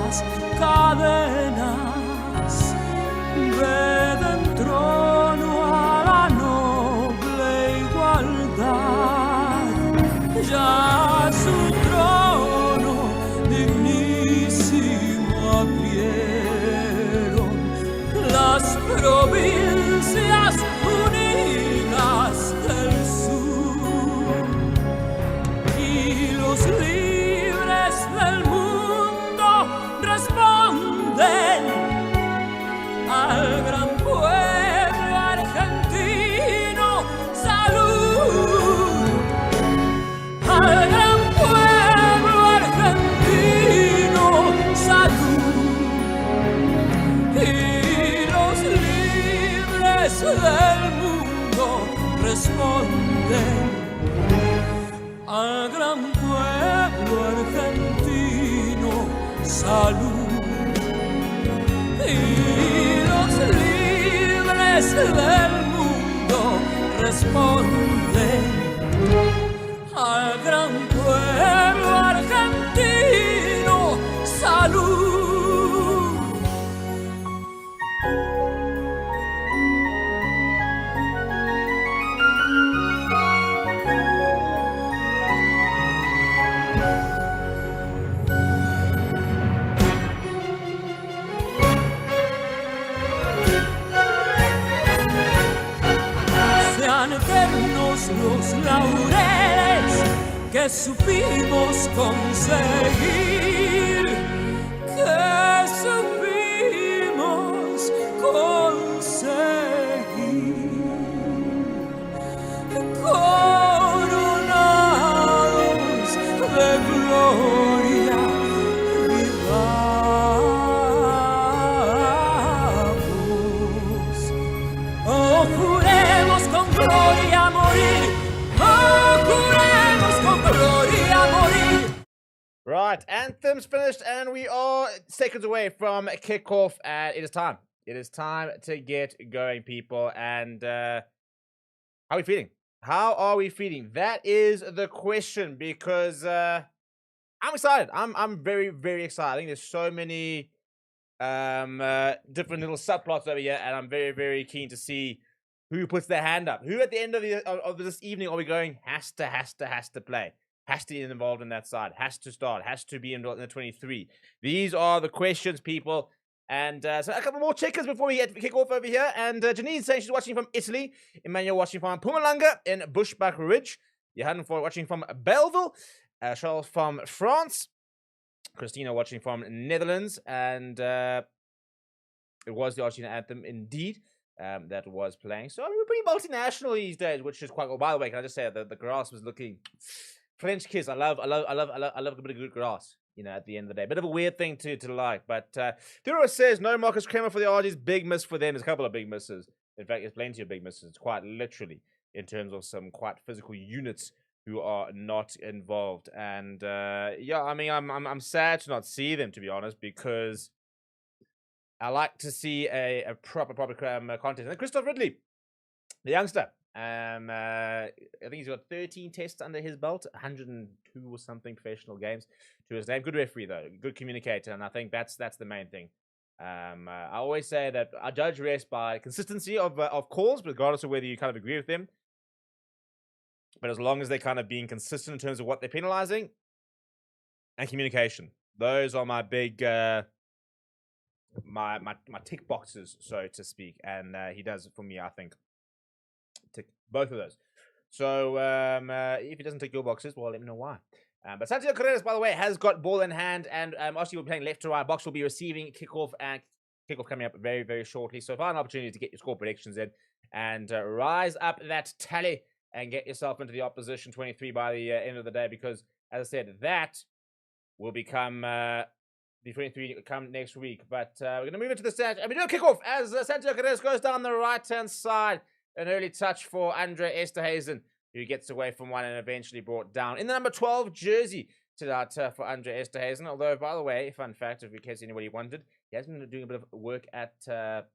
las cadenas veden trono a la noble igualdad. Ya su trono dignísimo abrieron las provincias unidas del sur y los libres del mundo responden al gran pueblo argentino. Salud al gran pueblo argentino. Salud y los libres del mundo responden al gran pueblo argentino. Salud y los libres del mundo responden al gran pueblo argentino. Salud. Sean eternos los laureles que supimos conseguir, que supimos conseguir, coronados de gloria, vivamos. Oh, juremos con gloria a morir. Oh, juremos con gloria a morir. Right, anthem's finished, and we are seconds away from kickoff. And it is time. It is time to get going, people. And how are we feeling? How are we feeling? That is the question, because I'm excited. I'm very, very excited. I think there's so many different little subplots over here, and I'm very, very keen to see who puts their hand up. Who at the end of this evening are we going has to play, has to be involved in that side, has to start, has to be involved in the 23. These are the questions, people. And so a couple more checkers before we kick off over here. And Janine saying she's watching from Italy. Emmanuel watching from Mpumalanga in Bushbuck Ridge. Johan watching from Belleville. Charles from France. Christina watching from Netherlands. And it was the Argentina anthem indeed that was playing. So I mean, we're pretty multinational these days, which is quite cool. By the way, can I just say that the grass was looking French kiss. I love a bit of good grass. You know, at the end of the day, bit of a weird thing to like. But Duro says no Marcus Kremer for the Argies. Big miss for them. There's a couple of big misses. In fact, there's plenty of big misses. Quite literally, in terms of some quite physical units who are not involved. And yeah, I mean, I'm sad to not see them, to be honest, because I like to see a proper contest. And Christoph Ridley, the youngster. I think he's got 13 tests under his belt, 102 or something professional games to his name. Good referee though, good communicator, and I think that's the main thing. I always say that I judge refs by consistency of calls, regardless of whether you kind of agree with them. But as long as they're kind of being consistent in terms of what they're penalizing and communication, those are my big my tick boxes, so to speak. And he does it for me, I think. Tick both of those. So if he doesn't tick your boxes, well, let me know why. But Santiago Carreras, by the way, has got ball in hand, and obviously we're playing left to right. Box will be receiving kickoff, and kickoff coming up very, very shortly. So find an opportunity to get your score predictions in and rise up that tally and get yourself into the opposition 23 by the end of the day, because, as I said, that will become the 23 come next week. But we're going to move into the set, and we do a kickoff as Santiago Carreras goes down the right-hand side. An early touch for Andre Esterhuizen, who gets away from one and eventually brought down in the number 12 jersey to that for Andre Esterhuizen. Although, by the way, fun fact, if in case anybody wondered, he has been doing a bit of work at an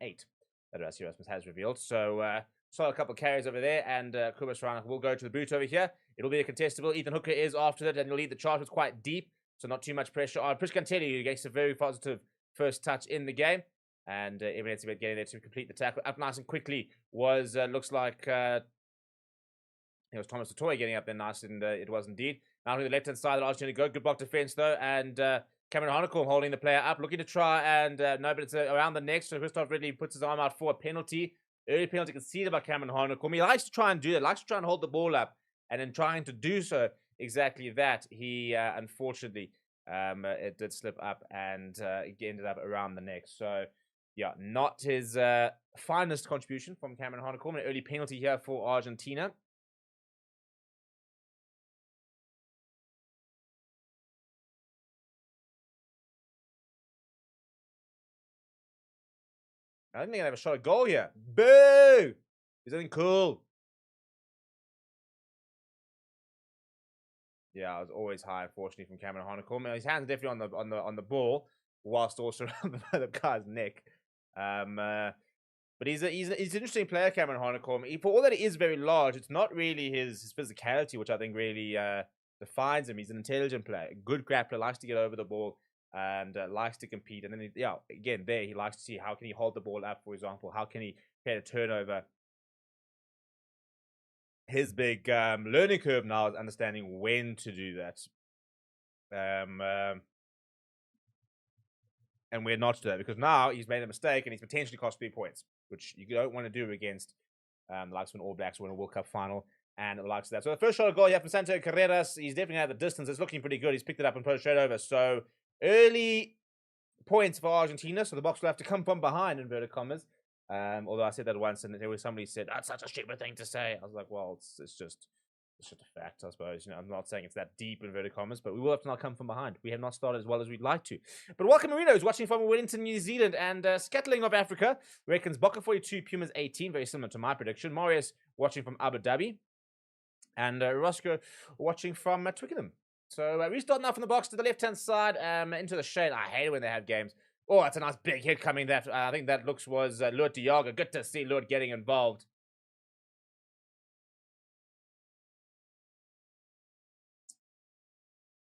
8 that Rasmus has revealed. So, saw a couple of carries over there, and Kubas Rana will go to the boot over here. It'll be a contestable. Ethan Hooker is after that, and he'll lead the charge. It's quite deep. so not too much pressure on. Push Cantelli, who gets a very positive first touch in the game. And Eben Etzebeth getting there to complete the tackle. Up nice and quickly was, looks like, it was Thomas Totoy getting up there nice, and it was indeed. Now to the left-hand side of the Argentina go. Good block defense, though. And Cameron Hanekom holding the player up, looking to try and, no, but it's around the neck. So Christoph Ridley puts his arm out for a penalty. Early penalty conceded by Cameron Hanekom. He likes to try and do that, likes to try and hold the ball up. And in trying to do so, exactly that, he unfortunately, it did slip up and it ended up around the neck. So, yeah, not his finest contribution from Cameron Hanekom. An early penalty here for Argentina. I don't think I have a shot at goal here. Boo! Is anything cool? Yeah, I was always high, unfortunately, from Cameron Hanekom. His hands are definitely on the ball, whilst also around the guy's neck. But he's an interesting player, Cameron Hanekom. For all that he is very large, it's not really his physicality, which I think really defines him. He's an intelligent player, a good grappler, likes to get over the ball, and likes to compete. And then, again, there, he likes to see how can he hold the ball up, for example. How can he create a turnover? His big learning curve now is understanding when to do that. And we're not to that, because now he's made a mistake and he's potentially cost 3 points, which you don't want to do against the likes of an All Blacks who win a World Cup final and the likes of that. So the first shot of goal here from Santo Carreras, he's definitely out of the distance. It's looking pretty good. He's picked it up and put it straight over. So early points for Argentina. So the box will have to come from behind, inverted commas. Although I said that once and there was somebody said, that's such a stupid thing to say. I was like, well, it's just a fact, I suppose. I'm not saying it's that deep, inverted commas, but we will have to now come from behind. We have not started as well as we'd like to. But welcome Marino, who's watching from Wellington, New Zealand, and Scattling of Africa reckons Bokke 42, Pumas 18, very similar to my prediction. Marius watching from Abu Dhabi, and Roscoe watching from Twickenham. So restart now from the box to the left-hand side, into the shade. I hate it when they have games. Oh, that's a nice big hit coming. That I think that was Lourdes Diaga. Good to see Lourdes getting involved.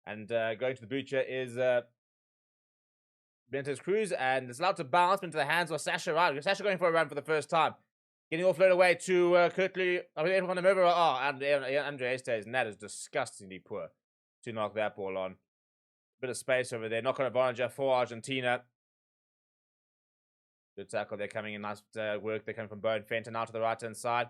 And going to the butcher is Benitez Cruz, and it's allowed to bounce into the hands of Sasha. Right, Sasha going for a run for the first time, getting all floated away to Kurtley. I mean, everyone over. And Andre Estes, and that is disgustingly poor to knock that ball on. Bit of space over there. Knock on advantage for Argentina. Good tackle. They're coming in. Nice work. They're coming from Bowen Fenton out to the right hand side.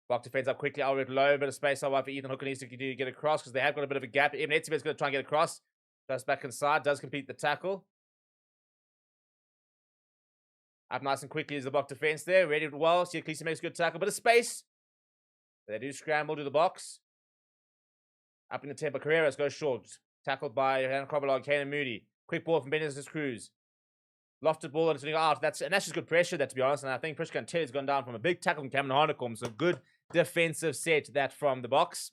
Block defense up quickly. Ulrich low. Bit of space out for Ethan Hooker needs to get across because they have got a bit of a gap. Eben Etzebeth's going to try and get across. Goes back inside. Does complete the tackle. Up nice and quickly is the block defense there. Ready well. See Ecclesia makes a good tackle. Bit of space. They do scramble to the box. Up in the tempo. Carreras goes short. Tackled by Hannah Kobalog, Kanan Moody. Quick ball from Benitez Cruz. Lofted ball and it's out. That's just good pressure there, to be honest. And I think Prishka Telly's gone down from a big tackle from Cameron Hanekom. So good defensive set that from the box,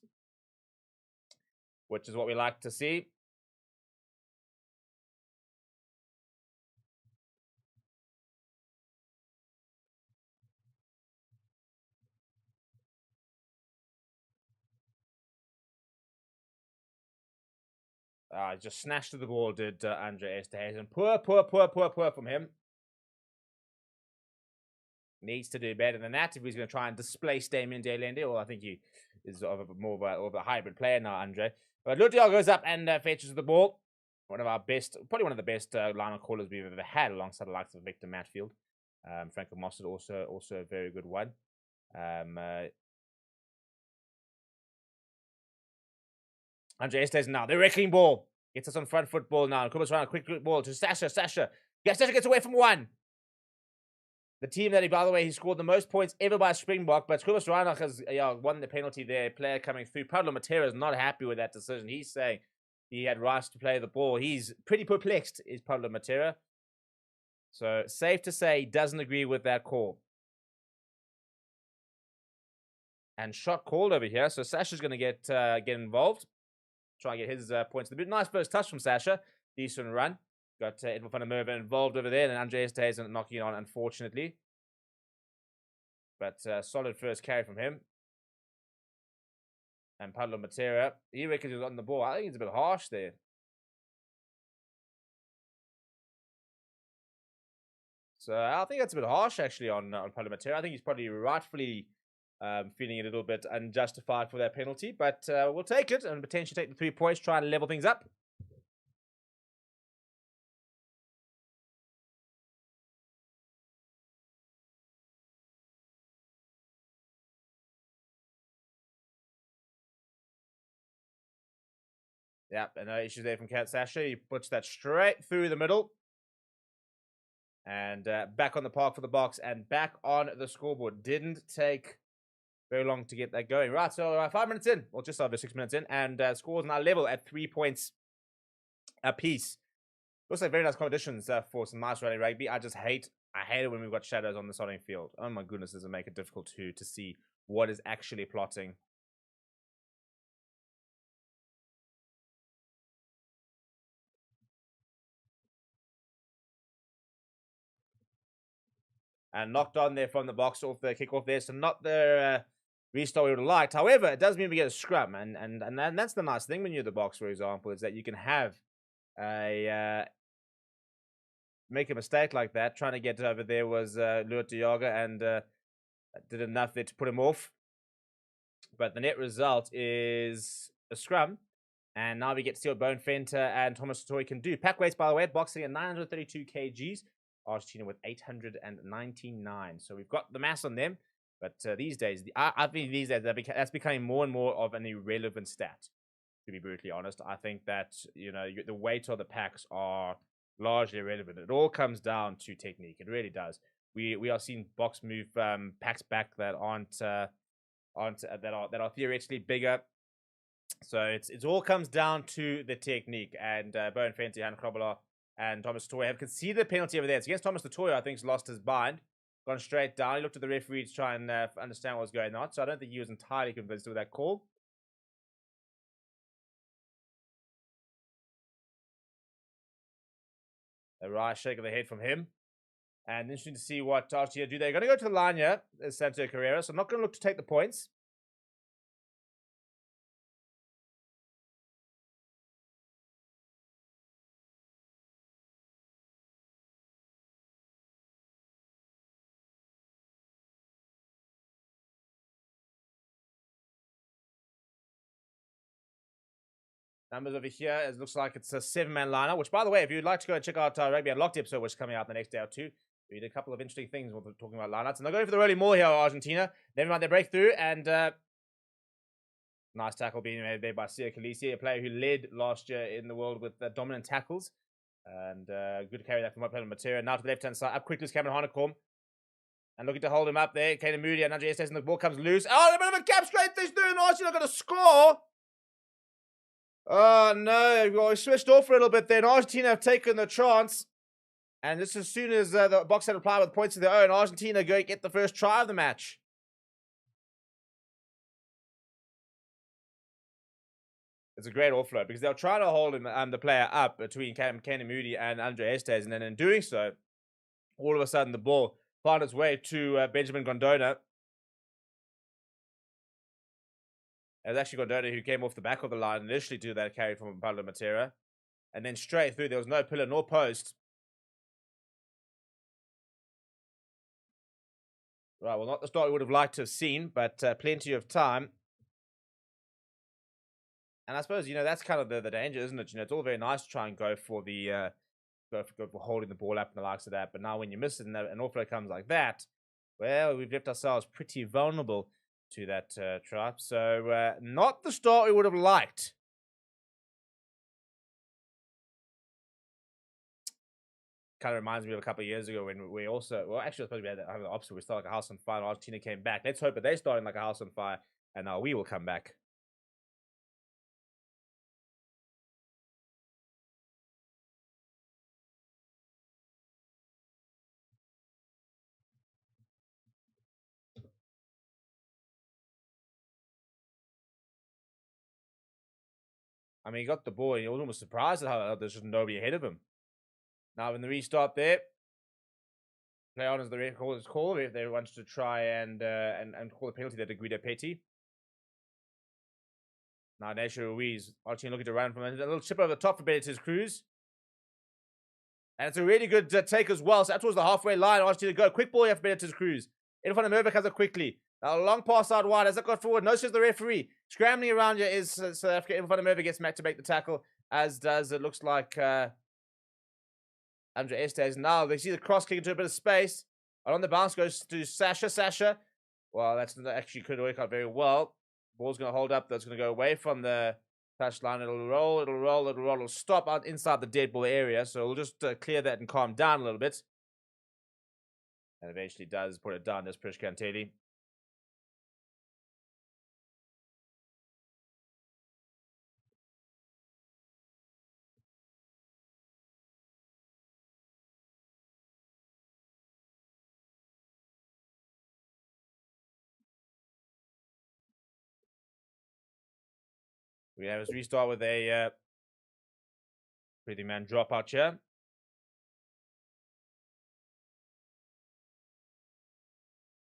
which is what we like to see. Just snatched to the ball, did Andre Estes. And poor from him. Needs to do better than that if he's going to try and displace Damien De Allende. Well, I think he is more of a hybrid player now, Andre. But Lutial goes up and fetches the ball. Probably one of the best line callers we've ever had, alongside the likes of Victor Matfield. Franco Mossad also a very good one. Andre Estes now, the wrecking ball. Gets us on front foot ball now. Kuba's trying a quick ball to Sasha. Sasha gets away from one. The team that, by the way, he scored the most points ever by a Springbok, but Kobus Reinach has won the penalty there. Player coming through. Pablo Matera is not happy with that decision. He's saying he had rights to play the ball. He's pretty perplexed, is Pablo Matera. So, safe to say, he doesn't agree with that call. And shot called over here, so Sasha's going to get involved. Try and get his points. A bit nice first touch from Sasha. Decent run. Got Edwin van der Merwe involved over there, and Andre Estes knocking it on, unfortunately. But solid first carry from him. And Pablo Matera, he reckons he was on the ball. I think he's a bit harsh there. So I think that's a bit harsh, actually, on Paulo Matera. I think he's probably rightfully feeling a little bit unjustified for that penalty. But we'll take it and potentially take the 3 points, try and level things up. Yep, and no issues there from Kat Sasha. He puts that straight through the middle. And back on the park for the Boks and back on the scoreboard. Didn't take very long to get that going. Right, so 5 minutes in, or just over 6 minutes in, and scores now level at 3 points apiece. Looks like very nice conditions for some nice rally rugby. I hate it when we've got shadows on the starting field. Oh my goodness, does it make it difficult to see what is actually plotting. And knocked on there from the Boks off the kickoff there. So not the restart we would have liked. However, it does mean we get a scrum. And that's the nice thing when you're the Boks, for example, is that you can have a make a mistake like that. Trying to get over there was Luat Diaga and did enough there to put him off. But the net result is a scrum. And now we get to see what Bone Fenter and Thomas Toy can do. Pack weights, by the way, boxing at 932 kgs. Argentina with 899. So we've got the mass on them. But these days, I think these days that's becoming more and more of an irrelevant stat, to be brutally honest. I think that, the weight of the packs are largely irrelevant. It all comes down to technique. It really does. We are seeing Boks move packs back that that are theoretically bigger. So it all comes down to the technique. And Bone Fenter, Han Krobela, and Thomas Toy have conceded a penalty over there. It's against Thomas Toy, I think, he's lost his bind. Gone straight down. He looked at the referee to try and understand what was going on. So I don't think he was entirely convinced with that call. A right shake of the head from him. And interesting to see what Argentina do. They're going to go to the line here, as Santo Carrera. So I'm not going to look to take the points. Numbers over here, it looks like it's a 7-man lineup, which, by the way, if you'd like to go and check out our Rugby Unlocked episode, which is coming out the next day or two, we did a couple of interesting things when we're talking about lineups. And they're going for the early more here, Argentina. Never mind, they break through, and nice tackle being made there by Sia Khaleesi, a player who led last year in the world with dominant tackles. And good to carry that from Paulo Matera. Now to the left-hand side, up quickly is Cameron Hanekom. And looking to hold him up there, Caden Moody and Andre Estes, and the ball comes loose. Oh, a bit of a gap straight through, and Argentina got to score! Oh, no. We switched off for a little bit then. Argentina have taken the chance. And just as soon as the Boks had replied with points of their own, Argentina go get the first try of the match. It's a great offload because they'll try to hold him, the player up between Kenny Moody and Andre Estes. And then in doing so, all of a sudden the ball found its way to Benjamin Gondona. It was actually Gondona who came off the back of the line initially to do that carry from Paulo Matera. And then straight through, there was no pillar nor post. Right, well, not the start we would have liked to have seen, but plenty of time. And I suppose, that's kind of the danger, isn't it? It's all very nice to try and go for the go for holding the ball up and the likes of that. But now when you miss it and an offload comes like that, well, we've left ourselves pretty vulnerable to that trap. So not the start we would have liked. Kind of reminds me of a couple of years ago when we also, well, actually, I suppose we had the opposite. We started like a house on fire and Argentina came back. Let's hope that they're starting like a house on fire and now we will come back. I mean, he got the ball and he was almost surprised at how there's just nobody ahead of him. Now, in the restart there, play on as the ref calls his call if they want to try and call the penalty there to Guido Petty. Now, Nacho Ruiz, Argentina looking to run from a little chip over the top for Benitez Cruz. And it's a really good take as well. So that was the halfway line. Argentina go. Quick ball, you have to to Cruz. In front of Merva comes up quickly. Now, a long pass out wide. As it got forward, no, says the referee. Scrambling around here is South Africa. In front of Merva gets Matt to make the tackle, as does, it looks like, Andre Estes. Now, they see the cross kick into a bit of space. And on the bounce goes to Sasha. Sasha. Well, that's actually could work out very well. Ball's going to hold up. That's going to go away from the touchline. It'll roll. It'll stop out inside the dead ball area. So we'll just clear that and calm down a little bit. And eventually does put it down. There's Prish Kanteli. We have a restart with a pretty man drop out here.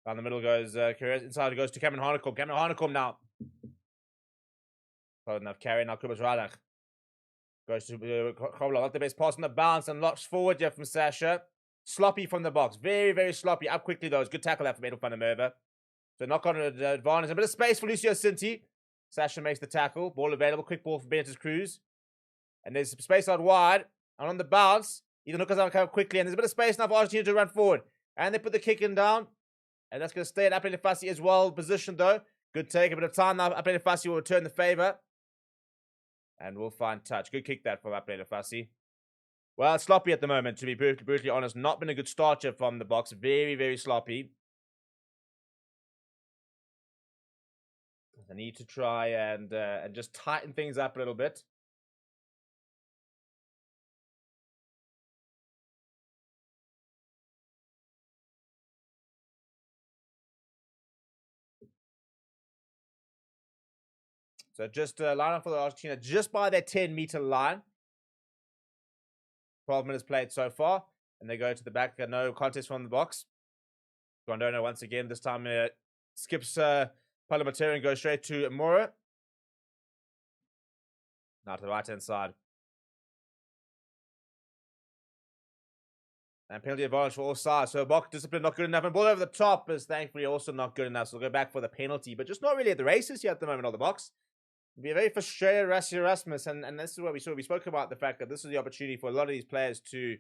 Down the middle goes inside it goes to Cameron Hanekom. Cameron Hanekom now. Close enough carry now. Kubas Radach goes to Kobla. Not the best pass on the bounce and locks forward here from Sasha. Sloppy from the box. Very, very sloppy. Up quickly though. It's good tackle out from Edel van der Merwe. So knock on an advantage. A bit of space for Lucio Sinti. Sasha makes the tackle. Ball available. Quick ball for Benitez Cruz. And there's space out wide. And on the bounce, Ethan Hooker's out come quickly. And there's a bit of space now for Argentina to run forward. And they put the kick in down. And that's going to stay at Apele Fassi as well. Position though. Good take. A bit of time now. Apele Fassi will return the favour. And we'll find touch. Good kick that from Apele Fassi. Well, it's sloppy at the moment, to be brutally honest. Not been a good starter from the box. Very, very sloppy. I need to try and just tighten things up a little bit. So just line up for the Argentina just by their 10-meter line. 12 minutes played so far. And they go to the back. No contest from the box. Gondona once again. This time skips Parliamentarian, goes straight to Mora. Now to the right-hand side. And penalty advantage for all sides. So box discipline not good enough. And ball over the top is thankfully also not good enough. So we'll go back for the penalty. But just not really at the races here at the moment on the box. It'll be a very frustrated Rassi Erasmus. And this is what we saw. We spoke about the fact that this is the opportunity for a lot of these players to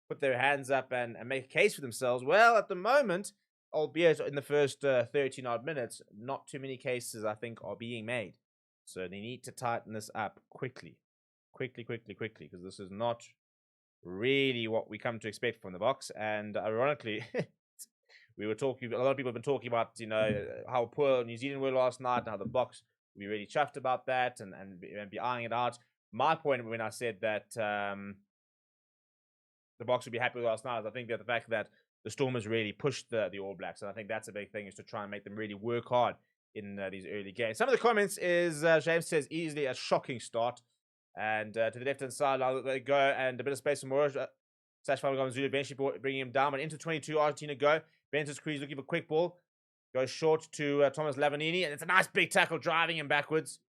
put their hands up and make a case for themselves. Well, at the moment, albeit in the first 13-odd minutes, not too many cases, I think, are being made. So they need to tighten this up quickly. Quickly, because this is not really what we come to expect from the box. And ironically, we were talking, a lot of people have been talking about, you know, how poor New Zealand were last night and how the box will be really chuffed about that and be eyeing it out. My point when I said that the box would be happy with last night is I think that the fact that the Stormers really pushed the All Blacks, and I think that's a big thing, is to try and make them really work hard in these early games. Some of the comments is, James says, easily a shocking start. And to the left-hand side, now they go, and a bit of space for Moore. Sash Zulu eventually bringing him down, but into 22, Argentina go. Benitez Cruz looking for a quick ball. Goes short to Thomas Lavanini, and it's a nice big tackle, driving him backwards.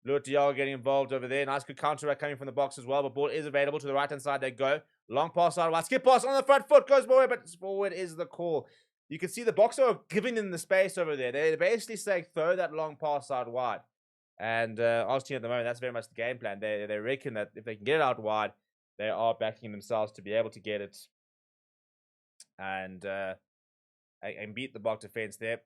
Luat Diallo getting involved over there. Nice good counter coming from the box as well, but ball is available to the right-hand side. They go. Long pass out wide. Skip pass on the front foot. Goes forward, but forward is the call. You can see the boxer are giving them the space over there. They're basically saying, throw that long pass out wide. And Argentina at the moment, that's very much the game plan. They reckon that if they can get it out wide, they are backing themselves to be able to get it and beat the box defense there.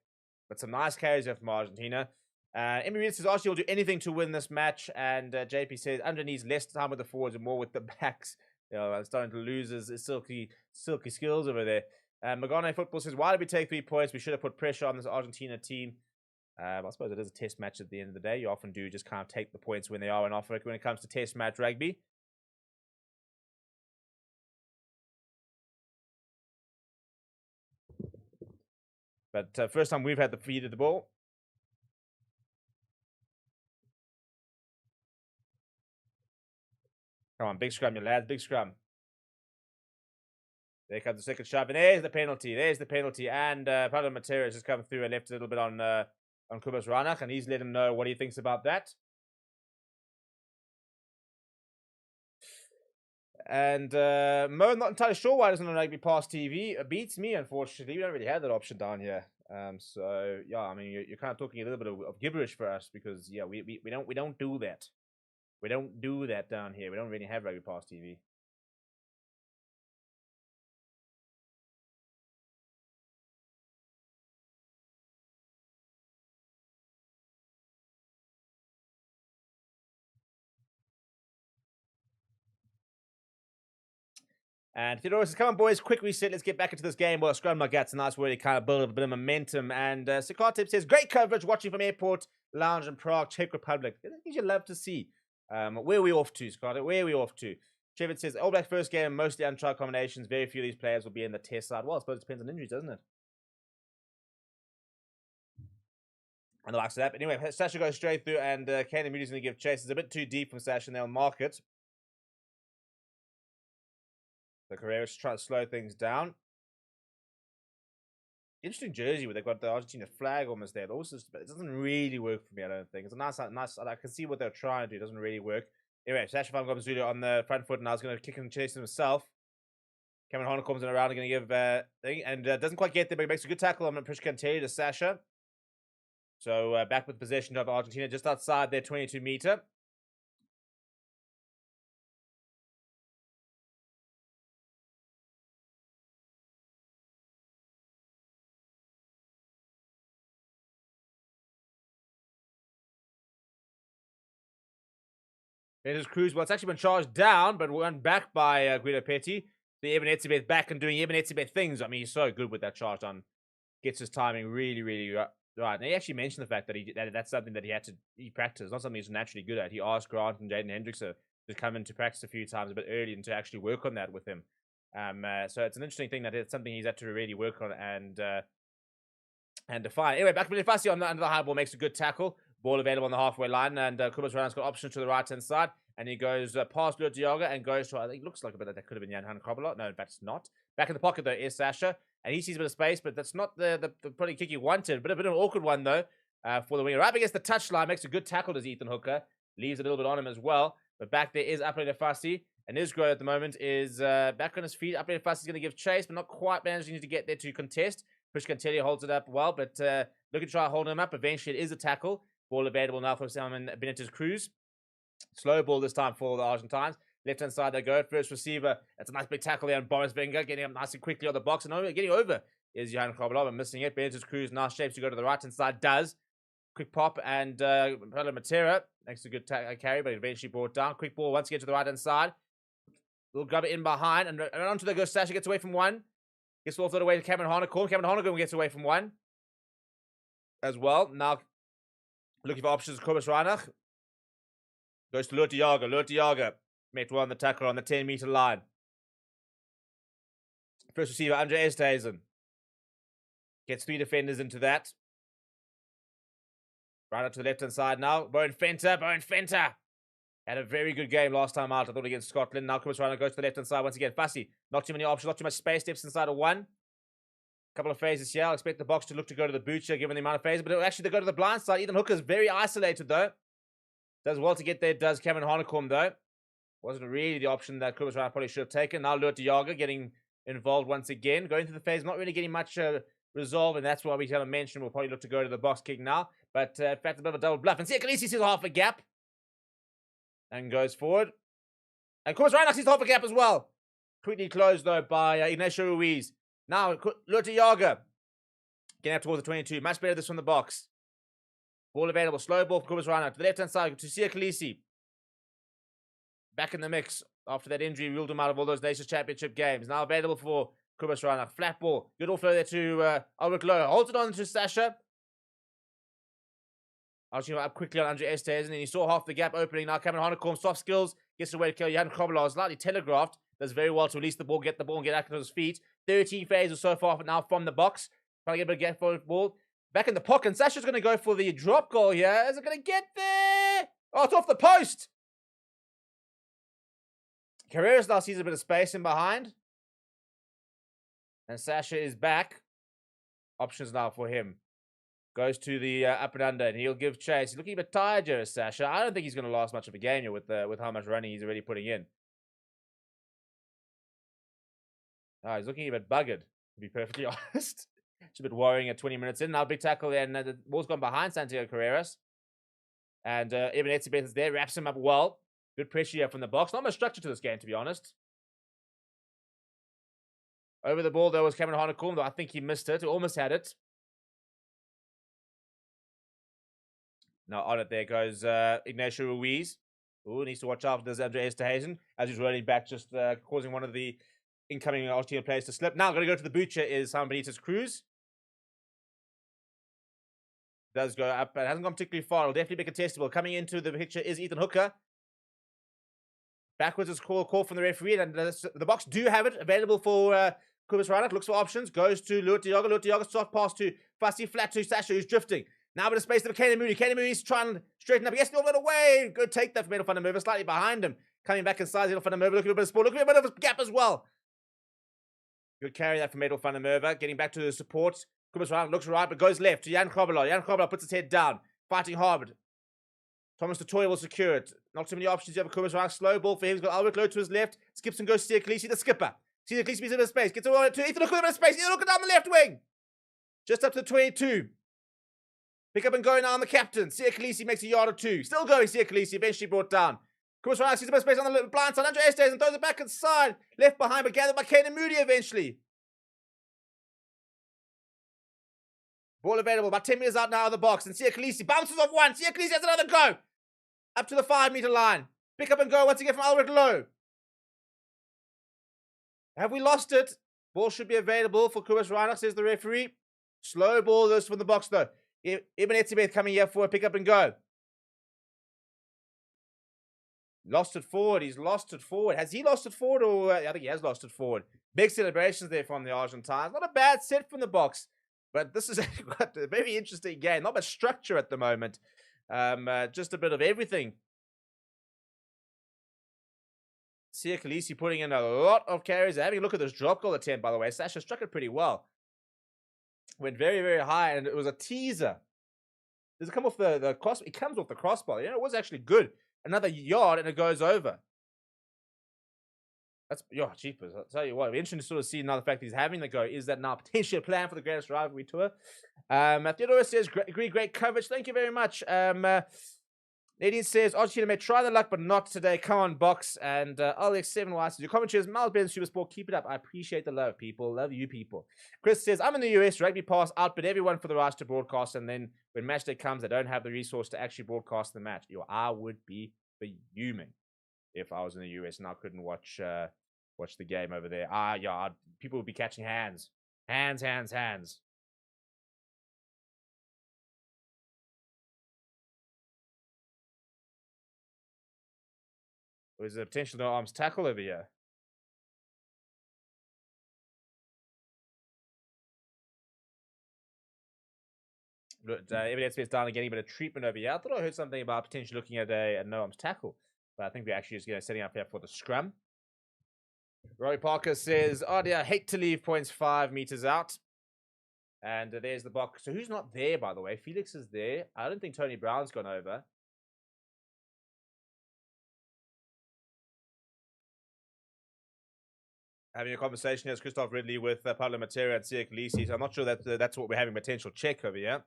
But some nice carries there from Argentina. Emery says Argentina will do anything to win this match. And JP says Andre needs less time with the forwards and more with the backs. You know, I'm starting to lose his silky skills over there. Magane Football says, why did we take 3 points? We should have put pressure on this Argentina team. I suppose it is a test match at the end of the day. You often do just kind of take the points when they are in offer when it comes to test match rugby. But first time we've had the feed of the ball. Come on, big scrum, you lads, big scrum. There comes the second shove, and there's the penalty. There's the penalty, and Paulo Matera has just come through and left a little bit on Kubas Ranach, and he's let him know what he thinks about that. And Mo, not entirely sure why it isn't on Rugby Pass TV. It beats me, unfortunately. We don't really have that option down here. So yeah, I mean, you're kind of talking a little bit of gibberish for us because yeah, we don't do that. We don't do that down here. We don't really have Rugby Pass TV. And Theodore says, come on, boys, quick reset. Let's get back into this game. Well, Scrum like that's a nice way to kind of build up a bit of momentum. And Sikatip says, great coverage watching from Airport Lounge in Prague, Czech Republic. Things you'd love to see. Where are we off to, Scott? Where are we off to? Trevor says, All Black first game, mostly untried combinations. Very few of these players will be in the test side. Well, I suppose it depends on injuries, doesn't it? And the likes of that. But anyway, Sasha goes straight through, and Kane Moody's going to give chase. It's a bit too deep from Sasha, and they'll mark it. So Carreras try to slow things down. Interesting jersey where they've got the Argentina flag almost there. It doesn't really work for me, I don't think. It's a nice. I can see what they're trying to do. It doesn't really work. Anyway, Sasha Van Gobazulu on the front foot, and I was going to kick and chase himself. Cameron Horner comes in around and going to give thing, and doesn't quite get there, but he makes a good tackle on Prishka Terry to Sasha. So back with possession of Argentina just outside their 22-meter. There's Cruz. Well, it's actually been charged down, but won back by Guido Petty. The Eben Etzebeth back and doing Eben Etzebeth things. I mean, he's so good with that charge down. Gets his timing really, really right. And he actually mentioned the fact that that's something that he practiced. Not something he's naturally good at. He asked Grant and Jaden Hendricks to come in to practice a few times a bit early and to actually work on that with him. So it's an interesting thing that it's something he's had to really work on and define. Anyway, back to Bilifasi on under the high ball, makes a good tackle. Ball available on the halfway line, and Kubas Rana's got options to the right-hand side, and he goes past Lutiaga and goes to, I think, looks like a bit that could have been Jan-Han Kobolot. No, in fact, it's not. Back in the pocket, though, is Sasha, and he sees a bit of space, but that's not the probably kick he wanted. But a bit of an awkward one, though, for the winger. Right against the touchline, makes a good tackle to Ethan Hooker, leaves a little bit on him as well. But back there is Apele Fassi, and Isgro at the moment is back on his feet. Apele Fassi is going to give chase, but not quite managing to get there to contest. Pushkantelli holds it up well, but looking to try holding him up. Eventually, it is a tackle. Ball available now for Simon Benitez Cruz. Slow ball this time for the Argentines. Left-hand side they go. First receiver. That's a nice big tackle there on Boris Wenger. Getting up nice and quickly on the box. And getting over is Johan Kobolov. I'm missing it. Benitez Cruz, nice shapes to go to the right-hand side. Does. Quick pop and Paulo Matera makes a good carry, but eventually brought down. Quick ball once again to the right-hand side. We'll grab it in behind. And onto the go. Sasha gets away from one. Gets off that away to Cameron Honecorn. Cameron Honecorn gets away from one as well. Now looking for options, Kobus Reinach. Goes to Lutiaga. Lutiaga met one the tackle on the 10-meter line. First receiver, Andre Esthuizen. Gets three defenders into that. Right up to the left-hand side now. Bowen Fenter. Bowen Fenter. Had a very good game last time out, I thought, against Scotland. Now Kobus Reinach goes to the left-hand side once again. Fassi. Not too many options. Not too much space. Steps inside of one. Couple of phases here. I'll expect the box to look to go to the butcher given the amount of phases, but actually they go to the blind side. Ethan Hooker's very isolated though. Does well to get there, does Cameron Honecorn though. Wasn't really the option that Kubas Rana probably should have taken. Now Lutiaga getting involved once again. Going through the phase, not really getting much resolve, and that's why we kind of mentioned we'll probably look to go to the box kick now. But in fact, a bit of a double bluff. And Siakalisi sees half a gap. And goes forward. And Kubas Rana sees half a gap as well. Quickly closed though by Ignacio Ruiz. Now, Lutiaga getting up towards the 22. Much better this from the box. Ball available. Slow ball for Kubas Rana. To the left-hand side, to Sia Khaleesi. Back in the mix after that injury. Ruled him out of all those Nations Championship games. Now available for Kubas Rana. Flat ball. Good offload there to Ulrich Loh. Holds it on to Sasha. Archie up quickly on Andre Estes. And then he saw half the gap opening. Now Cameron Honecorn, soft skills. Gets away to kill Jan Kobolov. Slightly telegraphed. Does very well to release the ball, get the ball, and get back to his feet. 13 phases so far now from the box. Trying to get a bit of get for the ball. Back in the pocket. And Sasha's going to go for the drop goal here. Is it going to get there? Oh, it's off the post. Carreras now sees a bit of space in behind. And Sasha is back. Options now for him. Goes to the up and under, and he'll give chase. He's looking a bit tired here, Sasha. I don't think he's going to last much of a game here with how much running he's already putting in. Oh, he's looking a bit buggered, to be perfectly honest. It's a bit worrying at 20 minutes in. Now big tackle there, and the ball's gone behind Santiago Carreras. And Eben Etzebeth is there, wraps him up well. Good pressure here from the box. Not much structure to this game, to be honest. Over the ball, though, was Cameron Hanekom, though I think he missed it. He almost had it. Now on it there goes Ignacio Ruiz. Ooh, needs to watch out for this Andre Esterhazen as he's rolling back, just causing one of the incoming Argentina players to slip. Now going to go to the butcher is San Benitez Cruz. Does go up, but hasn't gone particularly far. It'll definitely be contestable. Coming into the picture is Ethan Hooker. Backwards is call from the referee, and the box do have it available for Cobus Reinach. Looks for options, goes to Luat Diogo. Luat Diogo soft pass to Fassi, flat to Sasha, who's drifting. Now with a space of Kane Moody. Kane Moody's trying to straighten up. Yes, a little bit away. Good take that from Edel van der Merwe, slightly behind him. Coming back inside Edel van der Merwe, looking for a bit of support. Looking for a bit of a gap as well. Good carry that from Edel van der Merwe. Getting back to the support. Cobus Reinach looks right, but goes left to Jan Krobler. Jan Krobler puts his head down. Fighting hard. Thomas de Toy will secure it. Not too many options. You have a Cobus Reinach. Slow ball for him. He's got Albert Lowe to his left. Skips and goes to Khaleesi, the skipper. See the Khaleesi in a bit of space. Gets away to Ethan Hooker in a bit of space. Ethan Hooker down the left wing. Just up to the 22. Pick up and go now on the captain. Sia Khaleesi makes a yard or two. Still going, Sia Khaleesi. Eventually brought down. Cobus Reinach sees a bit of space on the blind side. Andre Esterhazen throws it back inside. Left behind, but gathered by Kane Moody eventually. Ball available, about 10 meters out now of the box. And Sia Khaleesi bounces off one. Sia Khaleesi has another go. Up to the 5-meter line. Pick up and go once again from Albert Lowe. Have we lost it? Ball should be available for Cobus Reinach, says the referee. Slow ball goes from the box though. Eben Etzebeth coming here for a pick up and go. Lost it forward. He's lost it forward. Has he lost it forward or I think he has lost it forward. Big celebrations there from the Argentines. Not a bad set from the box. But this is a very interesting game. Not much structure at the moment. Just a bit of everything. Sia Khaleesi putting in a lot of carries. Having a look at this drop goal attempt, by the way. Sasha struck it pretty well. Went very, very high, and it was a teaser. Does it come off the cross? It comes off the crossbar. You know, it was actually good. Another yard, and it goes over. That's, cheapers. I'll tell you what, it'll be interesting to sort of see now the fact that he's having the go. Is that now potentially a plan for the greatest rivalry tour? Theodore says, great coverage. Thank you very much. Nadine says, Argentina may try the luck, but not today. Come on, box. And Alex7 says, your commentary is Miles Ben Super Sport. Keep it up. I appreciate the love, people. Love you, people. Chris says, I'm in the US. Rugby Pass outbid everyone for the rights to broadcast. And then when match day comes, they don't have the resource to actually broadcast the match. I would be fuming if I was in the US and I couldn't watch the game over there. People would be catching hands. Hands. Or is there a potential no arms tackle over here? Evidence is down and getting a bit of treatment over here. I thought I heard something about potentially looking at a no arms tackle, but I think we're actually just setting up here for the scrum. Rory Parker says, oh dear, hate to leave points 5 meters out. And there's the box. So who's not there, by the way? Felix is there. I don't think Tony Brown's gone over. Having a conversation here is Christoph Ridley with Pablo Matera and Sia Khaleesi. So I'm not sure that that's what we're having potential check over here.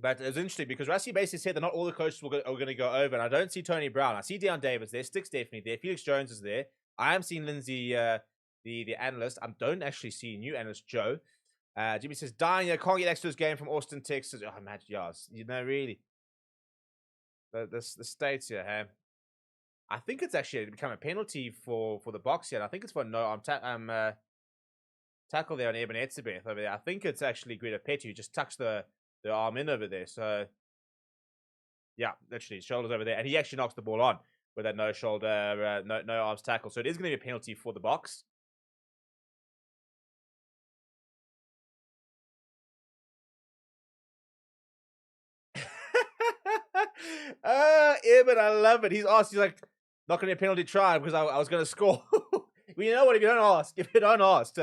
But it's interesting because Rassi basically said that not all the coaches are going to go over. And I don't see Tony Brown. I see Deion Davis there. Stick's definitely there. Felix Jones is there. I am seeing Lindsay, the analyst. I don't actually see new analyst Joe. Jimmy says, dying, can't get extras game from Austin, Texas. Oh, imagine, yes. Really. The states here, hey? I think it's actually become a penalty for the box here. I think it's for no arm tackle there on Eben Etzebeth over there. I think it's actually Greta Petty who just tucks the arm in over there. So, yeah, literally, shoulders over there. And he actually knocks the ball on with that no shoulder, no arms tackle. So it is going to be a penalty for the box. Eben, I love it. He's like, not going to be a penalty try because I was going to score. Well, you know what? If you don't ask,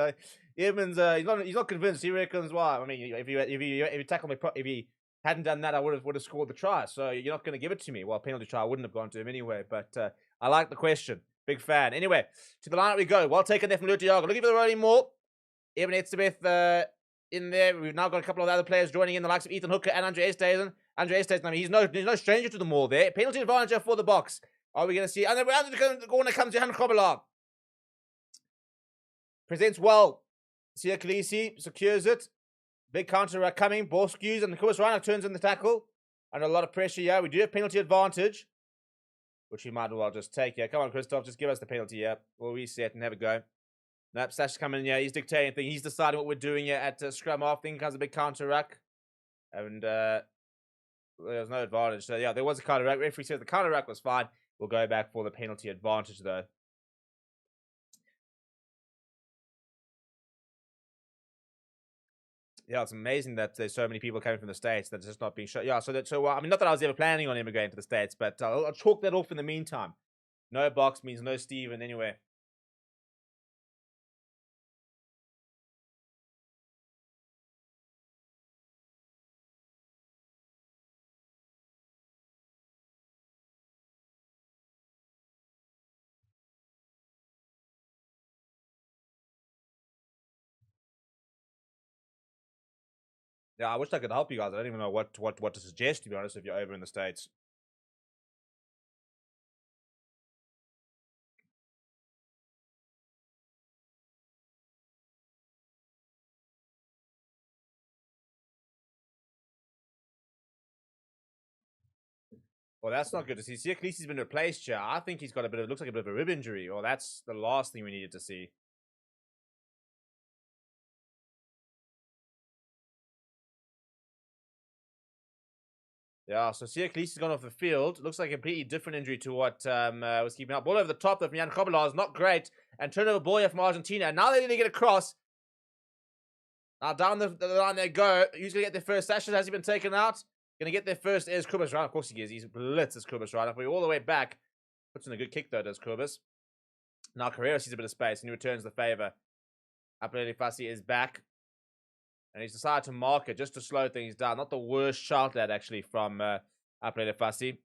Eben's he's not convinced. He reckons, well, I mean, if you tackle me, if he hadn't done that, I would have scored the try. So you're not going to give it to me. Well, penalty try, I wouldn't have gone to him anyway. But I like the question. Big fan. Anyway, to the line we go. Well taken there from Lutiago. Looking for the rolling maul. Eben Etzebeth in there. We've now got a couple of other players joining in, the likes of Ethan Hooker and Andre Easthuizen. Andre Easthuizen, I mean, he's no stranger to the maul there. Penalty advantage for the box. Are we going to see? And then around the corner comes Johan Kobela. Presents well. Sia Khaleesi secures it. Big counter coming. Ball skews and the Kobus Rhino turns in the tackle. Under a lot of pressure here. We do have penalty advantage, which we might as well just take here. Come on, Christoph, just give us the penalty here. We'll reset and have a go. Nope, Sash's coming in here. He's dictating things. He's deciding what we're doing here at scrum half. Thing comes a big counter rack. And there's no advantage. So, yeah, there was a counter rack. Referee said the counter rack was fine. We'll go back for the penalty advantage, though. Yeah, it's amazing that there's so many people coming from the States that's just not being shown. Yeah, I mean, not that I was ever planning on immigrating to the States, but I'll chalk that off in the meantime. No box means no Steven anyway. Yeah, I wish I could help you guys. I don't even know what to suggest, to be honest, if you're over in the States. Well, that's not good to see. Sia Khaleesi's been replaced here. I think he's got looks like a bit of a rib injury. Or that's the last thing we needed to see. Yeah, so Sia Khaleesi's gone off the field. Looks like a completely different injury to what was keeping up. Ball over the top of Jan Kobela is not great. And turnover ball here from Argentina. And now they're going to get across. Now down the line they go. Who's going to get their first? Sasha, has he been taken out? Going to get their first is Kobus, right? Of course he is. He's blitzes Kobus, right? If we're all the way back. Puts in a good kick, though, does Kobus. Now Carrera sees a bit of space and he returns the favor. Apelele Fassi is back. And he's decided to mark it just to slow things down. Not the worst shout that actually from Apelele Fassi.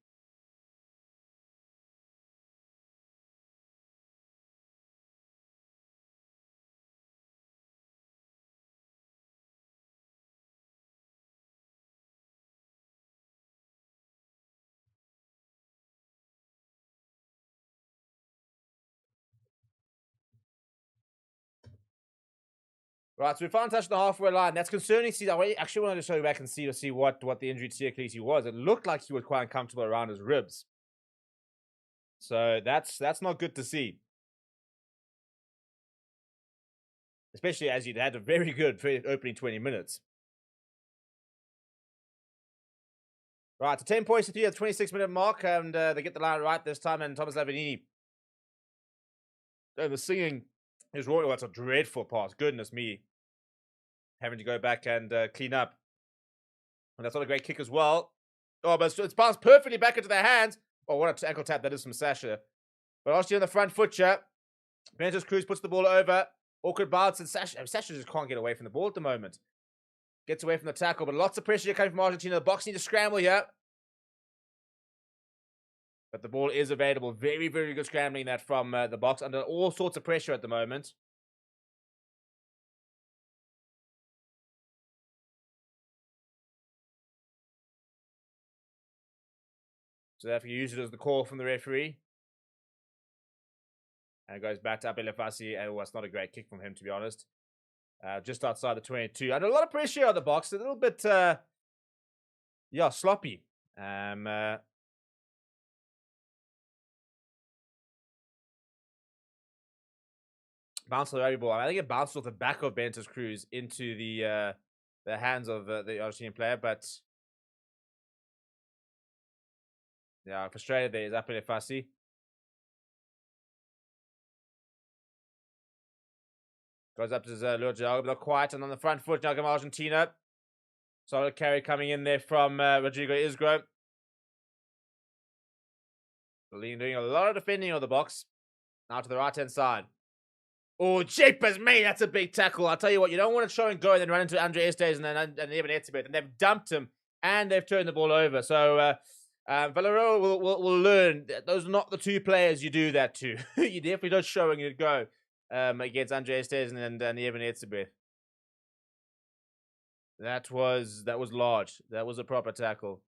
Right, so we found touch the halfway line. That's concerning. See, I actually wanted to show you back and see what the injury to Sia Khaleesi was. It looked like he was quite uncomfortable around his ribs. So that's not good to see. Especially as you'd had a very good opening 20 minutes. Right, so 10 points to 3 at the 26-minute mark, and they get the line right this time, and Thomas Lavanini. The singing is royal. That's a dreadful pass. Goodness me. Having to go back and clean up. And that's not a great kick as well. Oh, but it's passed perfectly back into their hands. Oh, what an ankle tap that is from Sasha. But Austin on the front foot here. Benitez Cruz puts the ball over. Awkward bounce, and Sasha just can't get away from the ball at the moment. Gets away from the tackle, but lots of pressure coming from Argentina. The box needs to scramble here. But the ball is available. Very, very good scrambling that from the box under all sorts of pressure at the moment. So they have to use it as the call from the referee. And it goes back to Apelele Fassi. And it's not a great kick from him, to be honest. Just outside the 22. Under a lot of pressure on the box. A little bit, sloppy. Bounced the rugby ball. I think it bounced off the back of Benitez Cruz into the hands of the Argentinian player, but yeah, frustrated there is Apelele Fassi. Goes up to Lutiago, but not quite, and on the front foot now come Argentina. Solid carry coming in there from Rodrigo Isgro. Doing a lot of defending on the box. Now to the right-hand side. Oh, jeepers me, that's a big tackle. I'll tell you what, you don't want to show and go and then run into Andre Easthuizen and even Etzebeth. And they've dumped him and they've turned the ball over. So Valero will learn that those are not the two players you do that to. You definitely don't show and you go against Andre Estes and Evan Etzebeth. That was large. That was a proper tackle.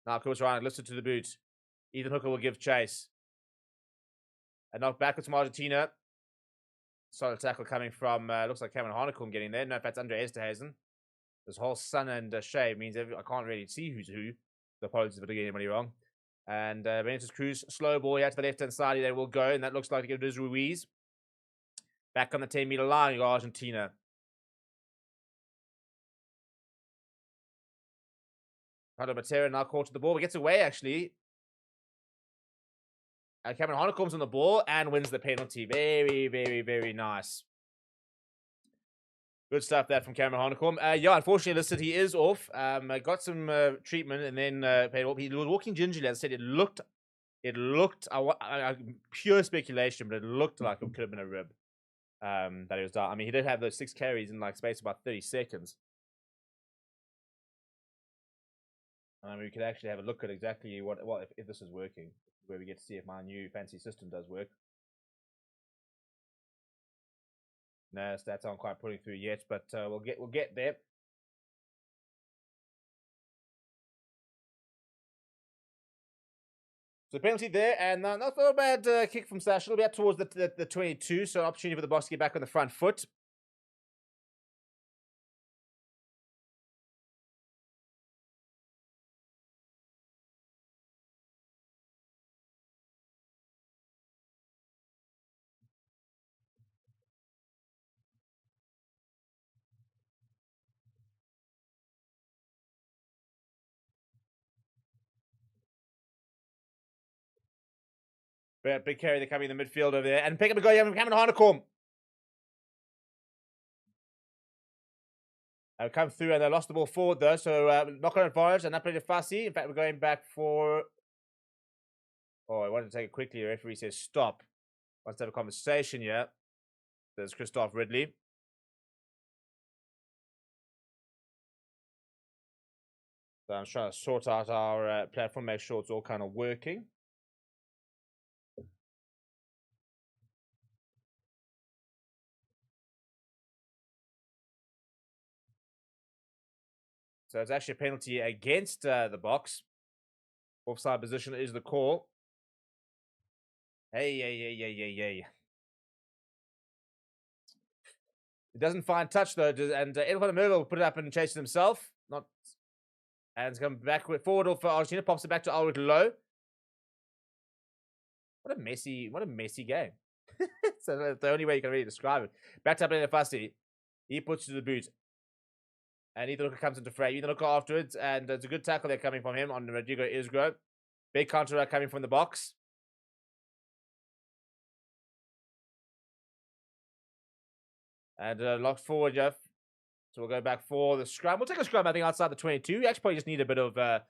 Now Chris Ryan lifted to the boot. Ethan Hooker will give chase. And knocked backwards from Argentina. Solid tackle coming from, looks like Cameron Harnicombe getting there. No, if that's Andre Esterhazen. This whole sun and shade means I can't really see who's who. So apologies if I get anybody wrong. And Benitez Cruz, slow ball here to the left-hand side. They will go, and that looks like it is Ruiz. Back on the 10-meter line, you got Argentina. Carlo Matera now caught to the ball, but gets away, actually. Cameron Harnicombe's on the ball and wins the penalty. Very, very, very nice. Good stuff there from Cameron Harnicombe. Yeah, unfortunately, listed he is off. Got some treatment and then paid off. He was walking gingerly. As I said, it looked. Pure speculation, but it looked like it could have been a rib. That he was down. I mean, he did have those 6 carries in like space of about 30 seconds. We could actually have a look at exactly what if this is working, where we get to see if my new fancy system does work. No, stats aren't quite putting through yet, but we'll get there. So penalty there, and not a bad kick from Sash. A little bit towards the 22, so an opportunity for the Boks to get back on the front foot. Big carry, they're coming in the midfield over there. And pick up a guy from Cameron Harnicombe. Come through and they lost the ball forward though. So knock on advantage and that played a fussy. In fact, we're going back for... Oh, I wanted to take it quickly. The referee says stop. Wants to have a conversation here. There's Christoph Ridley. So I'm trying to sort out our platform, make sure it's all kind of working. So it's actually a penalty against the Boks. Offside position is the call. Hey. It doesn't find touch though, and Edwin Merkel will put it up and chase it himself. And it's come back forward for Argentina, pops it back to Ulrich Low. What a messy game. So that's the only way you can really describe it. Back up in Fassi. He puts to the boot. And Ethan Hooker comes into fray. Ethan Hooker afterwards, and it's a good tackle there coming from him on Rodrigo Isgro. Big counter coming from the Boks. And locked forward, Jeff. So we'll go back for the scrum. We'll take a scrum, I think, outside the 22. We actually probably just need a bit of a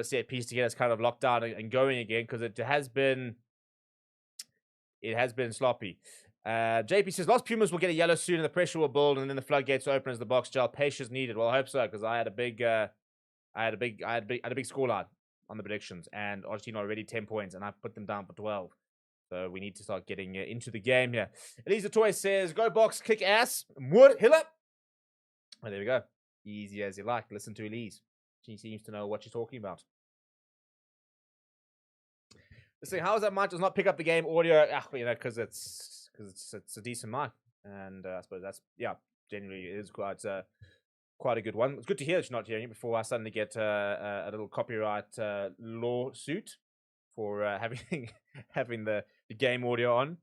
set piece to get us kind of locked down and going again, because it has been sloppy. JP says lost Pumas will get a yellow soon and the pressure will build and then the floodgates open as the Boks gel. Patience needed. Well, I hope so, because I had a big scoreline on the predictions, and Argentina already 10 points and I put them down for 12. So we need to start getting into the game here. Elisa Toy says go Boks, kick ass. Wood Hiller. Oh, there we go. Easy as you like. Listen to Elise. She seems to know what she's talking about. Let's see, how is that mic does not pick up the game audio? Because it's a decent mic, and I suppose that's genuinely it is quite a good one. It's good to hear that you're not hearing it before I suddenly get a little copyright lawsuit for having the game audio on.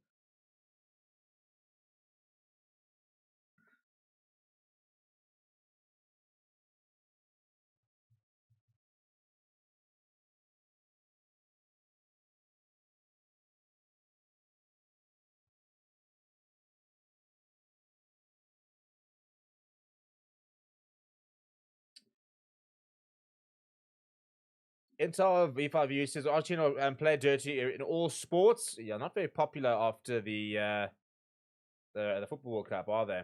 Intel V5U says Argentina play dirty in all sports. Yeah, not very popular after the Football World Cup, are they?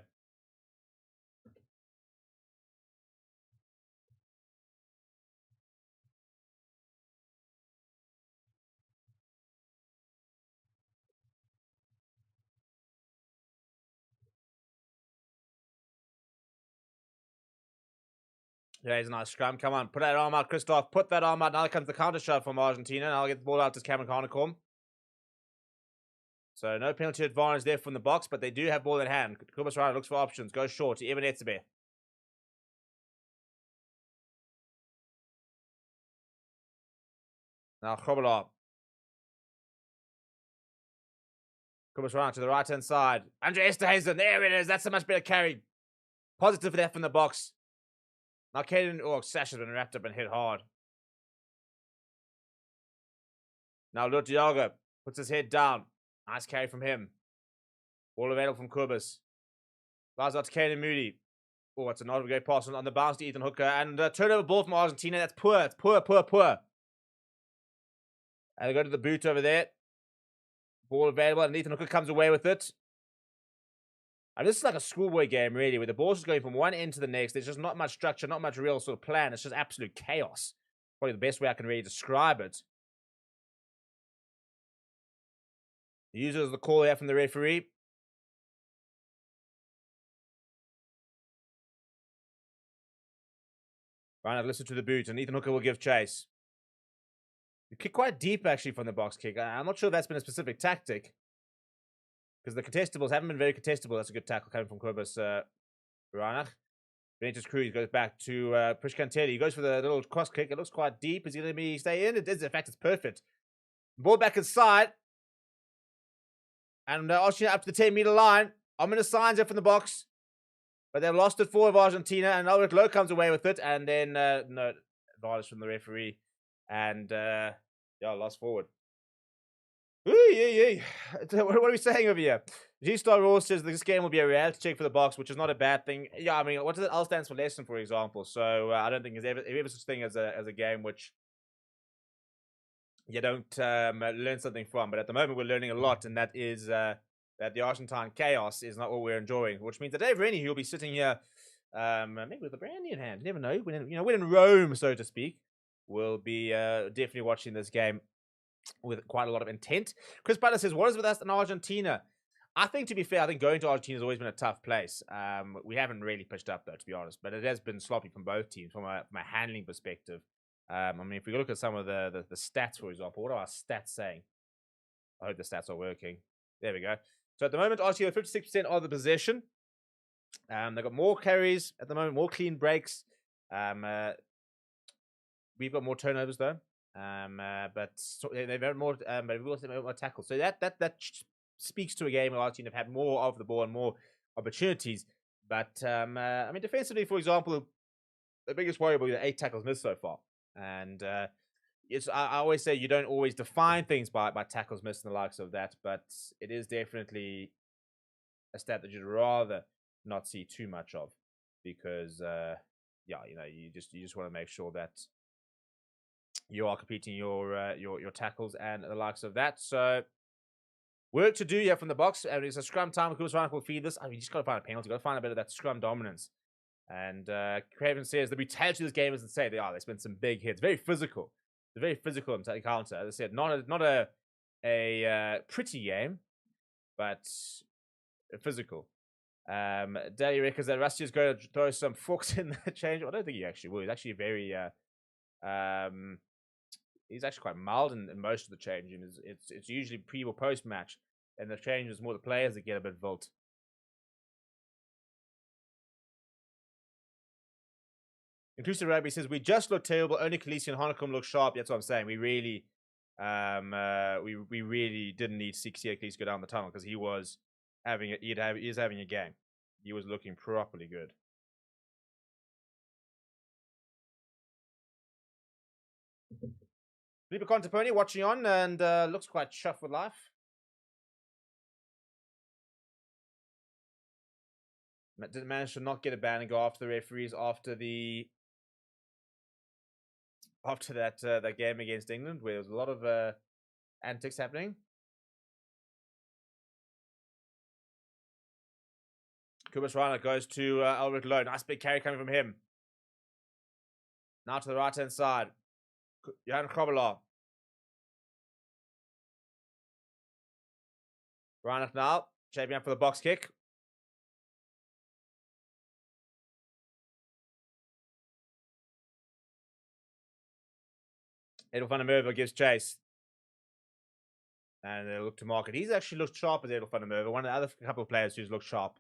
Yeah, he's a nice scrum. Come on, put that arm out, Christoph. Put that arm out. Now comes the counter shot from Argentina. Now I'll get the ball out to Cameron Carnicom. So no penalty advantage there from the box, but they do have ball in hand. Kubas Rana looks for options. Goes short to Eben Etzebe. Now Khobola. Kubas Rana to the right-hand side. Andre Esterhazen. There it is. That's a much better carry. Positive for that from the box. Now Caden, Sasha's been wrapped up and hit hard. Now Lutiago puts his head down. Nice carry from him. Ball available from Kubas. Flies out to Caden Moody. Oh, it's another great pass on the bounce to Ethan Hooker. And turnover ball from Argentina. That's poor. It's poor. And they go to the boot over there. Ball available, and Ethan Hooker comes away with it. And this is like a schoolboy game, really, where the ball's just going from one end to the next. There's just not much structure, not much real sort of plan. It's just absolute chaos. Probably the best way I can really describe it. The user is the call here from the referee. Reinhardt listen to the boot, and Ethan Hooker will give chase. You kick quite deep, actually, from the box kick. I'm not sure if that's been a specific tactic. Because the contestables haven't been very contestable. That's a good tackle coming from Kobus Reinach. Benitez Cruz goes back to Prishkantelli. He goes for the little cross kick. It looks quite deep. Is he going to stay in? It is. In fact, it's perfect. Ball back inside. And Argentina up to the 10-meter line. Ominous signs there from the box. But they've lost it for Argentina. And Albert Lowe comes away with it. And then, no, advantage from the referee. And, lost forward. What are we saying over here? G-Star Ross says this game will be a reality check for the box, which is not a bad thing. Yeah, I mean, what does it? L stands for lesson, for example. So I don't think there's ever such thing as a game which you don't learn something from. But at the moment, we're learning a lot, and that is that the Argentine chaos is not what we're enjoying. Which means that Dave Rennie, who'll be sitting here, maybe with a brandy in hand, never know. When in Rome, so to speak, will be definitely watching this game with quite a lot of intent. Chris Butler says, what is with us in Argentina? I think, to be fair, going to Argentina has always been a tough place. We haven't really pitched up, though, to be honest. But it has been sloppy from both teams from a handling perspective. I mean, if we look at some of the stats, for example, what are our stats saying? I hope the stats are working. There we go. So at the moment, Argentina 56% of the possession. They've got more carries at the moment, more clean breaks. We've got more turnovers, though. But they've had more, but we've also had more tackles. So that speaks to a game where Argentina have had more of the ball and more opportunities. But I mean, defensively, for example, the biggest worry will be the 8 tackles missed so far. And I always say you don't always define things by tackles missed and the likes of that, but it is definitely a stat that you'd rather not see too much of, because you just want to make sure that you are completing your tackles and the likes of that. So work to do here from the box. And it's a scrum time. Who's Ryan will feed this. I mean, you just got to find a penalty. Got to find a bit of that scrum dominance. And Craven says the brutality of this game is insane. There's been some big hits. Very physical. They're very physical in counter. As I said, not a pretty game, but physical. Daddy reckons that Rusty is going to throw some forks in the change. I don't think he actually will. He's actually very he's actually quite mild in most of the changing. It's usually pre or post match, and the change is more the players that get a bit volt. Inclusive Rugby says we just look terrible. Only Khaleesi and Hanekom look sharp. That's what I'm saying. We really, we really didn't need Sixty at least go down the tunnel, because he was having he is having a game. He was looking properly good. Felipe Contaponi watching on and looks quite chuffed with life. Didn't manage to not get a ban and go after the referees after that game against England, where there was a lot of antics happening. Kubas Rana goes to Albert Lowe. Nice big carry coming from him. Now to the right-hand side. Johan Krobbelaar. Reinach now, shaping up for the box kick. Edel van der Merwe gives chase. And they look to market. He's actually looked sharp as Edel van der Merwe. One of the other couple of players who's looked sharp.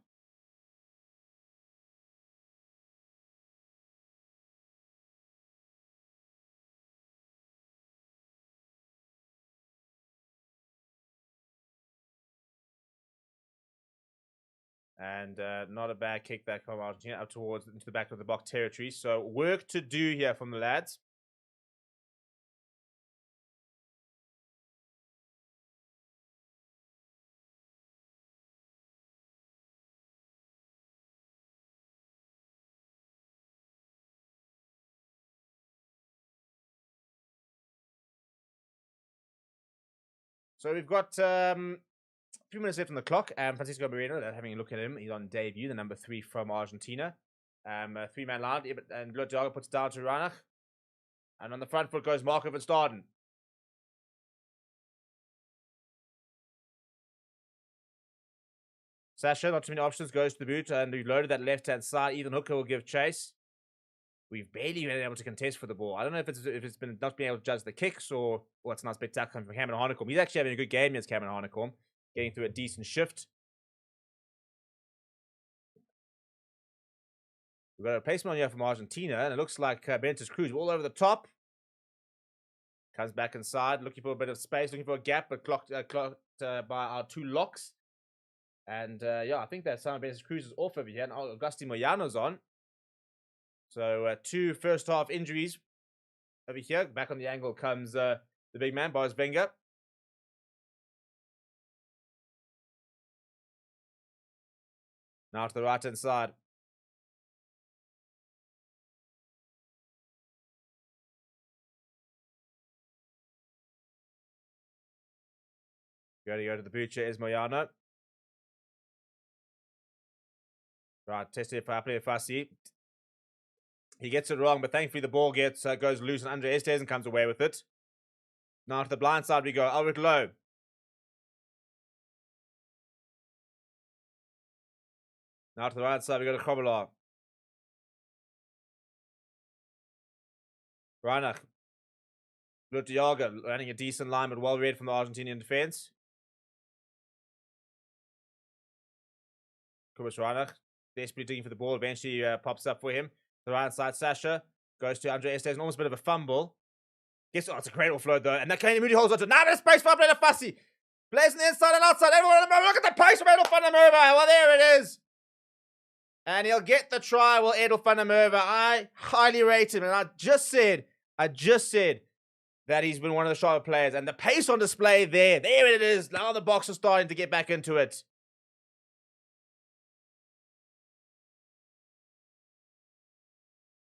And not a bad kick back from Argentina up towards into the back of the box territory. So work to do here from the lads. So we've got a few minutes left on the clock, and Francisco Moreno, having a look at him, he's on debut, the number 3 from Argentina. A 3-man line, and Diago puts down to Reinach. And on the front foot goes Marco van Staden. Sasha, not too many options, goes to the boot, and we've loaded that left-hand side. Ethan Hooker will give chase. We've barely been able to contest for the ball. I don't know if it's been not being able to judge the kicks or what's not spectacular from Cameron Hanekom. He's actually having a good game against Cameron Hanekom, getting through a decent shift. We've got a replacement on here from Argentina, and it looks like Benitez Cruz all over the top. Comes back inside, looking for a bit of space, looking for a gap, but clocked by our 2 locks. And yeah, I think that Simon Benitez Cruz is off over here, and Augustin Moyano's on. So 2 first half injuries over here. Back on the angle comes the big man, Boris Wenger. Now to the right-hand side. Going to go to the butcher is Moyano. Right, tested for Aple Fassi. He gets it wrong, but thankfully the ball goes loose, and Andre Estes and comes away with it. Now to the blind side we go. Albert Lowe. Now to the right side we go to Kovalar. Reinach. Diago running a decent line, but well read from the Argentinian defense. Kubas Reinach. Desperately digging for the ball. Eventually pops up for him. The right side, Sasha goes to Andre Estes, and almost a bit of a fumble. It's a great offload though, and that Canadian Moody holds on to. Now there's space for Aple Fassi. Plays on the inside and outside. Everyone, look at the pace from Edel van der Merwe. Well, there it is. And he'll get the try. Well, Edel van der Merwe, I highly rate him, and I just said that he's been one of the sharper players, and the pace on display there it is. Now the box is starting to get back into it.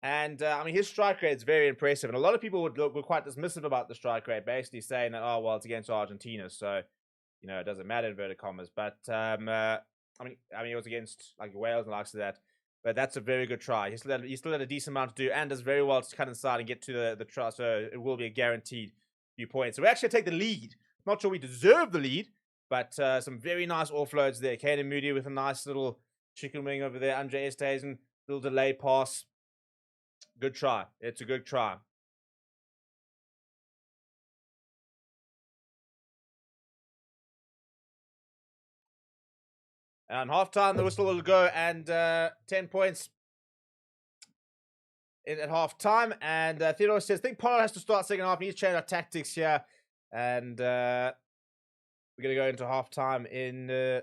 And, I mean, his strike rate is very impressive. And a lot of people were quite dismissive about the strike rate, basically saying that, oh, well, it's against Argentina, so, you know, it doesn't matter, inverted commas. But, I mean, it was against, like, Wales and the likes of that. But that's a very good try. He still had a decent amount to do, and does very well to cut inside and get to the try, so it will be a guaranteed few points. So we actually take the lead. Not sure we deserve the lead, but some very nice offloads there. Caden Moody with a nice little chicken wing over there. Andre Estesen, little delay pass. Good try. It's a good try. And halftime, the whistle will go, and 10 points at halftime. And Theodore says, I think Pollard has to start second half. We need to change our tactics here. And we're going to go into halftime in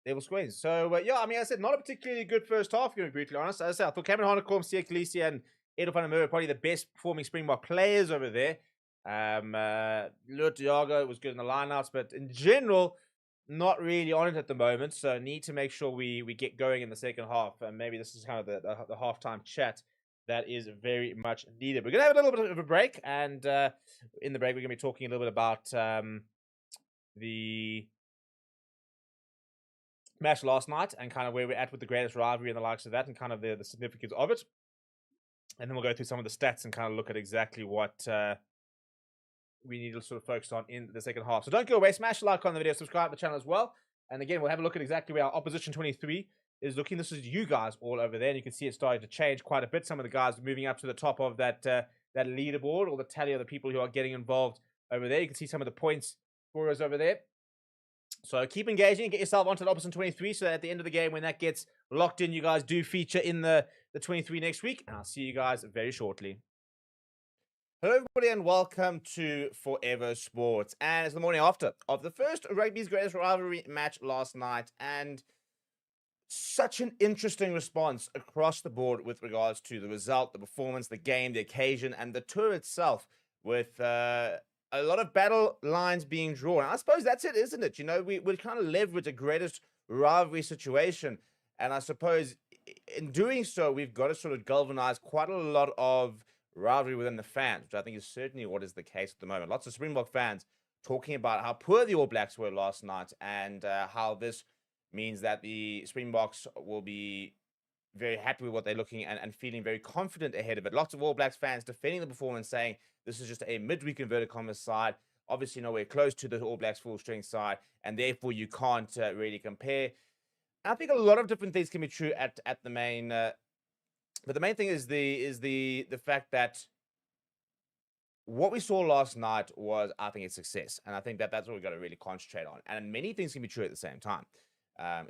Devil Squeeze. So, yeah, I mean, I said not a particularly good first half, to be brutally honest. As I said, I thought Cameron Hanekom, Siya Kolisi, and Edel van der Merwe were probably the best performing Springbok players over there. Lurt Diago was good in the lineouts, but in general, not really on it at the moment. So, need to make sure we get going in the second half. And maybe this is kind of the halftime chat that is very much needed. We're going to have a little bit of a break. And in the break, we're going to be talking a little bit about the match last night and kind of where we're at with the greatest rivalry and the likes of that and kind of the significance of it. And then we'll go through some of the stats and kind of look at exactly what we need to sort of focus on in the second half. So don't go away. Smash a like on the video. Subscribe to the channel as well. And again, we'll have a look at exactly where our opposition 23 is looking. This is you guys all over there. And you can see it starting to change quite a bit. Some of the guys moving up to the top of that that leaderboard or the tally of the people who are getting involved over there. You can see some of the points scorers over there. So keep engaging and get yourself onto the Opposite 23 so that at the end of the game, when that gets locked in, you guys do feature in the 23 next week. And I'll see you guys very shortly. Hello, everybody, and welcome to Forever Sports. And it's the morning after of the first Rugby's Greatest Rivalry match last night. And such an interesting response across the board with regards to the result, the performance, the game, the occasion, and the tour itself, with a lot of battle lines being drawn. I suppose that's it, isn't it? You know, we're kind of leverage a greatest rivalry situation. And I suppose in doing so, we've got to sort of galvanize quite a lot of rivalry within the fans, which I think is certainly what is the case at the moment. Lots of Springbok fans talking about how poor the All Blacks were last night and how this means that the Springboks will be very happy with what they're looking at and feeling very confident ahead of it. Lots of All Blacks fans defending the performance, saying this is just a midweek inverted commas side, obviously nowhere close to the All Blacks full strength side, and therefore you can't really compare. And I think a lot of different things can be true at the main, but the main thing is the fact that what we saw last night was, I think, a success, and I think that that's what we've got to really concentrate on. And many things can be true at the same time.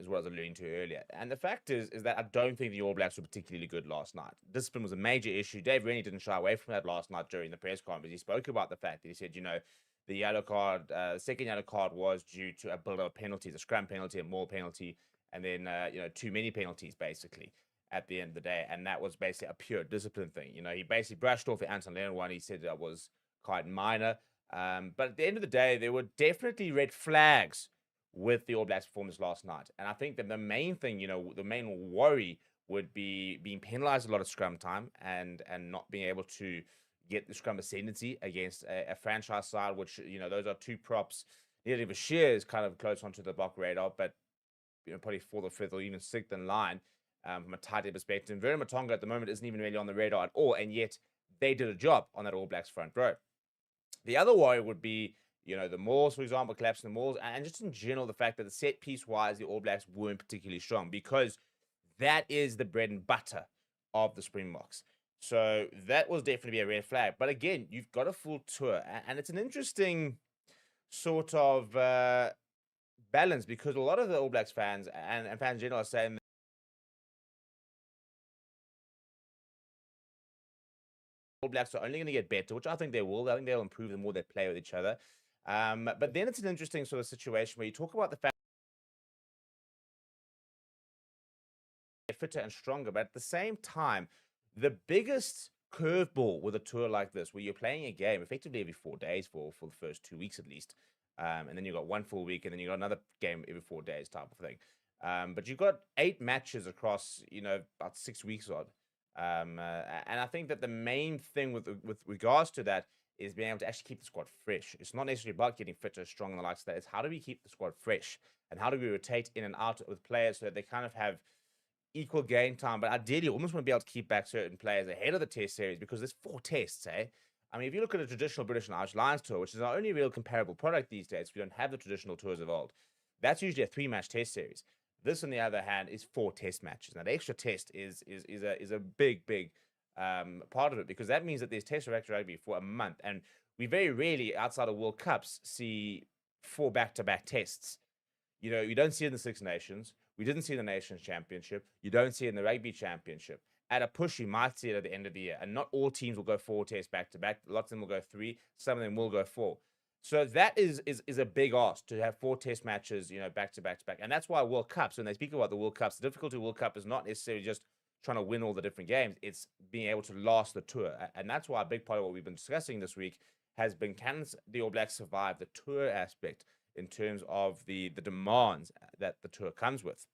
Is what I was alluding to earlier. And the fact is that I don't think the All Blacks were particularly good last night. Discipline was a major issue. Dave Rennie didn't shy away from that last night during the press conference. He spoke about the fact that he said, you know, the yellow card, second yellow card was due to a build of penalties, a scrum penalty, a maul penalty, and then, you know, too many penalties, basically, at the end of the day. And that was basically a pure discipline thing. You know, he basically brushed off the Anton Leonard one. He said that was quite minor. But at the end of the day, there were definitely red flags with the All Blacks performance last night. And I think that the main thing, you know, the main worry would be being penalized a lot of scrum time and not being able to get the scrum ascendancy against a franchise side, which, you know, those are two props. Nearly Bashir is kind of close onto the block radar, but, you know, probably fourth or fifth or even sixth in line from a tight end perspective. And Vera Matonga at the moment isn't even really on the radar at all, and yet they did a job on that All Blacks front row. The other worry would be, you know, the mauls, for example, collapsing the mauls, and just in general, the fact that the set piece-wise, the All Blacks weren't particularly strong, because that is the bread and butter of the Springboks. So that was definitely a red flag. But again, you've got a full tour, and it's an interesting sort of balance, because a lot of the All Blacks fans and fans in general are saying that All Blacks are only going to get better, which I think they will. I think they'll improve the more they play with each other. But then it's an interesting sort of situation where you talk about the fact they're fitter and stronger, but at the same time, the biggest curveball with a tour like this, where you're playing a game effectively every 4 days for the first 2 weeks at least, and then you've got one full week, and then you've got another game every 4 days type of thing. But you've got 8 matches across, you know, about 6 weeks odd. And I think that the main thing with regards to that is being able to actually keep the squad fresh. It's not necessarily about getting fitter, strong, and the likes of that. It's how do we keep the squad fresh, and how do we rotate in and out with players so that they kind of have equal game time. But ideally, you almost want to be able to keep back certain players ahead of the test series, because there's 4 tests, eh? I mean, if you look at a traditional British and Irish Lions tour, which is our only real comparable product these days, we don't have the traditional tours of old. That's usually a 3-match test series. This, on the other hand, is 4 test matches. Now, the extra test is a big part of it, because that means that there's test rugby for a month, and we very rarely, outside of World Cups, see 4 back-to-back tests. You know, you don't see it in the Six Nations. We didn't see it in the Nations Championship. You don't see it in the Rugby Championship. At a push, you might see it at the end of the year, and not all teams will go 4 tests back-to-back. Lots of them will go 3. Some of them will go 4. So that is a big ask, to have 4 test matches, you know, back-to-back. And that's why World Cups, when they speak about the World Cups, the difficulty of World Cup is not necessarily just trying to win all the different games. It's being able to last the tour. And that's why a big part of what we've been discussing this week has been, can the All Blacks survive the tour aspect in terms of the demands that the tour comes with.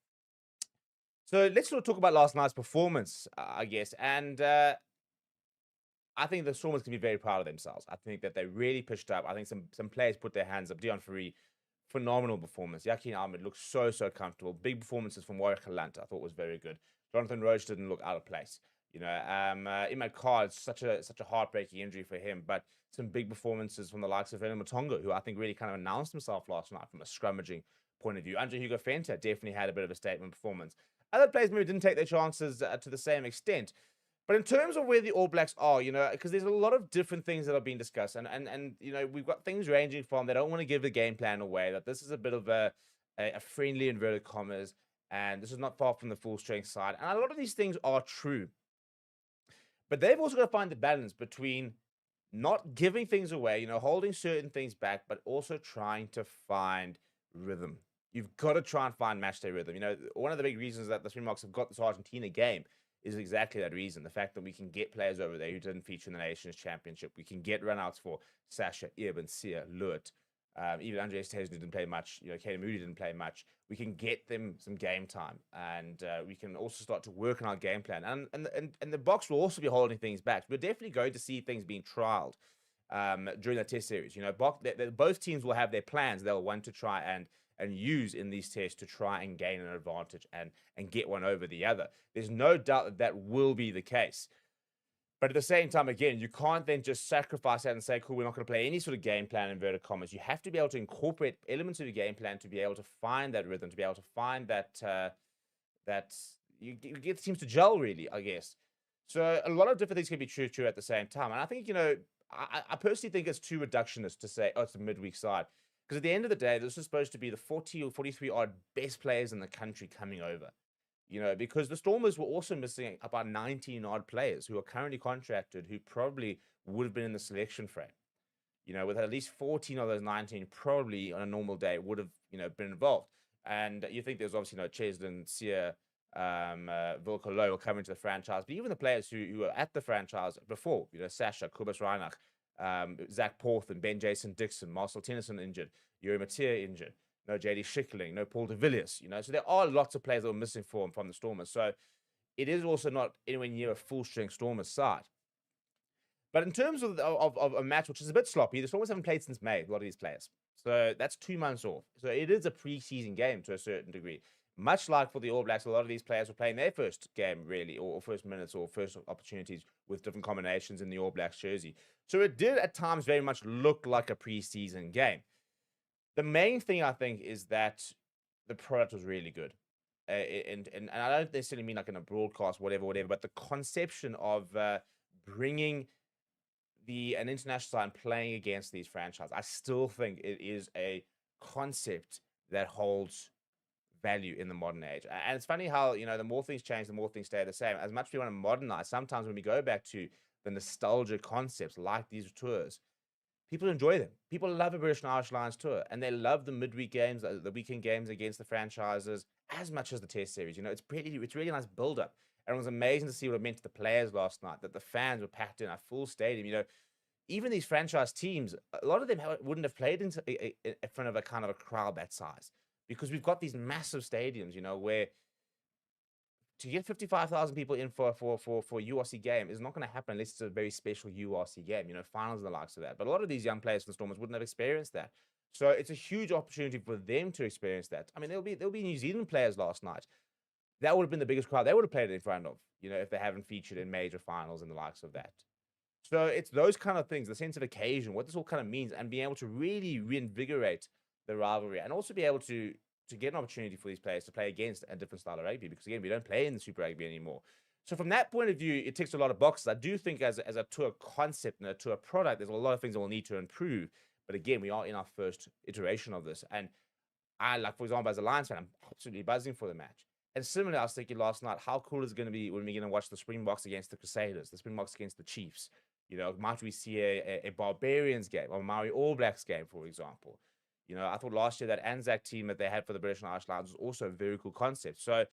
So let's sort of talk about last night's performance, I guess. And I think the Stormers can be very proud of themselves. I think that they really pushed up. I think some players put their hands up. Deon Fourie, phenomenal performance. Yakin Ahmed looked so comfortable. Big performances from Watchalong, I thought was very good. Jonathan Roach didn't look out of place. You know, Imad Carr, such a heartbreaking injury for him, but some big performances from the likes of Vera Matonga, who I think really kind of announced himself last night from a scrummaging point of view. Andre Hugo Fenter definitely had a bit of a statement performance. Other players maybe didn't take their chances to the same extent. But in terms of where the All Blacks are, because there's a lot of different things that are being discussed, and we've got things ranging from they don't want to give the game plan away, that this is a bit of a friendly inverted commas, and this is not far from the full strength side, and a lot of these things are true. But they've also got to find the balance between not giving things away, holding certain things back, but also trying to find rhythm. You've got to try and find match day rhythm. One of the big reasons that the Springboks have got this Argentina game is exactly that reason. The fact that we can get players over there who didn't feature in the Nations Championship. We can get runouts for Sasha, Eben, Sia, Luit. Even Andreas Tesno didn't play much. Kaden Moody didn't play much. We can get them some game time, and we can also start to work on our game plan. And the Boks will also be holding things back. We're definitely going to see things being trialed during the test series. Both teams will have their plans they'll want to try and use in these tests to try and gain an advantage and get one over the other. There's no doubt that will be the case. But at the same time, again, you can't then just sacrifice that and say, cool, we're not going to play any sort of game plan, inverted commas. You have to be able to incorporate elements of your game plan to be able to find that rhythm, to be able to find that you get teams to gel, really, I guess. So a lot of different things can be true at the same time. And I think, I personally think it's too reductionist to say, oh, it's a midweek side. Because at the end of the day, this is supposed to be the 40 or 43 odd best players in the country coming over. Because the Stormers were also missing about 19 odd players who are currently contracted who probably would have been in the selection frame. With at least 14 of those 19 probably on a normal day would have, been involved. And you think there's obviously, Chesden, Sia, Vilko will come into the franchise. But even the players who were at the franchise before, Sasha, Kobus Reinach, Zach Porth and Ben Jason Dixon, Marcel Tennyson injured, Yuri Mattia injured, no JD Schickling, no Paul de Villiers, so there are lots of players that were missing from the Stormers. So it is also not anywhere near a full strength Stormers side. But in terms of a match which is a bit sloppy, the Stormers haven't played since May, a lot of these players. So that's 2 months off. So it is a preseason game to a certain degree. Much like for the All Blacks, a lot of these players were playing their first game, really, or first minutes or first opportunities with different combinations in the All Blacks jersey. So it did at times very much look like a preseason game. The main thing, I think, is that the product was really good. And I don't necessarily mean like in a broadcast, whatever, but the conception of bringing an international side and playing against these franchises, I still think it is a concept that holds value in the modern age. And it's funny how, the more things change, the more things stay the same. As much as we want to modernize, sometimes when we go back to the nostalgia concepts like these tours, people enjoy them. People love a British and Irish Lions tour, and they love the midweek games, the weekend games against the franchises as much as the test series. It's really nice build-up. And it was amazing to see what it meant to the players last night, that the fans were packed in a full stadium. Even these franchise teams, a lot of them wouldn't have played in front of a kind of a crowd that size, because we've got these massive stadiums, where to get 55,000 people in for a URC game is not going to happen unless it's a very special URC game, finals and the likes of that. But a lot of these young players from the Stormers wouldn't have experienced that. So it's a huge opportunity for them to experience that. I mean, there'll be New Zealand players last night. That would have been the biggest crowd they would have played in front of, if they haven't featured in major finals and the likes of that. So it's those kind of things, the sense of occasion, what this all kind of means, and being able to really reinvigorate the rivalry, and also be able to get an opportunity for these players to play against a different style of rugby, because again, we don't play in the Super Rugby anymore. So from that point of view, it ticks a lot of boxes. I do think as a tour concept and a tour product, there's a lot of things that we'll need to improve. But again, we are in our first iteration of this. And I, like, for example, as a Lions fan, I'm absolutely buzzing for the match. And similarly, I was thinking last night, how cool is it going to be when we're going to watch the Springboks against the Crusaders, the Springboks against the Chiefs? Might we see a Barbarians game or a Maori All Blacks game, for example? I thought last year that Anzac team that they had for the British and Irish Lions was also a very cool concept. So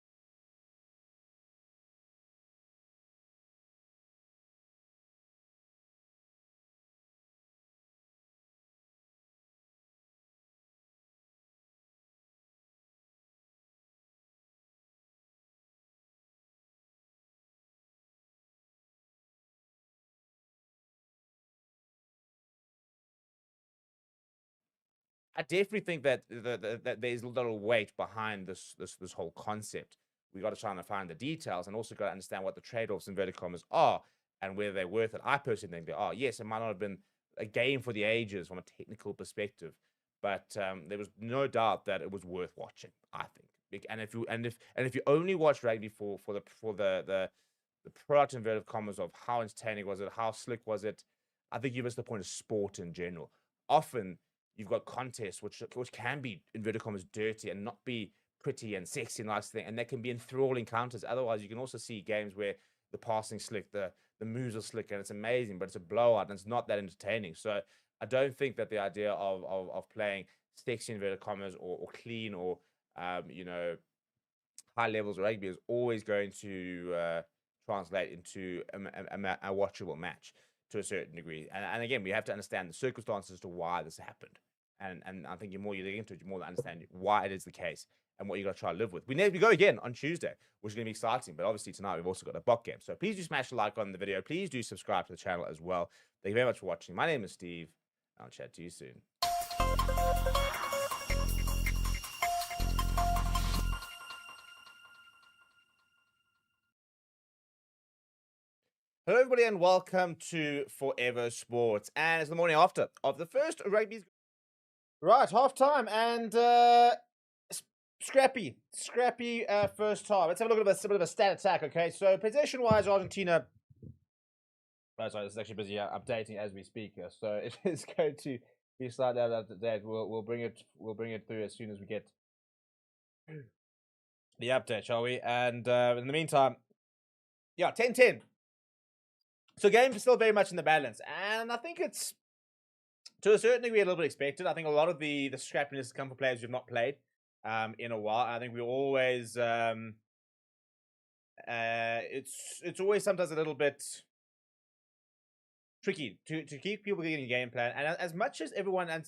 I definitely think that that there's a little weight behind this whole concept. We got to try and find the details, and also got to understand what the trade-offs, inverted commas, are, and whether they're worth it. I personally think they are. Yes, it might not have been a game for the ages from a technical perspective, but there was no doubt that it was worth watching, I think. And if you only watch rugby for the the product inverted commas of how entertaining was it, how slick was it. I think you missed the point of sport in general. Often you've got contests which can be inverted commas dirty and not be pretty and sexy and nice thing, and they can be enthralling counters. Otherwise, you can also see games where the passing slick, the moves are slick, and it's amazing, but it's a blowout and it's not that entertaining. So I don't think that the idea of playing sexy inverted commas or clean or high levels of rugby is always going to translate into a watchable match to a certain degree. And again, we have to understand the circumstances as to why this happened. And I think the more you dig into it, the more you understand why it is the case and what you got to try to live with. We go again on Tuesday, which is going to be exciting. But obviously tonight we've also got a bot game. So please do smash a like on the video. Please do subscribe to the channel as well. Thank you very much for watching. My name is Steve. I'll chat to you soon. Hello, everybody, and welcome to Forever Sports. And it's the morning after of the first rugby. Right, half time and scrappy first half. Let's have a look at a bit of a stat attack. Okay, so possession-wise, Argentina. Oh, sorry, this is actually busy updating as we speak. So it is going to be slightly out of date. We'll bring it through as soon as we get the update, shall we? And in the meantime, yeah, 10-10. So game is still very much in the balance, and I think it's to a certain degree a little bit expected. I think a lot of the scrappiness has come from players who've not played in a while. I think we always it's always sometimes a little bit tricky to keep people getting a game plan. And as much as everyone and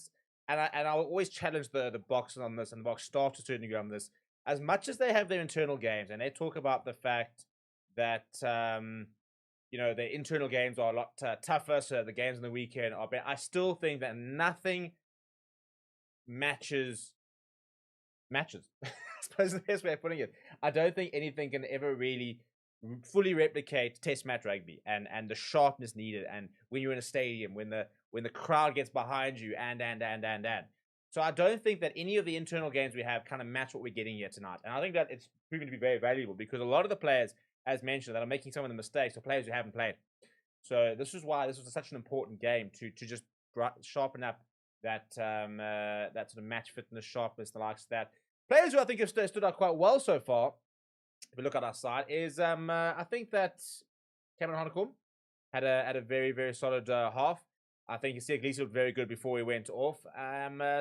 I'll always challenge the box on this and the box staff to a certain degree on this. As much as they have their internal games and they talk about the fact that their internal games are a lot tougher, so the games on the weekend are better. I still think that nothing matches. I suppose the best way of putting it. I don't think anything can ever really fully replicate Test match rugby and the sharpness needed. And when you're in a stadium, when the crowd gets behind you, and. So I don't think that any of the internal games we have kind of match what we're getting here tonight. And I think that it's proven to be very valuable because a lot of the players, as mentioned, that are making some of the mistakes are players who haven't played. So this is why this was such an important game to just sharpen up that that sort of match fitness, sharpness, the likes of that. Players who I think have stood out quite well so far, if we look at our side, is I think that Cameron Hanekom had a very, very solid half. I think Iglesias looked very good before he went off.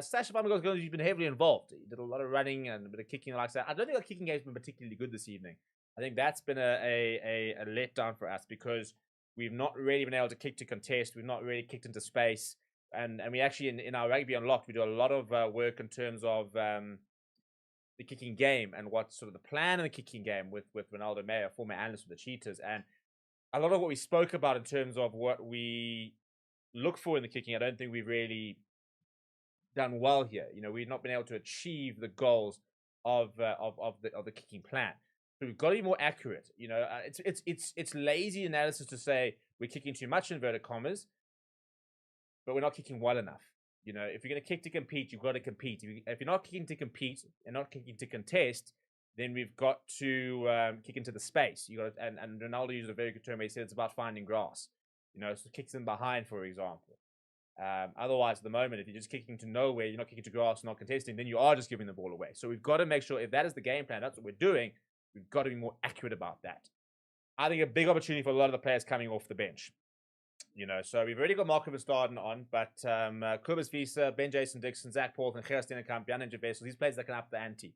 Sasha Bamagos, he's been heavily involved. He did a lot of running and a bit of kicking like that. I don't think our kicking game's been particularly good this evening. I think that's been a letdown for us because we've not really been able to kick to contest. We've not really kicked into space. And we actually, in our Rugby Unlocked, we do a lot of work in terms of the kicking game and what's sort of the plan in the kicking game with Ronaldo Mayer, former analyst with the Cheetahs. And a lot of what we spoke about in terms of what we look for in the kicking, I don't think we've really done well here. We've not been able to achieve the goals of the kicking plan. So we've got to be more accurate. It's lazy analysis to say we're kicking too much inverted commas, but we're not kicking well enough. If you're going to kick to compete, you've got to compete. If you're not kicking to compete and not kicking to contest, then we've got to kick into the space. And Ronaldo used a very good term where he said it's about finding grass. So kicks in behind, for example. Otherwise, at the moment, if you're just kicking to nowhere, you're not kicking to grass, not contesting, then you are just giving the ball away. So we've got to make sure if that is the game plan, that's what we're doing. We've got to be more accurate about that. I think a big opportunity for a lot of the players coming off the bench. So we've already got Marco Verstappen on, but Kobus Visa, Ben Jason Dixon, Zach Paul, and Gerard Steenkamp, Jan and Javessel, these players that can up the ante.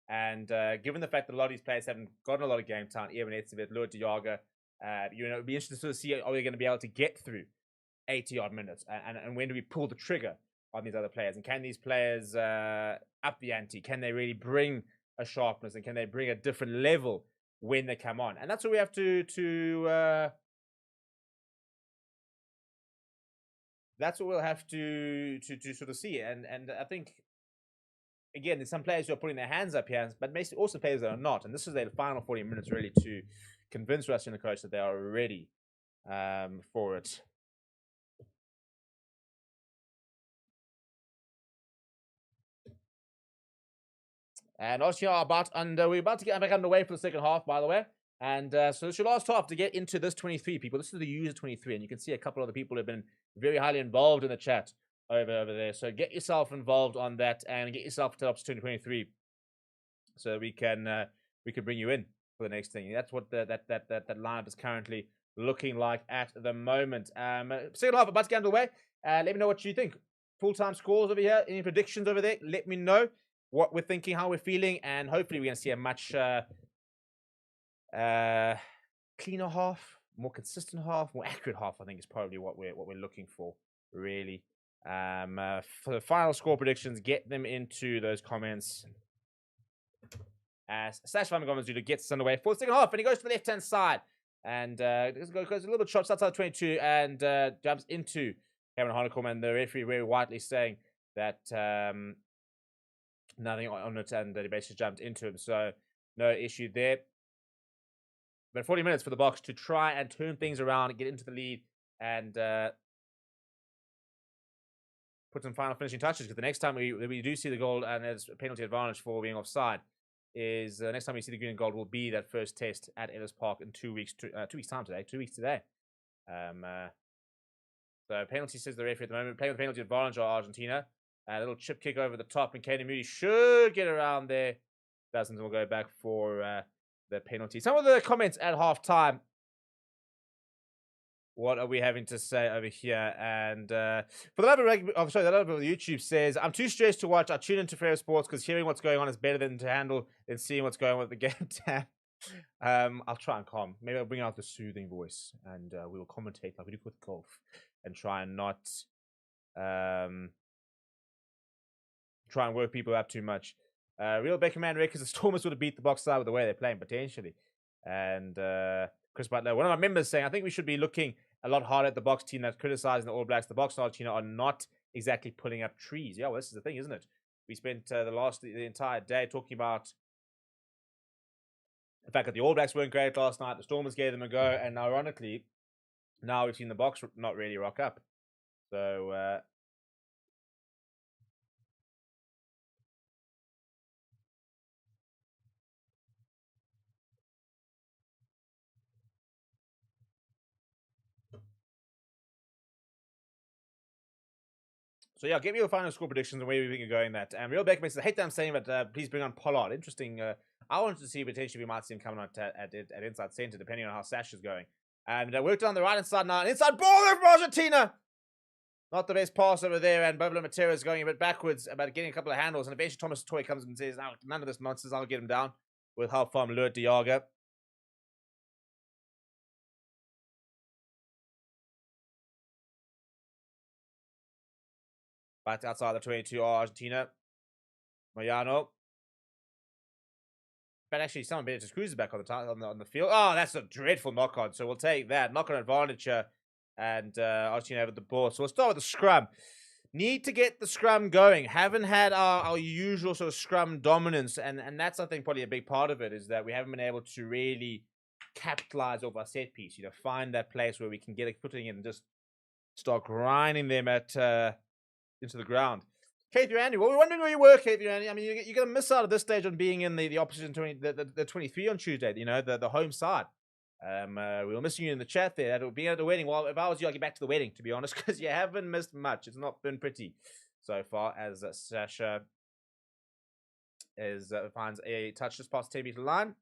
And given the fact that a lot of these players haven't gotten a lot of game time, Evan Etzebeth, Lloyd de Jager, it'd be interesting to see, are we going to be able to get through 80-odd minutes? And when do we pull the trigger on these other players? And can these players up the ante? Can they really bring a sharpness? And can they bring a different level when they come on? And that's what we have to that's what we'll have to sort of see. And I think, again, there's some players who are putting their hands up here, but also players that are not. And this is their final 40 minutes really to convince Rusty and the coach that they are ready for it. And obviously we're about to get back underway for the second half, by the way. And so it's your last half to get into this 23, people. This is the user 23, and you can see a couple of the people who have been very highly involved in the chat over there. So get yourself involved on that and get yourself to up to 2023, so we can bring you in for the next thing. That's what that lineup is currently looking like at the moment. Second half about to get underway. Let me know what you think. Full-time scores over here. Any predictions over there? Let me know what we're thinking, how we're feeling, and hopefully we're going to see a much cleaner half, more consistent half, more accurate half. I think is probably what we're looking for, really. For the final score predictions, get them into those comments. As /Famigomazulu gets us underway for the second half, and he goes to the left-hand side, and goes a little bit shots outside 22, and jumps into Cameron Honeycomb, and the referee very widely saying that nothing on it, and that he basically jumped into him, so no issue there. But 40 minutes for the Boks to try and turn things around and get into the lead and put some final finishing touches, because the next time we do see the goal and there's a penalty advantage for being offside, is the next time we see the green and gold will be that first test at Ellis Park in 2 weeks. 2 weeks time today. 2 weeks today. So penalty, says the referee at the moment. Playing with penalty advantage are Argentina. A little chip kick over the top, and Caden Moody should get around there. Doesn't, will go back for the penalty. Some of the comments at half time. What are we having to say over here? And for the love of rugby, oh, sorry, the love of YouTube says, I'm too stressed to watch. I tune into Forever Sports because hearing what's going on is better than to handle than seeing what's going on with the game. I'll try and calm. Maybe I'll bring out the soothing voice, and we will commentate like we do with golf, and try and not try and work people up too much. Real Beckham Man reckons the Stormers would have beat the Boks side with the way they're playing potentially. And Chris Butler, one of my members, saying I think we should be looking a lot harder at the Boks team that's criticizing the All Blacks. The Boks Argentina are not exactly pulling up trees. Yeah, well, this is the thing, isn't it? We spent the entire day talking about the fact that the All Blacks weren't great last night. The Stormers gave them a go, and ironically, now we've seen the Boks not really rock up. So yeah, give me your final score predictions and where you think you're going that. Real Beckman says, I hate that I'm saying that, please bring on Pollard. Interesting. I wanted to see potentially we might see him coming on at inside centre, depending on how Sash is going. And worked on the right hand side now. An inside ball there from Argentina. Not the best pass over there, and Bobolo Matera is going a bit backwards about getting a couple of handles. And eventually Thomas Toy comes and says, oh, none of this nonsense, I'll get him down with help from Luert de Jager. Back outside the 22 Argentina. Moyano. But actually, someone better just cruises back on the field. Oh, that's a dreadful knock on. So we'll take that. Knock on advantage here. And Argentina have the ball. So we'll start with the scrum. Need to get the scrum going. Haven't had our usual sort of scrum dominance. And that's, I think, probably a big part of it, is that we haven't been able to really capitalize off our set piece. You know, find that place where we can get a footing in and just start grinding them into the ground. Keith Randy, well, we're wondering where you were, Keith Randy. I mean, you're going to miss out at this stage on being in the opposition 23 on Tuesday, you know, the home side. We were missing you in the chat there. That would be at the wedding. Well, if I was you, I'd get back to the wedding, to be honest, because you haven't missed much. It's not been pretty so far, as Sasha finds a touch just past the 10-meter line.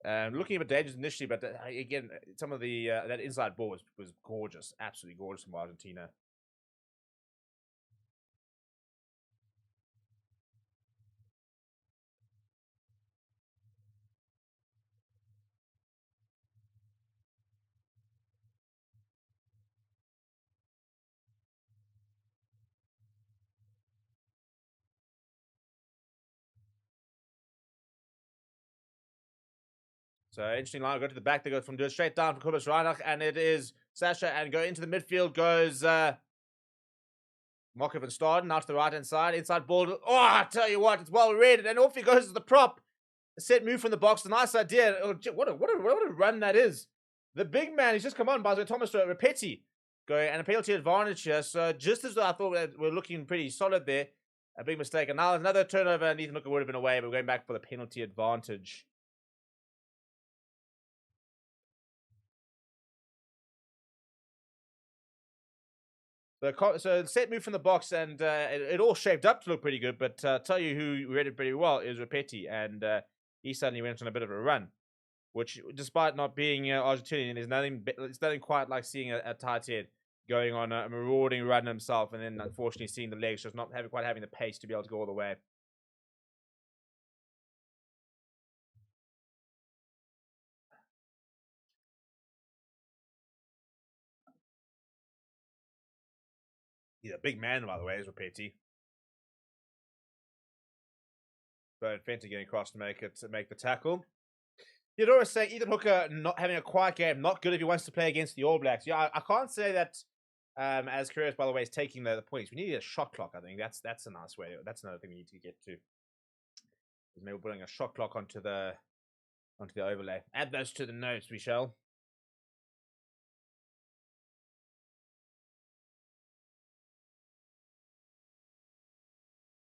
Looking a bit dangerous initially, but again, some of the that inside ball was gorgeous, absolutely gorgeous from Argentina. So interesting line. Go to the back. They go from straight down for Kobus Reinach, and it is Sasha. And go into the midfield goes Markov and Staden out to the right hand side. Inside ball. Oh, I tell you what, it's well read, and off he goes to the prop. A set move from the box. A nice idea. Oh, what a run that is. The big man. He's just come on by Thomas Repetti going, and a penalty advantage here. So just as I thought we're looking pretty solid there, a big mistake. And now another turnover, and Ethan Hooker would have been away, but we're going back for the penalty advantage. So set move from the box, and it all shaped up to look pretty good, but tell you who read it pretty well is Rapetti, and he suddenly went on a bit of a run, which, despite not being Argentinian, it's nothing quite like seeing a tight head going on a marauding run himself, and then unfortunately seeing the legs just not quite having the pace to be able to go all the way. He's a big man, by the way, is Rapetti. But Fenton getting across to make the tackle. Theodora saying Ethan Hooker not having a quiet game, not good if he wants to play against the All Blacks. Yeah, I can't say that. As Curious, by the way, is taking the points. We need a shot clock. I think that's a nice way. That's another thing we need to get to. Is maybe putting a shot clock onto the overlay. Add those to the notes, we shall.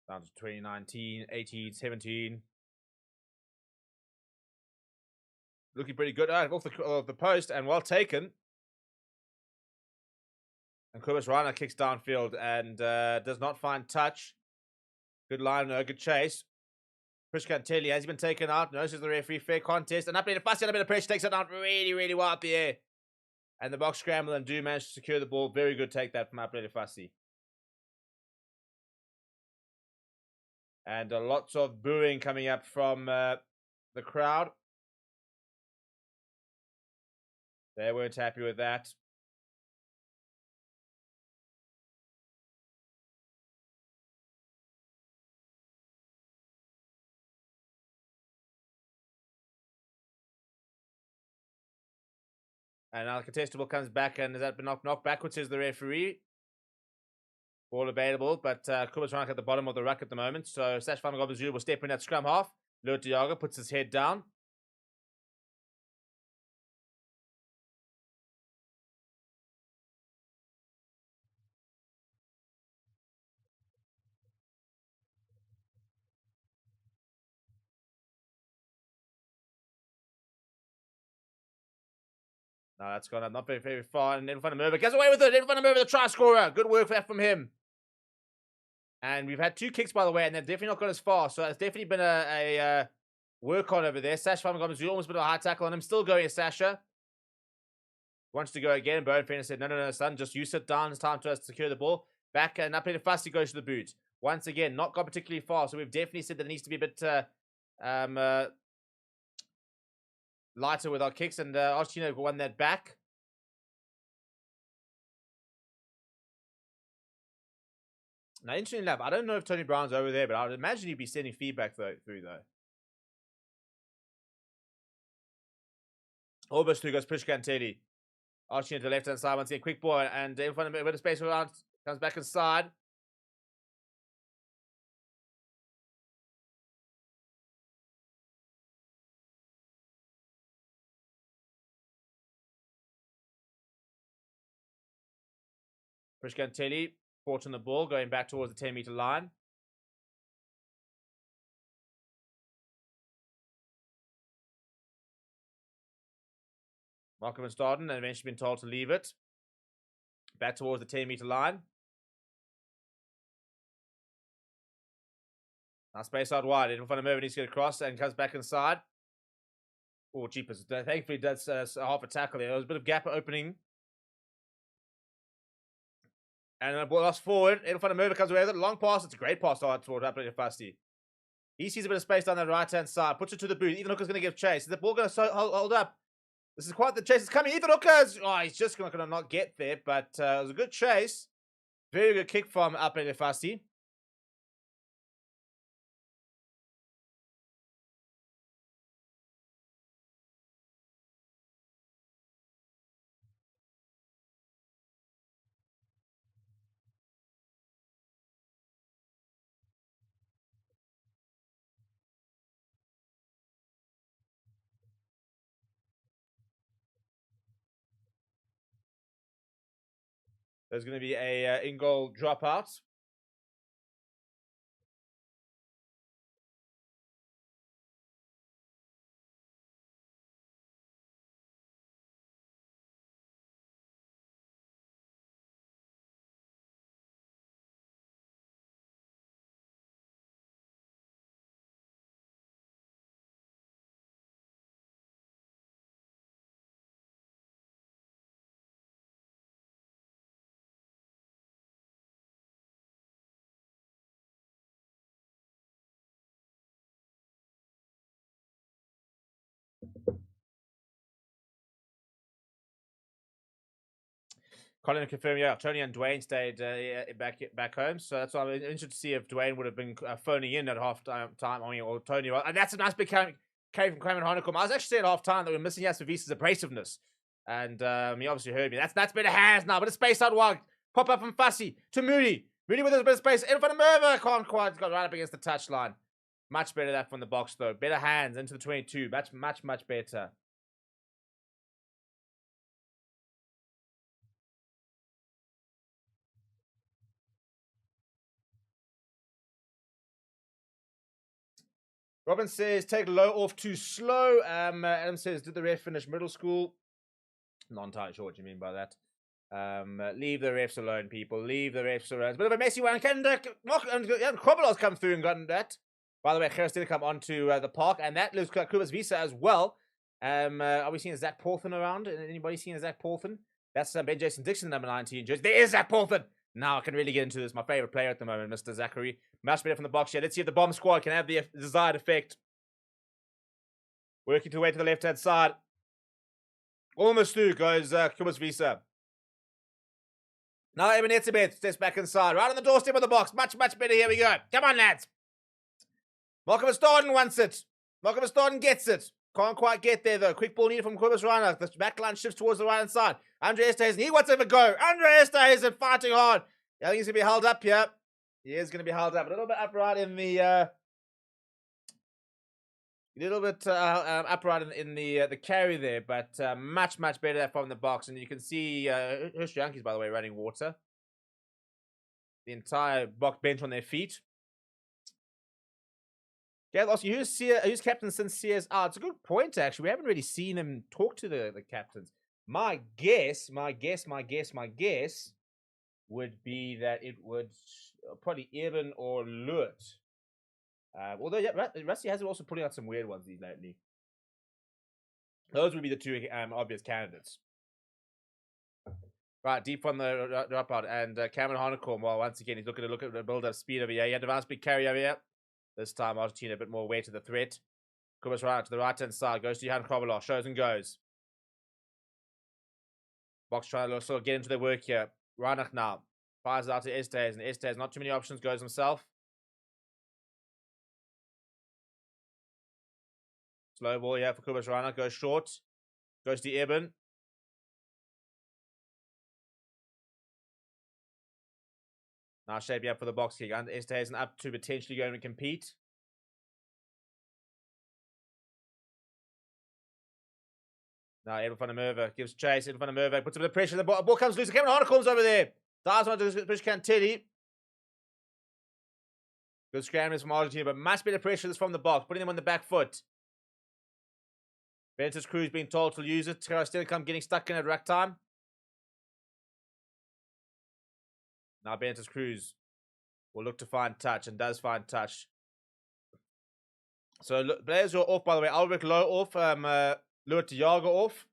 Down to 2019, 18, 17. Looking pretty good. Off the post, and well taken. And Kobus Rana kicks downfield and does not find touch. Good line, good chase. Pushkan Telly, has he been taken out? Notices the referee, fair contest. And up in a fussy, a bit of pressure, takes it out really, really well up the air. And the box scramble and do manage to secure the ball. Very good take that from Apelele Fassi. And lots of booing coming up from the crowd. They weren't happy with that. And now the contestable comes back, and has that been knocked backwards, says the referee. Ball available, but Kuba's running at the bottom of the ruck at the moment. So Sash Famagobazulu will step in at scrum half. Leo Diago puts his head down. No, that's gone up not very, very far. And Edwin van der Merwe gets away with it. Edwin van der Merwe, the try scorer. Good work for that from him. And we've had 2 kicks, by the way, and they've definitely not gone as far. So it's definitely been a work on over there. Sash Famagobazulu almost put a high tackle on him. Still going, Sasha. Wants to go again. Bowen Fenner said, no, son, just you sit down. It's time to secure the ball. Back, and up in Fassi goes to the boot. Once again, not gone particularly far. So we've definitely said that it needs to be a bit lighter with our kicks, and Argentina won that back. Now, interesting enough, I don't know if Tony Brown's over there, but I would imagine he'd be sending feedback through though. Almost through goes Pushkan Telly. Argentina to the left hand side once again, quick ball, and in front of a bit of space around, comes back inside. Pushkan Telly caught on the ball, going back towards the 10-meter line. Malcolm and Starden, and eventually been told to leave it. Back towards the 10-meter line. Now space out wide. In front of Mervyn needs to get across and comes back inside. Oh, jeepers. Thankfully, that's half a tackle there. There was a bit of gap opening. And the ball lost forward. In front of Mervyn comes away with it. Long pass. It's a great pass toward Apelele Fassi. He sees a bit of space down that right-hand side. Puts it to the boot. Ethan Hooker's going to give chase. Is the ball going to hold up? This is quite the chase. It's coming. Ethan Hooker's. Oh, he's just going to not get there. But it was a good chase. Very good kick from Apelele Fassi. There's going to be a in-goal dropout. Colin confirmed, yeah, Tony and Dwayne stayed back home, so that's why I'm interested to see if Dwayne would have been phoning in at half time, or Tony. And that's a nice big carry from Clement Honeycomb. I was actually saying at half time that we're missing Visa's abrasiveness, and he obviously heard me. That's better hands now, but a space out wide. Pop up from Fussy to Moody. Moody with a bit of space in front of Merva. Can't quite got right up against the touchline. Much better that from the box though. Better hands into the 22. Much better. Robin says, take low off too slow. Adam says, did the ref finish middle school? Not entirely sure what you mean by that. Leave the refs alone, people. Leave the refs alone. It's a bit of a messy one. Can Krobelos come through and gotten that? By the way, Gerris did come onto the park, and that loses Kuba's visa as well. Are we seeing Zach Porthen around? Anybody seeing Zach Porthen? That's Ben Jason Dixon, number 19 jersey. There is Zach Porthen! Now I can really get into this. My favorite player at the moment, Mr. Zachary. Much better from the box here. Let's see if the bomb squad can have the desired effect. Working to way to the left-hand side. Almost through goes Kuba's visa. Now Ebenezer steps back inside. Right on the doorstep of the box. Much better. Here we go. Come on, lads. Malcolm Verstappen wants it. Malcolm Verstappen gets it. Can't quite get there, though. Quick ball needed from Cobus Reinach. The backline shifts towards the right-hand side. Andre Esterhuizen, he wants to have a go. Andre Esterhuizen fighting hard. I think he's going to be held up here. He is going to be held up. A little bit upright in the... upright in the carry there, but much better from the box. And you can see Hirsch Yankees, by the way, running water. The entire box bench on their feet. Yeah, also, who's captain since Sears? It's a good point, actually. We haven't really seen him talk to the captains. My guess would be that it would probably Eben or Lurt. Although, yeah, Rusty has also putting out some weird ones lately. Those would be the two obvious candidates. Right, deep on the dropout. And Cameron Honeycomb, well, once again, he's looking at the build-up speed over here. He had advanced big carry over here. This time, Argentina a bit more weight to the threat. Kubas right to the right-hand side. Goes to Johan Krobelos. Shows and goes. Box trying to sort of get into their work here. Reinach now. Fires out to Estes. And Estes, not too many options. Goes himself. Slow ball here for Kubas Reinach. Goes short. Goes to Eben. Now shaping up for the box kick. And Esterhuizen up to potentially going to compete. Now Edwin van der Merwe gives chase. Edwin van der Merwe puts a bit of pressure. The ball comes loose. Cameron Honeycomb's over there. Dives on to push Cantelli. Good scrambling from Argentina, but much better pressure this from the box. Putting them on the back foot. Ventus Cruz being told to use it. Still getting stuck in at rack time. Now Bentus Cruz will look to find touch and does find touch. So players are off, by the way. Albrecht Low off. Luat Jager off.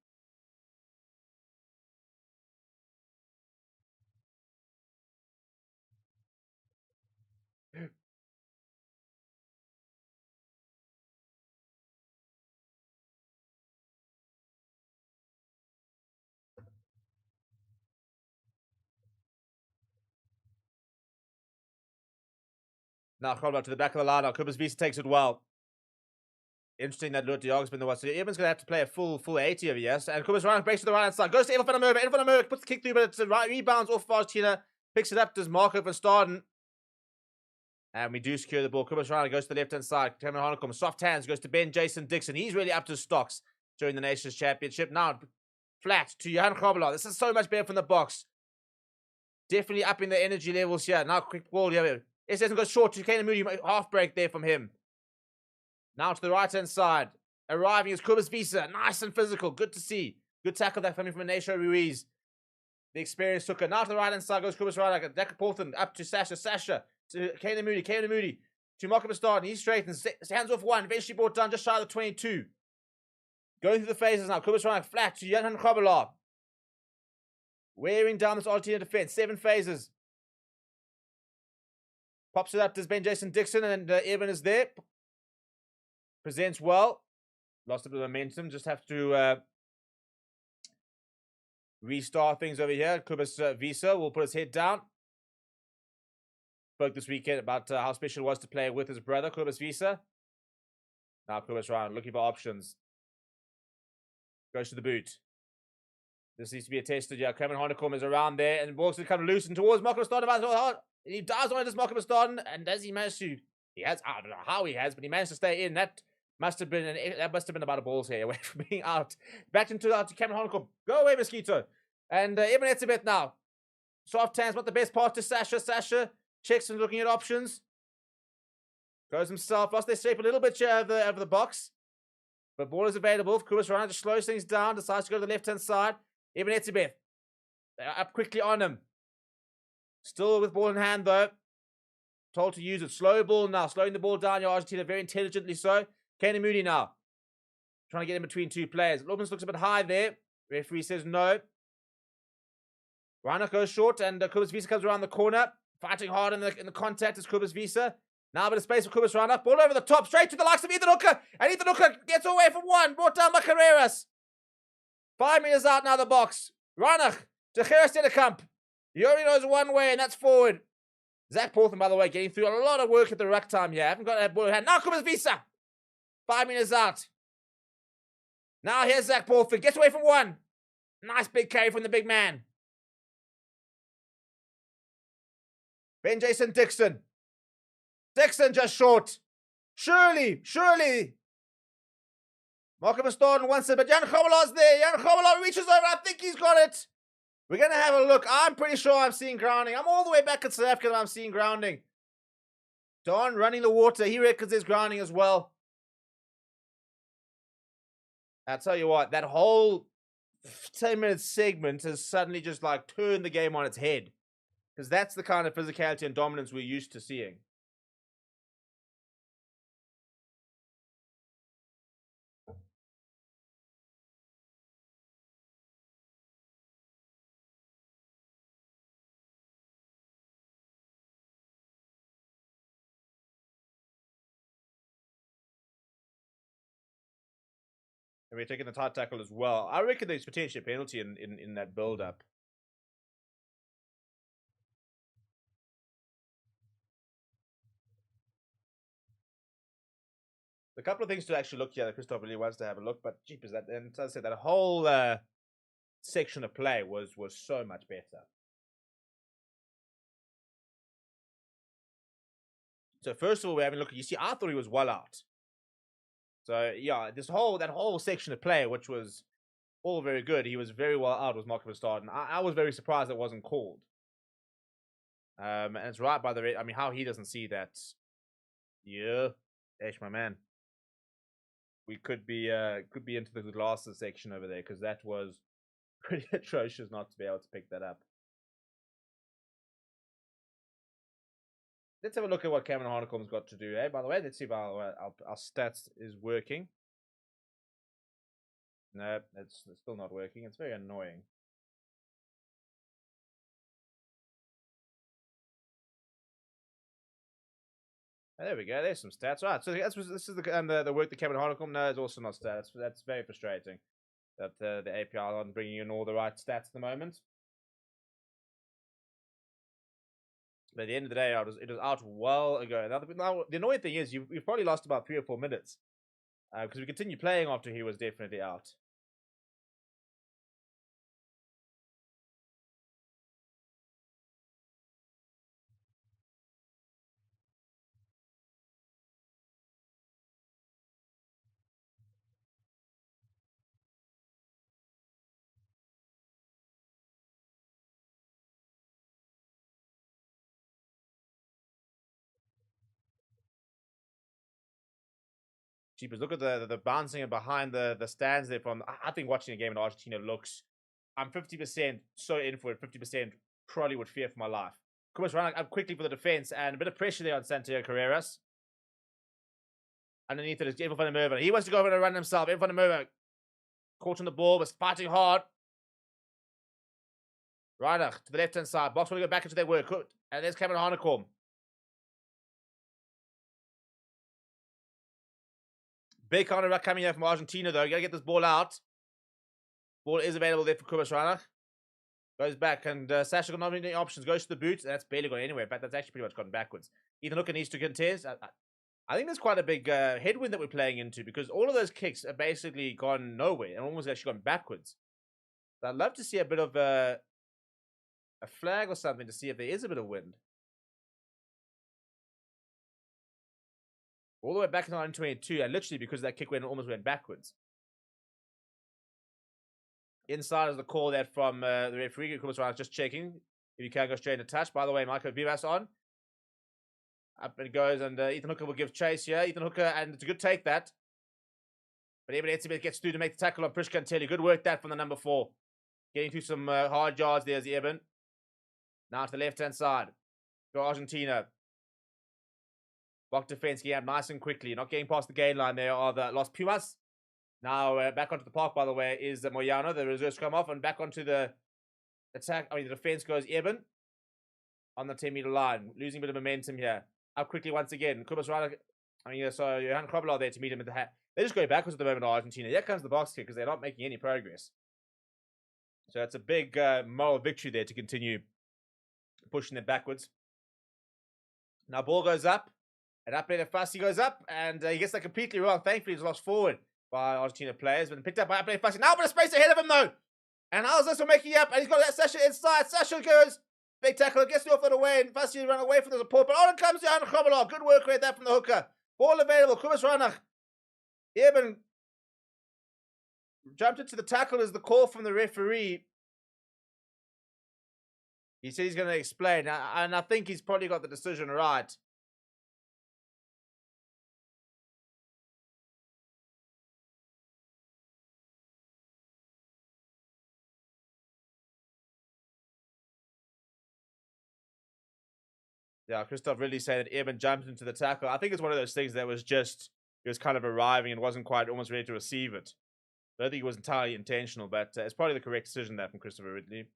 Now Krobelos to the back of the line. Now Kubas Visa takes it well. Interesting that Luat Jager's been the one. So Eben's going to have to play a full 80 over here. And Kubas Reinach breaks to the right hand side. Goes to Edwin van der Merwe. Edwin van der Merwe puts the kick through, but it's a right rebounds off Argentina. Picks it up, does Marco van Staden. And we do secure the ball. Kubas Reinach goes to the left hand side. Cameron Honeycomb, soft hands, goes to Ben Jason Dixon. He's really up to stocks during the Nations Championship. Now flat to Johan Krobelos. This is so much better from the box. Definitely upping the energy levels here. Now quick ball here. It doesn't go short to Kane Moody. Half break there from him. Now to the right-hand side. Arriving is Cobus Visa. Nice and physical. Good to see. Good tackle that coming from Inácio Ruiz. The experienced hooker. Now to the right-hand side goes Cobus Ryder. Decker Portland up to Sasha. Sasha to Kane Moody. Kane Moody to Marco Bastard. He straightens. Hands off one. Eventually brought down just shy of the 22. Going through the phases now. Cobus Ryder flat to Johan Khobola. Wearing down this Argentina defense. 7 phases. Pops it up to Ben Jason Dixon, and Eben is there. Presents well. Lost a bit of momentum. Just have to restart things over here. Cobus Visa will put his head down. Spoke this weekend about how special it was to play with his brother, Cobus Visa. Now Cobus Ryan looking for options. Goes to the boot. This needs to be attested. Yeah, Cameron Honeycomb is around there, and walks to come loose and towards Marco Bastard. He dives on this Marco Bastard, and does he manage to? He has. I don't know how he has, but he managed to stay in. That must have been about a ball's hair away from being out. Back into Cameron Honeycomb. Go away, Mosquito. And Eben Etzebeth now. Soft hands, not the best part to Sasha. Sasha checks and looking at options. Goes himself. Lost their shape a little bit here over the box. But ball is available. Cobus Ryan just slows things down. Decides to go to the left-hand side. Eben Etzebeth. They're up quickly on him. Still with ball in hand, though. Told to use it. Slow ball now. Slowing the ball down. Your Argentina very intelligently so. Kane Moody now. Trying to get in between 2 players. Lobens looks a bit high there. Referee says no. Reinach goes short, and Cobus Visa comes around the corner. Fighting hard in the contact is Cobus Visa. Now a bit of space for Cobus Reinach. Ball over the top. Straight to the likes of Ethan Hooker. And Ethan Hooker gets away from one. Brought down by Carreras. 5 meters out now the box. Reinach to Gerard Stennekamp. He only knows one way, and that's forward. Zach Portland, by the way, getting through a lot of work at the ruck time here. Haven't got that ball in hand. Now Cobus Visa. 5 meters out. Now here's Zach Portland. Gets away from one. Nice big carry from the big man. Ben Jason Dixon. Dixon just short. Surely. Marco Bastard wants it, but Jan Khobola's there. Jan Khobola reaches over. I think he's got it. We're going to have a look. I'm pretty sure I'm seeing grounding. I'm all the way back at South Africa and I'm seeing grounding. Don running the water. He reckons there's grounding as well. I'll tell you what, that whole 10-minute segment has suddenly just like turned the game on its head. Because that's the kind of physicality and dominance we're used to seeing. And we're taking the tight tackle as well. I reckon there's potentially a penalty in that build-up. A couple of things to actually look here that Christoph really wants to have a look, but jeepers, that, and as I said, that whole section of play was so much better. So first of all, we're having a look. You see, I thought he was well out. So yeah, that whole section of play, which was all very good, he was very well out with Marco Bastard, and I was very surprised it wasn't called. And it's right by the red. I mean, how he doesn't see that? Yeah, Ash, my man. We could be into the glasses section over there because that was pretty atrocious not to be able to pick that up. Let's have a look at what Cameron Harnicom's got to do, eh? By the way, let's see if our stats is working. No, it's still not working. It's very annoying. There we go. There's some stats. Right. So this is the work that Cameron Harnicom knows. Is also not stats. That's very frustrating. That the API aren't bringing in all the right stats at the moment. But at the end of the day, it was out well ago. Now the annoying thing is you've probably lost about 3 or 4 minutes because we continued playing after he was definitely out. Jeepers, look at the bouncing and behind the stands there from. I think watching a game in Argentina looks. I'm 50% so in for it, 50% probably would fear for my life. Pumas run up quickly for the defense and a bit of pressure there on Santiago Carreras. Underneath it is Evan van der Merwe. He wants to go over and run himself. Evan van der Merwe caught on the ball, but fighting hard. Reinach to the left-hand side. Box want to go back into their work. And there's Cameron Hanekom. Big counter ruck coming here from Argentina, though. You got to get this ball out. Ball is available there for Kubas Reinach. Goes back, and Sasha got not many options. Goes to the boot, and that's barely gone anywhere. In fact, that's actually pretty much gone backwards. Ethan Hooker needs to contest. I think there's quite a big headwind that we're playing into because all of those kicks are basically gone nowhere and almost actually gone backwards. So I'd love to see a bit of a flag or something to see if there is a bit of wind. All the way back in 1922, and literally because that kick almost went backwards. Inside is the call there from the referee. Just checking if you can go straight into touch. By the way, Michael Vivas on. Up it goes, and Ethan Hooker will give chase here. Ethan Hooker, and it's a good take that. But Eben Etzebeth gets through to make the tackle on Prishka Telly. Good work that from the number 4. Getting through some hard yards there as Eben. Now to the left-hand side. Go Argentina. Block defense getting up nice and quickly. Not getting past the gain line there are the Los Pumas. Now back onto the park, by the way, is Moyano. The reserves come off, and back onto the attack. The defense goes Eben on the 10-meter line. Losing a bit of momentum here. Up quickly once again. Kubas Reinach. So Johan Krobler there to meet him at the hat. They just go backwards at the moment, Argentina. Here comes the box kick because they're not making any progress. So it's a big moral victory there to continue pushing them backwards. Now ball goes up. And up there, Fassi goes up. And he gets that completely wrong. Thankfully, he's lost forward by Argentina players. But picked up by Apley Fassi. Now a bit of space ahead of him, though. And how's this one making up? And he's got that Sasha inside. Sasha goes. Big tackle. Gets the offload away. And Fassi run away from the support. But on comes Johan Krobler. Good work right there from the hooker. Ball available. Kubas Reinach. Eben jumped into the tackle as the call from the referee. He said he's going to explain. And I think he's probably got the decision right. Yeah, Christoph really saying that Eben jumped into the tackle. I think it's one of those things that was just, he was kind of arriving and wasn't quite almost ready to receive it. I don't think it was entirely intentional, but it's probably the correct decision there from Christopher Ridley.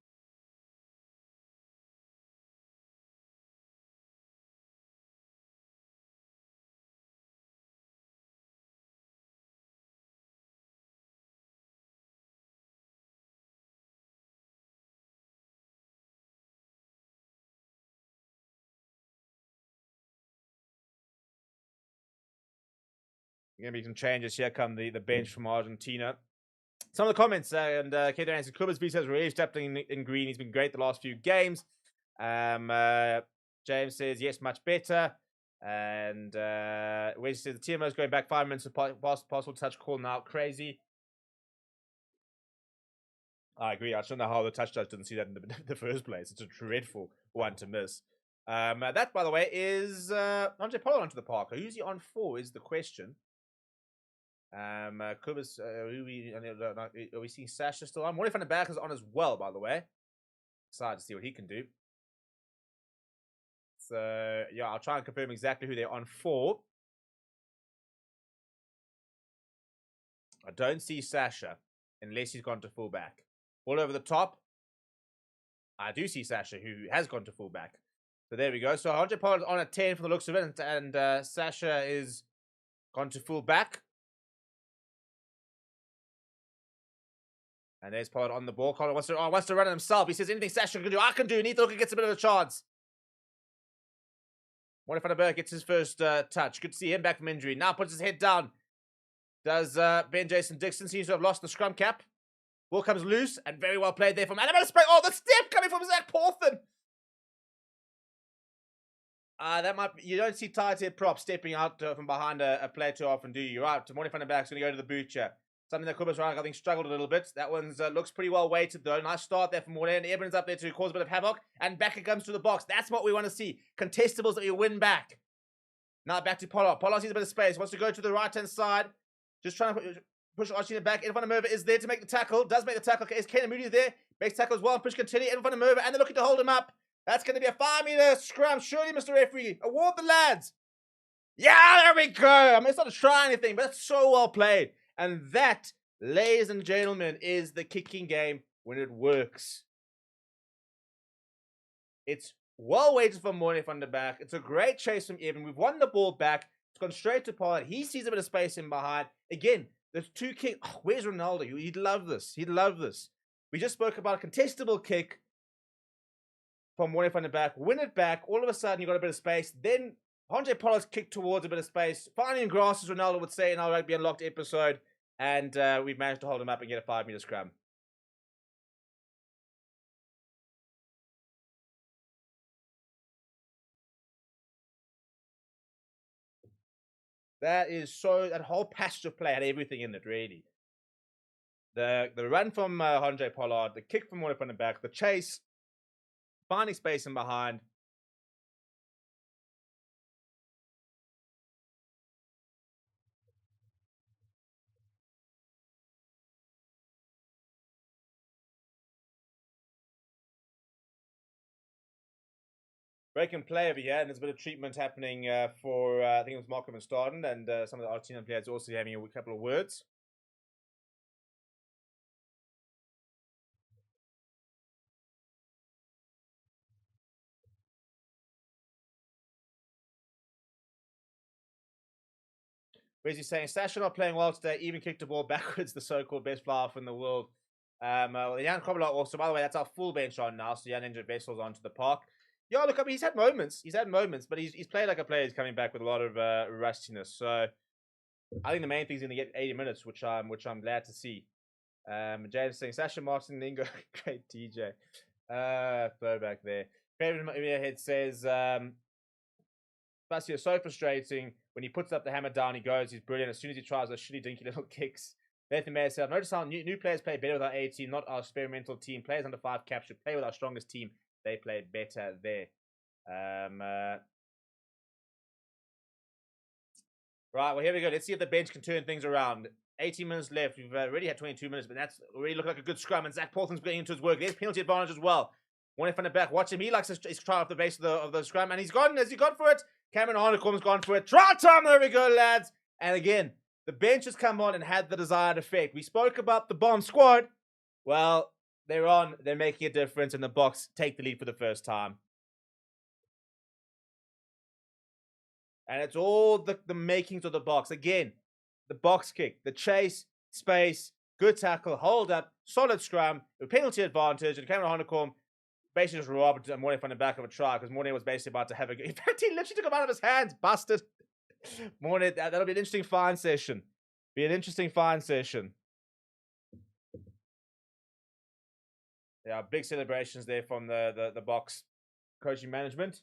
Going to be some changes here come the bench from Argentina. Some of the comments, and Kate answers, Kubas Visa has really stepped in green. He's been great the last few games. James says, yes, much better. And Wes says, the TMO is going back 5 minutes of possible touch call now. Crazy. I agree. I don't know how the touch judge didn't see that in the first place. It's a dreadful one to miss. That, by the way, is Andre Pollard onto the park. Who's he on for is the question. Kubas, are we seeing Sasha still on? What if Van den Berg is on as well, by the way? Excited to see what he can do. So, yeah, I'll try and confirm exactly who they're on for. I don't see Sasha, unless he's gone to fullback. All over the top, I do see Sasha, who has gone to fullback. So there we go. So Andre Pollard's on at 10 from the looks of it, and Sasha is gone to fullback. And there's Pollard on the ball. Pollard wants to run it himself. He says, anything Sasha can do, I can do. And Ethan Hooker gets a bit of a chance. What if Van den Berg gets his first touch? Good to see him back from injury. Now puts his head down. Does Ben Jason Dixon seems to have lost the scrum cap. Ball comes loose and very well played there from Annabelle Spray. Oh, the step coming from Zach Porthen. That might be, you don't see tight head prop stepping out from behind a player too often, do you? You're right. Morty Van den Berg's going to go to the boot here. Something that Kubas Reinach, I think, struggled a little bit. That one looks pretty well weighted, though. Nice start there from Morty. And Eben's up there to cause a bit of havoc. And back it comes to the box. That's what we want to see. Contestables that we win back. Now back to Pollard. Pollard sees a bit of space. Wants to go to the right-hand side. Just trying to push Argentina back. Edwin van der Merwe is there to make the tackle. Does make the tackle. Is Kane Moody there? Makes tackle as well. Push continue. Edwin van der Merwe. And they're looking to hold him up. That's going to be a 5-meter scrum. Surely, Mr. Referee. Award the lads. Yeah, there we go. I mean, it's not to try anything, but it's so well played. And that, ladies and gentlemen, is the kicking game when it works. It's well weighted from Morne van der Berg. It's a great chase from Evan. We've won the ball back. It's gone straight to Pollard. He sees a bit of space in behind. Again, there's 2 kicks. Oh, where's Ronaldo? He'd love this. He'd love this. We just spoke about a contestable kick from Morne van der Berg. Win it back. All of a sudden, you got a bit of space. Then Andre Pollard's kicked towards a bit of space. Finding grass, as Ronaldo would say in our Rugby Unlocked episode. And we've managed to hold him up and get a 5-meter scrum. That whole passage of play had everything in it, really. The run from Andre Pollard, the kick from Morne van der Berg, the chase, finding space in behind. Breaking play over here, and there's a bit of treatment happening for, I think it was Malcolm and Staden, and some of the Argentinian players also having a couple of words. Where's he saying? Sasha not playing well today, even kicked the ball backwards, the so-called best fly off in the world. Jan Kobler also, by the way, that's our full bench on now, so Jan Injured Vessels onto the park. Yeah, look, I mean, he's had moments, but he's played like a player who's coming back with a lot of rustiness. So I think the main thing is going to get 80 minutes, which I'm glad to see. James saying Sasha Martin Lingo, great DJ. Throwback there. Favorite head says Basio so frustrating when he puts up the hammer down. He goes, he's brilliant. As soon as he tries those shitty dinky little kicks. Nathan Mayer said, I've noticed how new players play better with our A team, not our experimental team. Players under 5 caps should play with our strongest team. They played better there. Right, well, here we go. Let's see if the bench can turn things around. 18 minutes left. We've already had 22 minutes, but that's already looking like a good scrum. And Zach Paulson's getting into his work. There's penalty advantage as well. One from the back. Watch him. He likes his try off the base of the scrum. And he's gone. Has he gone for it? Cameron Harnecombe's gone for it. Try time. There we go, lads. And again, the bench has come on and had the desired effect. We spoke about the bomb squad. Well, they're on. They're making a difference. And the Boks take the lead for the first time. And it's all the makings of the Boks. Again, the box kick, the chase, space, good tackle, hold up, solid scrum, with penalty advantage, and Cameron Harnecombe basically just robbed Morne from the back of a try because Morne was basically about to have a go. In fact, he literally took him out of his hands. Busted. Morne, that'll be an interesting fine session. Be an interesting fine session. Yeah, big celebrations there from the Boks coaching management.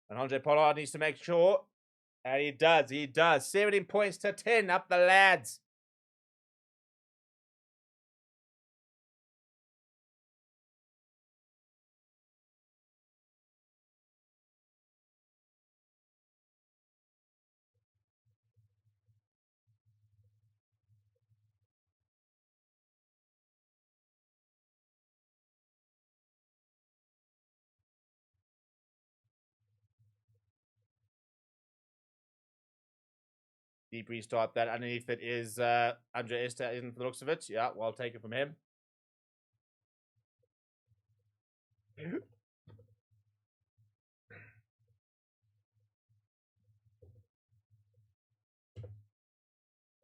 And Andre Pollard needs to make sure. And he does. 17 points to 10 up the lads. Deep restart that. Underneath it is Andre Esther, isn't the looks of it. Yeah, well, I'll take it from him.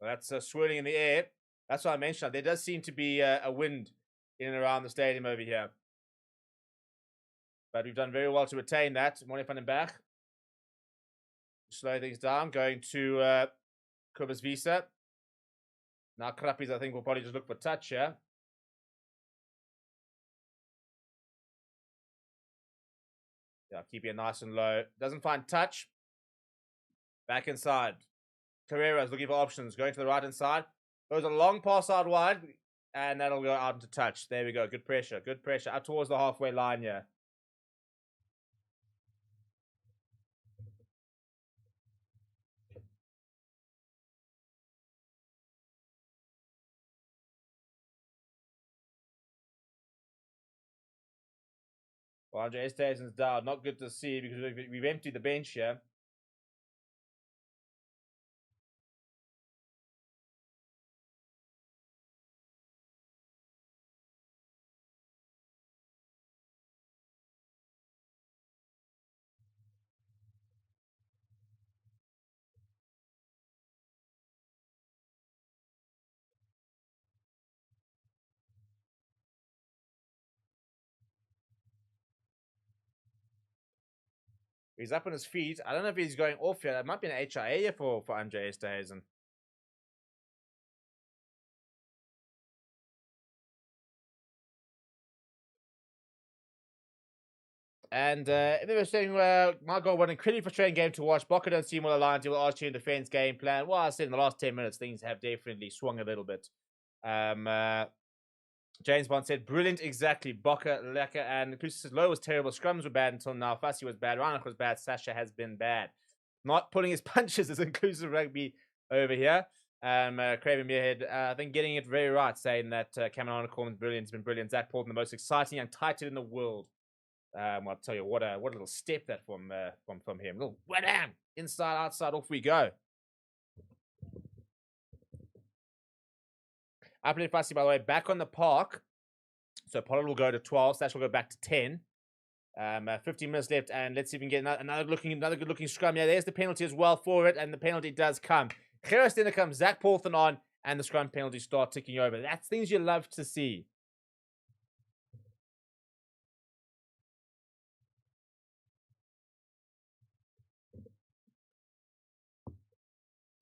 Well, that's swirling in the air. That's what I mentioned. There does seem to be a wind in and around the stadium over here. But we've done very well to retain that. Morne van den Berg. Slow things down. Going to Cobus Visa. Now Krappies, I think, will probably just look for touch here. Yeah, keeping it nice and low. Doesn't find touch. Back inside. Carrera's looking for options. Going to the right-hand side. Goes a long pass out wide. And that'll go out into touch. There we go. Good pressure. Good pressure. Up towards the halfway line here. Well, Andre Esterhuizen's down. Not good to see because we've emptied the bench here. He's up on his feet. I don't know if he's going off here. That might be an HIA here for Andre Esterhuizen. And they were saying, my God, what an incredibly frustrating game to watch. Bokker don't seem well aligned to the Argentina defense game plan. Well, I said in the last 10 minutes, things have definitely swung a little bit. James Bond said, brilliant, exactly. Bokker, lekker, and Inclusive says, Low was terrible. Scrums were bad until now. Fussy was bad. Reinach was bad. Sasha has been bad. Not pulling his punches is Inclusive Rugby over here. Craven Muirhead, I think getting it very right, saying that Cameron Coleman's brilliant, has been brilliant. Zach Porton, the most exciting young tight end in the world. I'll tell you what a little step that from him. Little wham, inside, outside, off we go. I played Fussy, by the way, back on the park. So Pollard will go to 12. Sash will go back to 10. 15 minutes left, and let's see if we can get another good looking scrum. Yeah, there's the penalty as well for it, and the penalty does come. Gerris then comes Zach Porton on, and the scrum penalties start ticking over. That's things you love to see.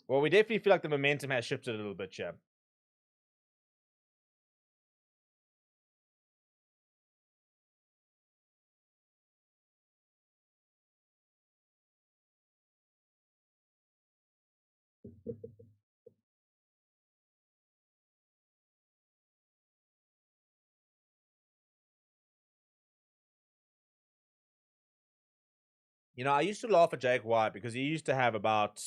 Well, we definitely feel like the momentum has shifted a little bit, yeah. You know, I used to laugh at Jake White because he used to have about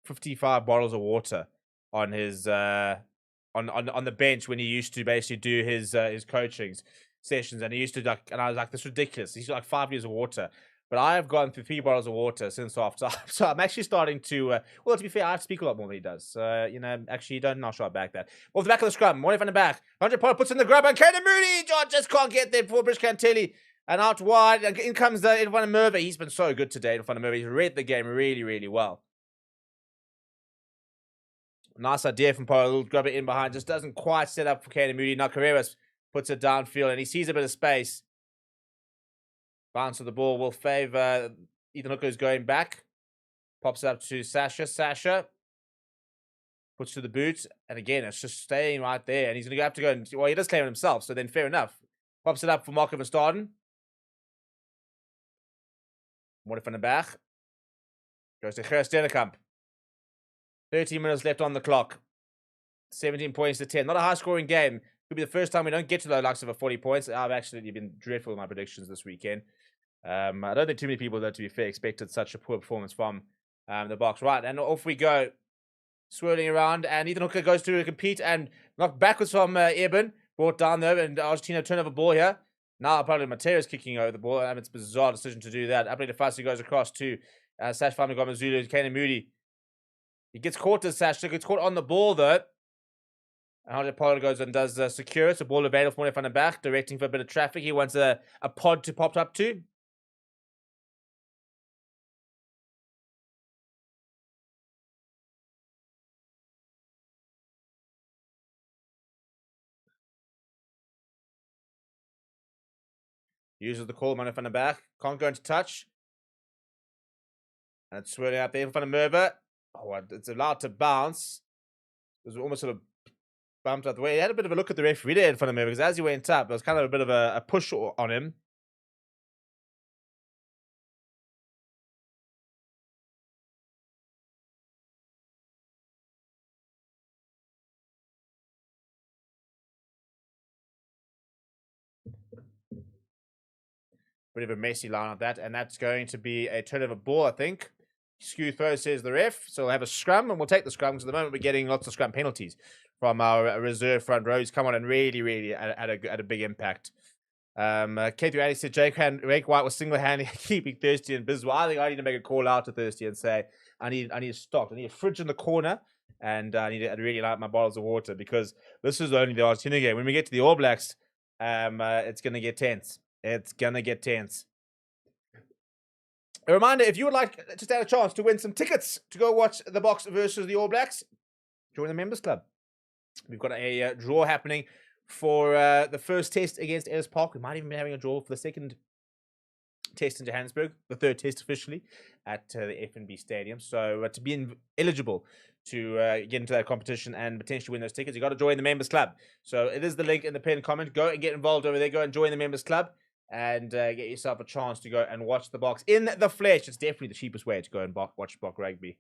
55 bottles of water on his on the bench when he used to basically do his coaching sessions, and he used to and I was like, this is ridiculous. He's like 5 years of water. But I have gone through 3 bottles of water since half time. So I'm actually starting to, well, to be fair, I have to speak a lot more than he does. You know, actually, not sure I back that. Off the back of the scrum, Morning from the back. 100 Pollard puts in the grab, and Caden Mooney, John just can't get there before British Cantelli. And out wide, and in comes in front of Merva. He's been so good today in front of Merva. He's read the game really, really well. Nice idea from Pollard. Grab it in behind. Just doesn't quite set up for Caden Mooney. Now Carreras puts it downfield, and he sees a bit of space. Bounce of the ball will favor Ethan Hooker, is going back. Pops it up to Sasha. Sasha puts to the boot. And again, it's just staying right there. And he's going to have to go. And, well, he does claim it himself. So then fair enough. Pops it up for Marco van Staden. Morning from the back. Goes to Gerst Dennekamp. 13 minutes left on the clock. 17 points to 10. Not a high-scoring game. Could be the first time we don't get to the likes of a 40 points. I've actually been dreadful with my predictions this weekend. I don't think too many people, though, to be fair, expected such a poor performance from the box. Right, and off we go. Swirling around, and Ethan Hooker goes to compete and knocked backwards from Eben. Brought down there, and Argentina turnover ball here. Now probably Mateus kicking over the ball, and it's a bizarre decision to do that. Uplead Fussy goes across to Sash Famigoma Zulu, Kanan Moody. He gets caught to Sash, so gets caught on the ball, though. And Andre Pollard goes and does secure it. So ball available for him from the back, directing for a bit of traffic. He wants a pod to pop up to. Uses the call, money from the back. Can't go into touch. And it's swirling out there in front of Merva. Oh, it's allowed to bounce. It was almost sort of bumped out the way. He had a bit of a look at the referee there in front of Merva because as he went up, there was kind of a bit of a push on him. Bit of a messy line on that, and that's going to be a turnover ball, I think. Skew throw, says the ref. So we'll have a scrum, and we'll take the scrum because at the moment we're getting lots of scrum penalties from our reserve front rows. Come on, and really at a big impact. K380 said Jake White was single-handedly keeping Thirsty and Biswa. I think I need to make a call out to Thirsty and say I need a stock. I need a fridge in the corner, and I need to really like my bottles of water because this is only the Argentina game. When we get to the All Blacks, it's gonna get tense. It's gonna get tense. A reminder, if you would like to stand a chance to win some tickets to go watch the Boks versus the All Blacks, join the Members Club. We've got a draw happening for the first test against Ellis Park. We might even be having a draw for the second test in Johannesburg, the third test officially at the FNB Stadium. So to be eligible to get into that competition and potentially win those tickets, you got to join the Members Club. So it is the link in the pinned comment. Go and get involved over there. Go and join the Members Club and get yourself a chance to go and watch the Boks in the flesh. It's definitely the cheapest way to go and watch Bok Rugby.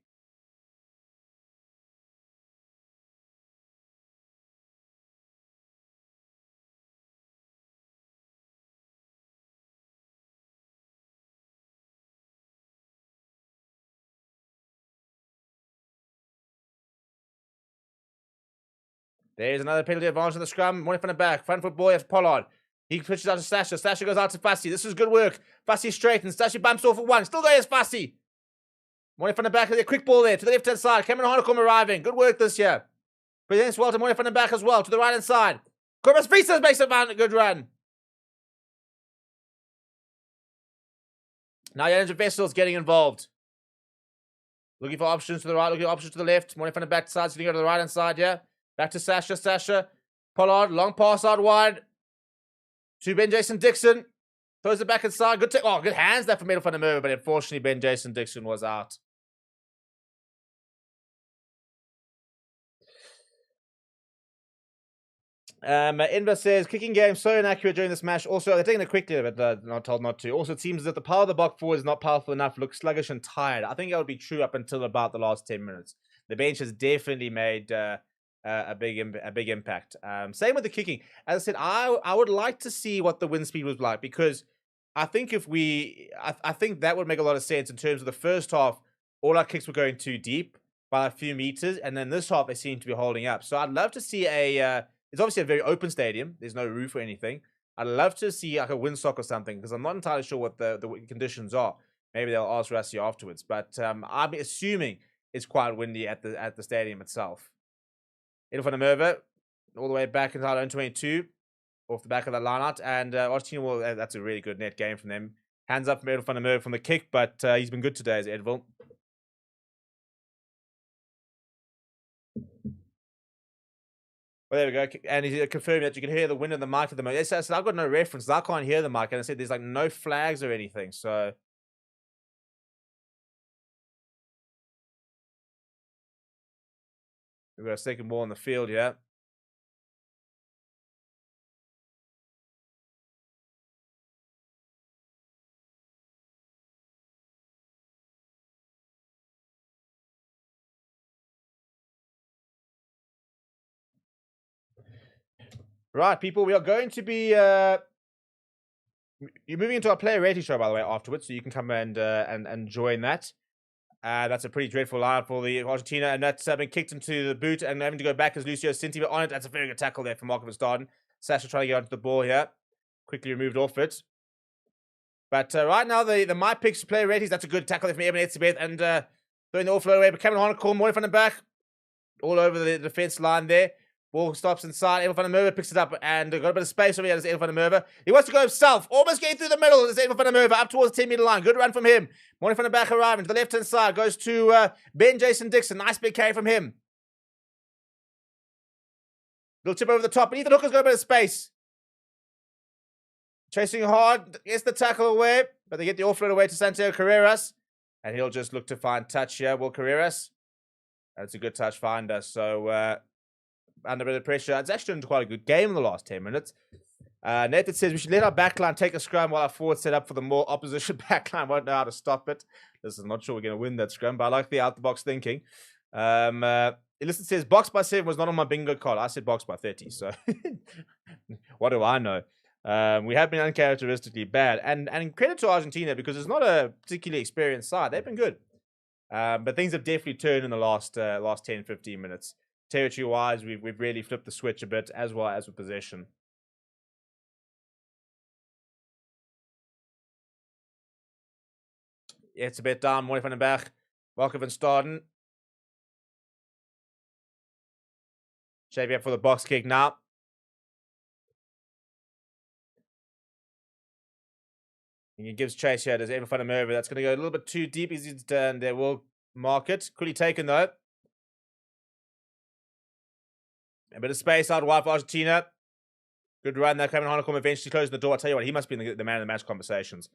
There's another penalty advantage in the scrum. One from the back. Front foot boy, Pollard. He pushes out to Sasha. Sasha goes out to Fassi. This is good work. Fassi straightens. Sasha bumps off at one. Still there is Fassi. One from the back. A quick ball there to the left-hand side. Cameron Honeycomb arriving. Good work this year. Presents well to one from the back as well. To the right-hand side. Corbus Visas makes a good run. Now Janja Vessel's getting involved. Looking for options to the right. Looking for options to the left. One from the back side. So you go to the right-hand side, yeah. Back to Sasha. Sasha. Pollard. Long pass out wide. To Ben Jason Dixon. Throws it back inside. Good good hands there for Middle van der Merwe, but unfortunately Ben Jason Dixon was out. Inver says, kicking game so inaccurate during this match. Also, they're taking it quickly, but not told not to. Also, it seems as if the power of the Bok forward is not powerful enough. Looks sluggish and tired. I think that would be true up until about the last 10 minutes. The bench has definitely made a big impact. Same with the kicking. As I said, I would like to see what the wind speed was like because I think I think that would make a lot of sense in terms of the first half. All our kicks were going too deep by a few meters, and then this half they seem to be holding up. So I'd love to see it's obviously a very open stadium. There's no roof or anything. I'd love to see like a windsock or something because I'm not entirely sure what the conditions are. Maybe they'll ask Rassie afterwards, but I'm assuming it's quite windy at the stadium itself. Middle van der Merwe, all the way back into our own 22, off the back of that line out, and Argentina that's a really good net game from them. Hands up from Middle van der Merwe from the kick, but he's been good today as Edville. Well, there we go. And he's confirming that you can hear the wind in the mic at the moment. Yes, so I've got no reference. I can't hear the mic. And I said there's like no flags or anything. So we've got a second ball on the field here. Right, people, we are going to be you're moving into our player rating show, by the way, afterwards, so you can come and join that. That's a pretty dreadful line for the Argentina, and that's been kicked into the boot and having to go back as Lucio Sinti, but on it, that's a very good tackle there from Marco Verstappen. Sasha trying to get onto the ball here. Quickly removed off it. But right now, the My Picks player ratings, that's a good tackle there from Eben Etzebeth, and throwing the offload away, but Cameron Honeycomb, more from the back, all over the defense line there. Ball stops inside. Edville van der Merwe picks it up and got a bit of space over here. There's Edville van der Merwe. He wants to go himself. Almost getting through the middle. There's Edville van der Merwe up towards the 10-meter line. Good run from him. Morning from the back arriving to the left-hand side. Goes to Ben Jason Dixon. Nice big carry from him. Little tip over the top. But Ethan Hooker's got a bit of space. Chasing hard. Gets the tackle away. But they get the offload away to Santiago Carreras. And he'll just look to find touch here. Will Carreras. That's a good touch finder. So under a bit of pressure. It's actually been quite a good game in the last 10 minutes. Nathan says we should let our backline take a scrum while our forward set up for the more opposition backline. Won't know how to stop it. Listen, I'm not sure we're going to win that scrum, but I like the out-the-box thinking. Illicit says box by 7 was not on my bingo card. I said box by 30, so what do I know? We have been uncharacteristically bad. And credit to Argentina because it's not a particularly experienced side. They've been good. But things have definitely turned in the last 10, 15 minutes. Territory-wise, we've really flipped the switch a bit, as well as with possession. It's a bit down. Mooi van den Berg. Welke van Staden. Shaping up for the box kick now. And he gives chase here. Does Evan find him over? That's going to go a little bit too deep. He's done. They will mark it. Quickly taken though. A bit of space out wide for Argentina. Good run there. Kevin Hanekom eventually closing the door. I'll tell you what, he must be in the man of the match conversations.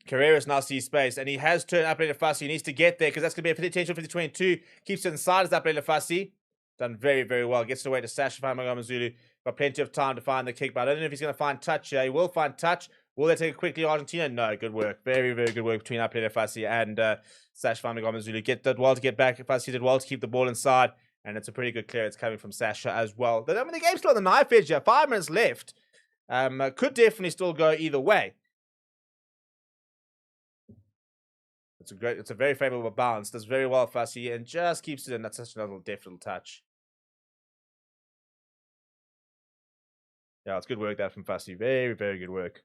Carreras now sees space, and he has turned up Lefasi. He needs to get there because that's going to be a potential 50-22. Keeps it inside as up Lefasi. Done very, very well. Gets it away to Sasha Famagama-Zulu. Got plenty of time to find the kick, but I don't know if he's going to find touch here. He will find touch. Will they take it quickly, Argentina? No, good work. Very, very good work between Apele Lefasi and Sasha Famagama-Zulu. Did well to get back. Lefasi did well to keep the ball inside, and it's a pretty good clearance coming from Sasha as well. The game's still on the knife edge here. 5 minutes left. Could definitely still go either way. It's a very favorable bounce. Does very well, Fassi, and just keeps it in. That's such a little deft little touch. Yeah, it's good work there from Fassi. Very, very good work.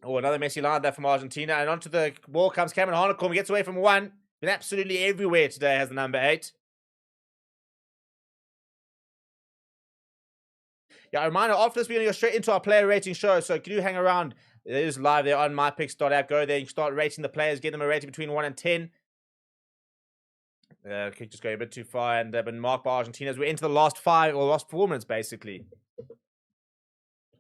Oh, another messy line there from Argentina. And onto the ball comes Cameron Hanekom. He gets away from one. Been absolutely everywhere today, has the number 8. Yeah, a reminder, after this, we're going to go straight into our player rating show. So do hang around. It is live there on mypicks.app. Go there. You can start rating the players. Get them a rating between 1 and 10. Kick just going a bit too far. And been marked by Argentina as we're into the last 4 minutes, basically.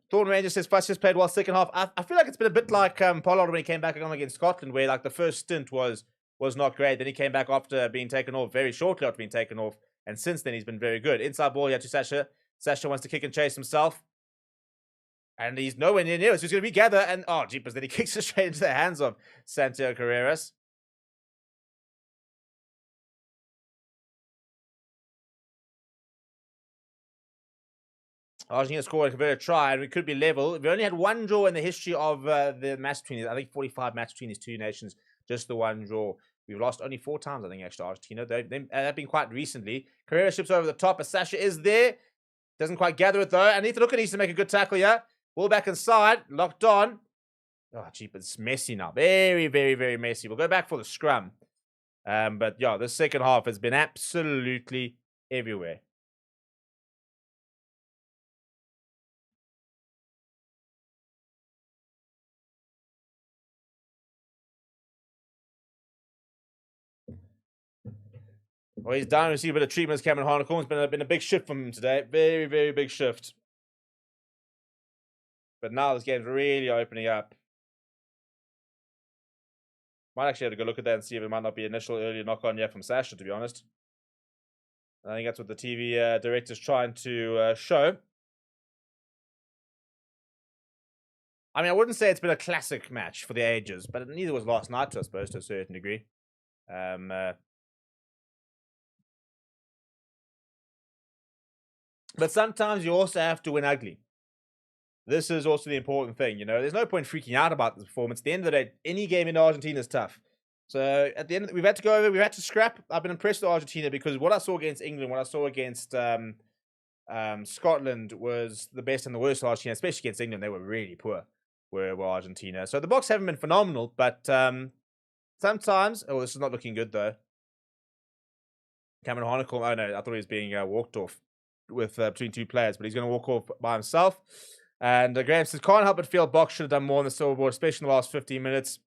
Thorn Ranger says, Fuss just played well second half. I feel like it's been a bit like Pollard when he came back against Scotland, where like the first stint was not great. Then he came back after being taken off, very shortly after being taken off. And since then, he's been very good. Inside ball here to Sasha. Sasha wants to kick and chase himself. And he's nowhere near it. So he's going to regather. And, oh, jeepers. Then he kicks it straight into the hands of Santiago Carreras. Argentina scored a converted try. And we could be level. We only had one draw in the history of the match between, I think, 45 match between these two nations. Just the one draw. We've lost only 4 times, I think, actually, Argentina. They've been quite recently. Carreras ships over the top. As Sasha is there. Doesn't quite gather it, though. And Ethan Hooker needs to make a good tackle here. Ball back inside. Locked on. Oh, gee, it's messy now. Very, very, very messy. We'll go back for the scrum. But, yeah, the second half has been absolutely everywhere. Well, he's down to receive a bit of treatment as Cameron Hanekom. It's been a big shift from him today. Very, very big shift. But now this game's really opening up. Might actually have to go look at that and see if it might not be initial early knock-on yet from Sasha, to be honest. I think that's what the TV director's trying to show. I mean, I wouldn't say it's been a classic match for the ages, but neither was last night, I suppose, to a certain degree. But sometimes you also have to win ugly. This is also the important thing, you know. There's no point freaking out about this performance. At the end of the day, any game in Argentina is tough. So at the end, we've had to go over. We've had to scrap. I've been impressed with Argentina because what I saw against England, what I saw against Scotland was the best and the worst of Argentina, especially against England. They were really poor, were Argentina. So the Boks haven't been phenomenal, but sometimes... Oh, this is not looking good, though. Cameron Hanekom. Oh, no, I thought he was being walked off with between 2 players, but he's going to walk off by himself. And Graham says, can't help but feel Boks should have done more on the silverboard, especially in the last 15 minutes.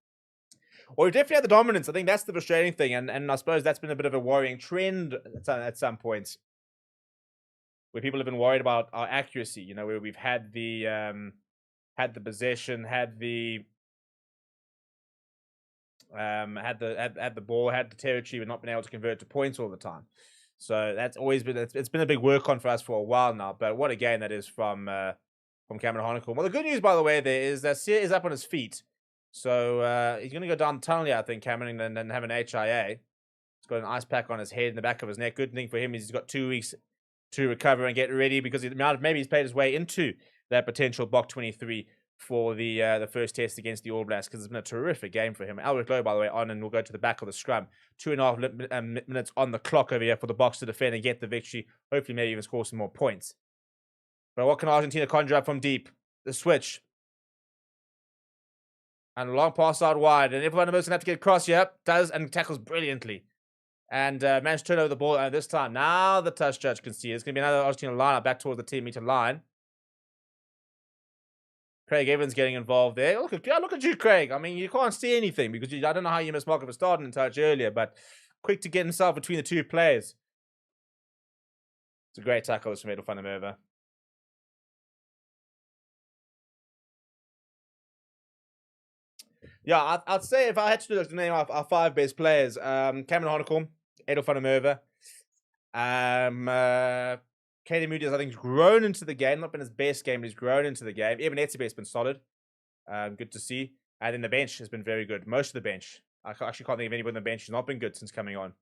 Or we've definitely had the dominance. I think that's the frustrating thing. And I suppose that's been a bit of a worrying trend at some points. Where people have been worried about our accuracy, you know, where we've had the possession, had the ball, had the territory, but not been able to convert to points all the time. So that's always been it's been a big work on for us for a while now. But what a game that is from Cameron Hanekom. Well, the good news, by the way, there is that Sear is up on his feet. So he's going to go down the tunnel here, I think, Cameron, and have an HIA. He's got an ice pack on his head and the back of his neck. Good thing for him is he's got 2 weeks to recover and get ready because maybe he's played his way into that potential Bok 23 for the first test against the All Blacks because it's been a terrific game for him. Albert Lowe, by the way, on, and we'll go to the back of the scrum. 2.5 minutes on the clock over here for the Boks to defend and get the victory. Hopefully maybe even score some more points. But what can Argentina conjure up from deep? The switch. And a long pass out wide. And everyone knows going to have to get across here. Does and tackles brilliantly. And managed to turn over the ball. And this time, now the touch judge can see it. It's going to be another Argentina line back towards the 10-meter line. Craig Evans getting involved there. Look at you, Craig. I mean, you can't see anything because I don't know how you missed Marco for starting in touch earlier, but quick to get himself between the two players. It's a great tackle from Edel van der Merwe. Yeah, I'd say if I had to name our 5 best players, Cameron Hanekom, Edel van der Merwe, Katie Moody, I think, has grown into the game. Not been his best game, but he's grown into the game. Even Etzebe has been solid. Good to see. And then the bench has been very good. Most of the bench. I actually can't think of anybody on the bench who's not been good since coming on.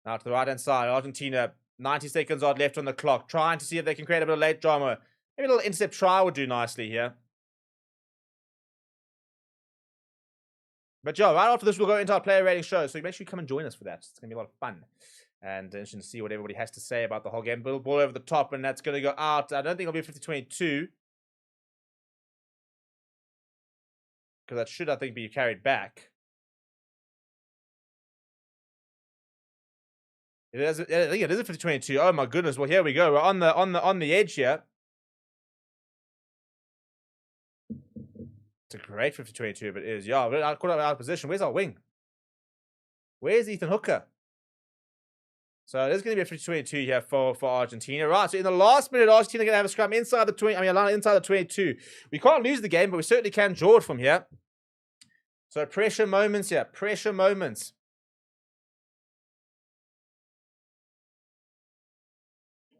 Now to the right-hand side, Argentina, 90 seconds odd left on the clock. Trying to see if they can create a bit of late drama. Maybe a little intercept try would do nicely here. But yeah, right after this, we'll go into our player rating show. So make sure you come and join us for that. It's going to be a lot of fun. And interesting to see what everybody has to say about the whole game. Ball over the top, and that's going to go out. I don't think it'll be 50-22. Because that should, I think, be carried back. I think it is a 50-22. Oh my goodness. Well, here we go. We're on the edge here. It's a great 50-22, but it is. Yeah, I caught up out of position. Where's our wing? Where's Ethan Hooker? So there's going to be a 50-22 here for Argentina. Right, so in the last minute, Argentina going to have a scrum inside the 20. I mean, a line inside the 22. We can't lose the game, but we certainly can draw it from here. So pressure moments here. Pressure moments.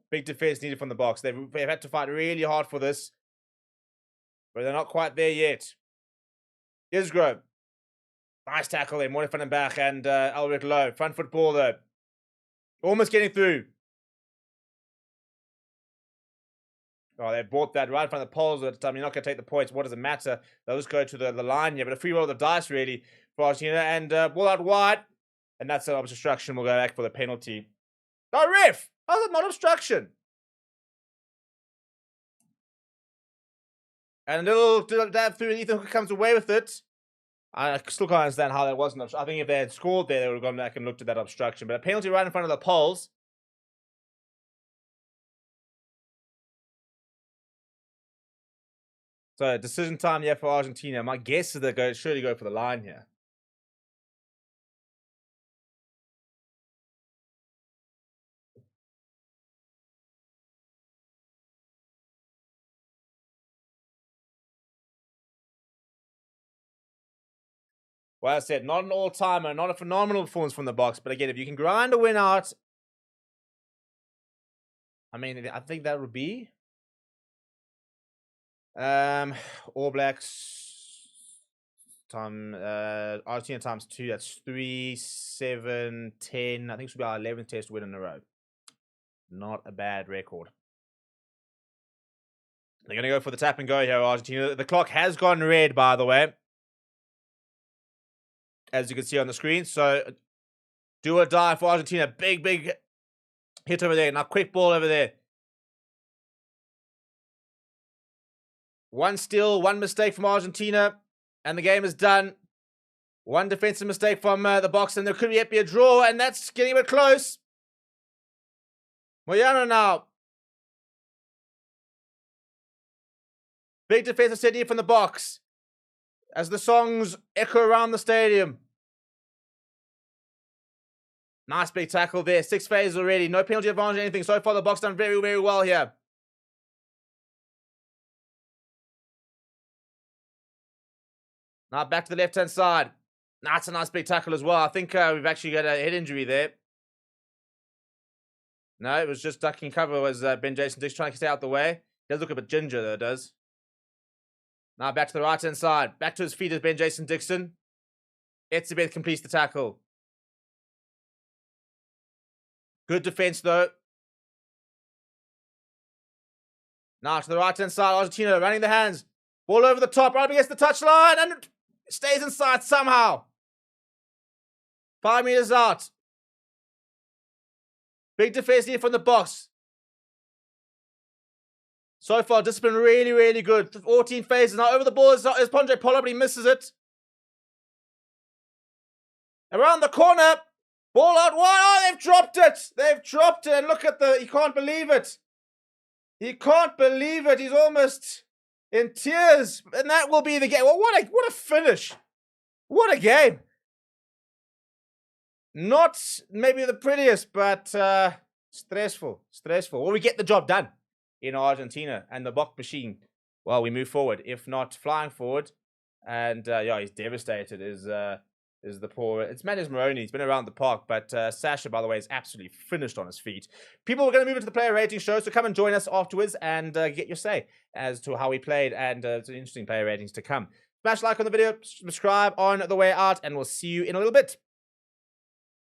Big defense needed from the Boks. They've had to fight really hard for this, but they're not quite there yet. Isgro. Nice tackle there. Morten van den Berg and Albert Lowe. Front foot ball though. Almost getting through. Oh, they bought that right in front of the poles at the time. You're not going to take the points. What does it matter? They'll just go to the line here. But a free roll of the dice, really, for Argentina. And ball out wide. And that's an obstruction. We'll go back for the penalty. No, ref! How's it not obstruction? And a little dab through, and Ethan Hooker comes away with it. I still can't understand how that wasn't. I think if they had scored there, they would have gone back and looked at that obstruction. But a penalty right in front of the poles. So decision time here for Argentina. My guess is they'll surely go for the line here. Well, I said, not an all-timer, not a phenomenal performance from the Boks. But again, if you can grind a win out, I mean, I think that would be All Blacks Argentina times 2. That's 3, 7, 10. I think this will be our 11th test win in a row. Not a bad record. They're going to go for the tap and go here, Argentina. The clock has gone red, by the way, as you can see on the screen. So, do or die for Argentina. Big hit over there. Now, quick ball over there. One steal, one mistake from Argentina, and the game is done. One defensive mistake from the Boks, and there could yet be a draw, and that's getting a bit close. Moyano now. Big defensive set here from the Boks, as the songs echo around the stadium. Nice big tackle there. 6 phases already. No penalty advantage or anything. So far, the Boks done very, very well here. Now back to the left-hand side. That's a nice big tackle as well. I think we've actually got a head injury there. No, it was just ducking cover. Was Ben Jason Dix trying to stay out the way. He does look a bit ginger, though, does. Now back to the right-hand side. Back to his feet is Ben Jason Dixon. Etzebeth completes the tackle. Good defense, though. Now to the right-hand side. Argentina running the hands. Ball over the top, right against the touchline, and it stays inside somehow. 5 meters out. Big defense here from the box. So far, discipline really, really good. 14 phases. Now over the ball is Pondre Pollard, but he misses it. Around the corner. Ball out wide. Oh, they've dropped it. They've dropped it. And look at he can't believe it. He can't believe it. He's almost in tears. And that will be the game. Well, what a finish. What a game. Not maybe the prettiest, but stressful. Well, we get the job done in Argentina. And the Bok machine, well, we move forward. If not flying forward. And yeah, he's devastated. Is the poor... It's Matheus Moroni. He's been around the park. But Sasha, by the way, is absolutely finished on his feet. People are going to move into the player rating show. So come and join us afterwards and get your say as to how we played. And it's an interesting player ratings to come. Smash like on the video. Subscribe on the way out. And we'll see you in a little bit.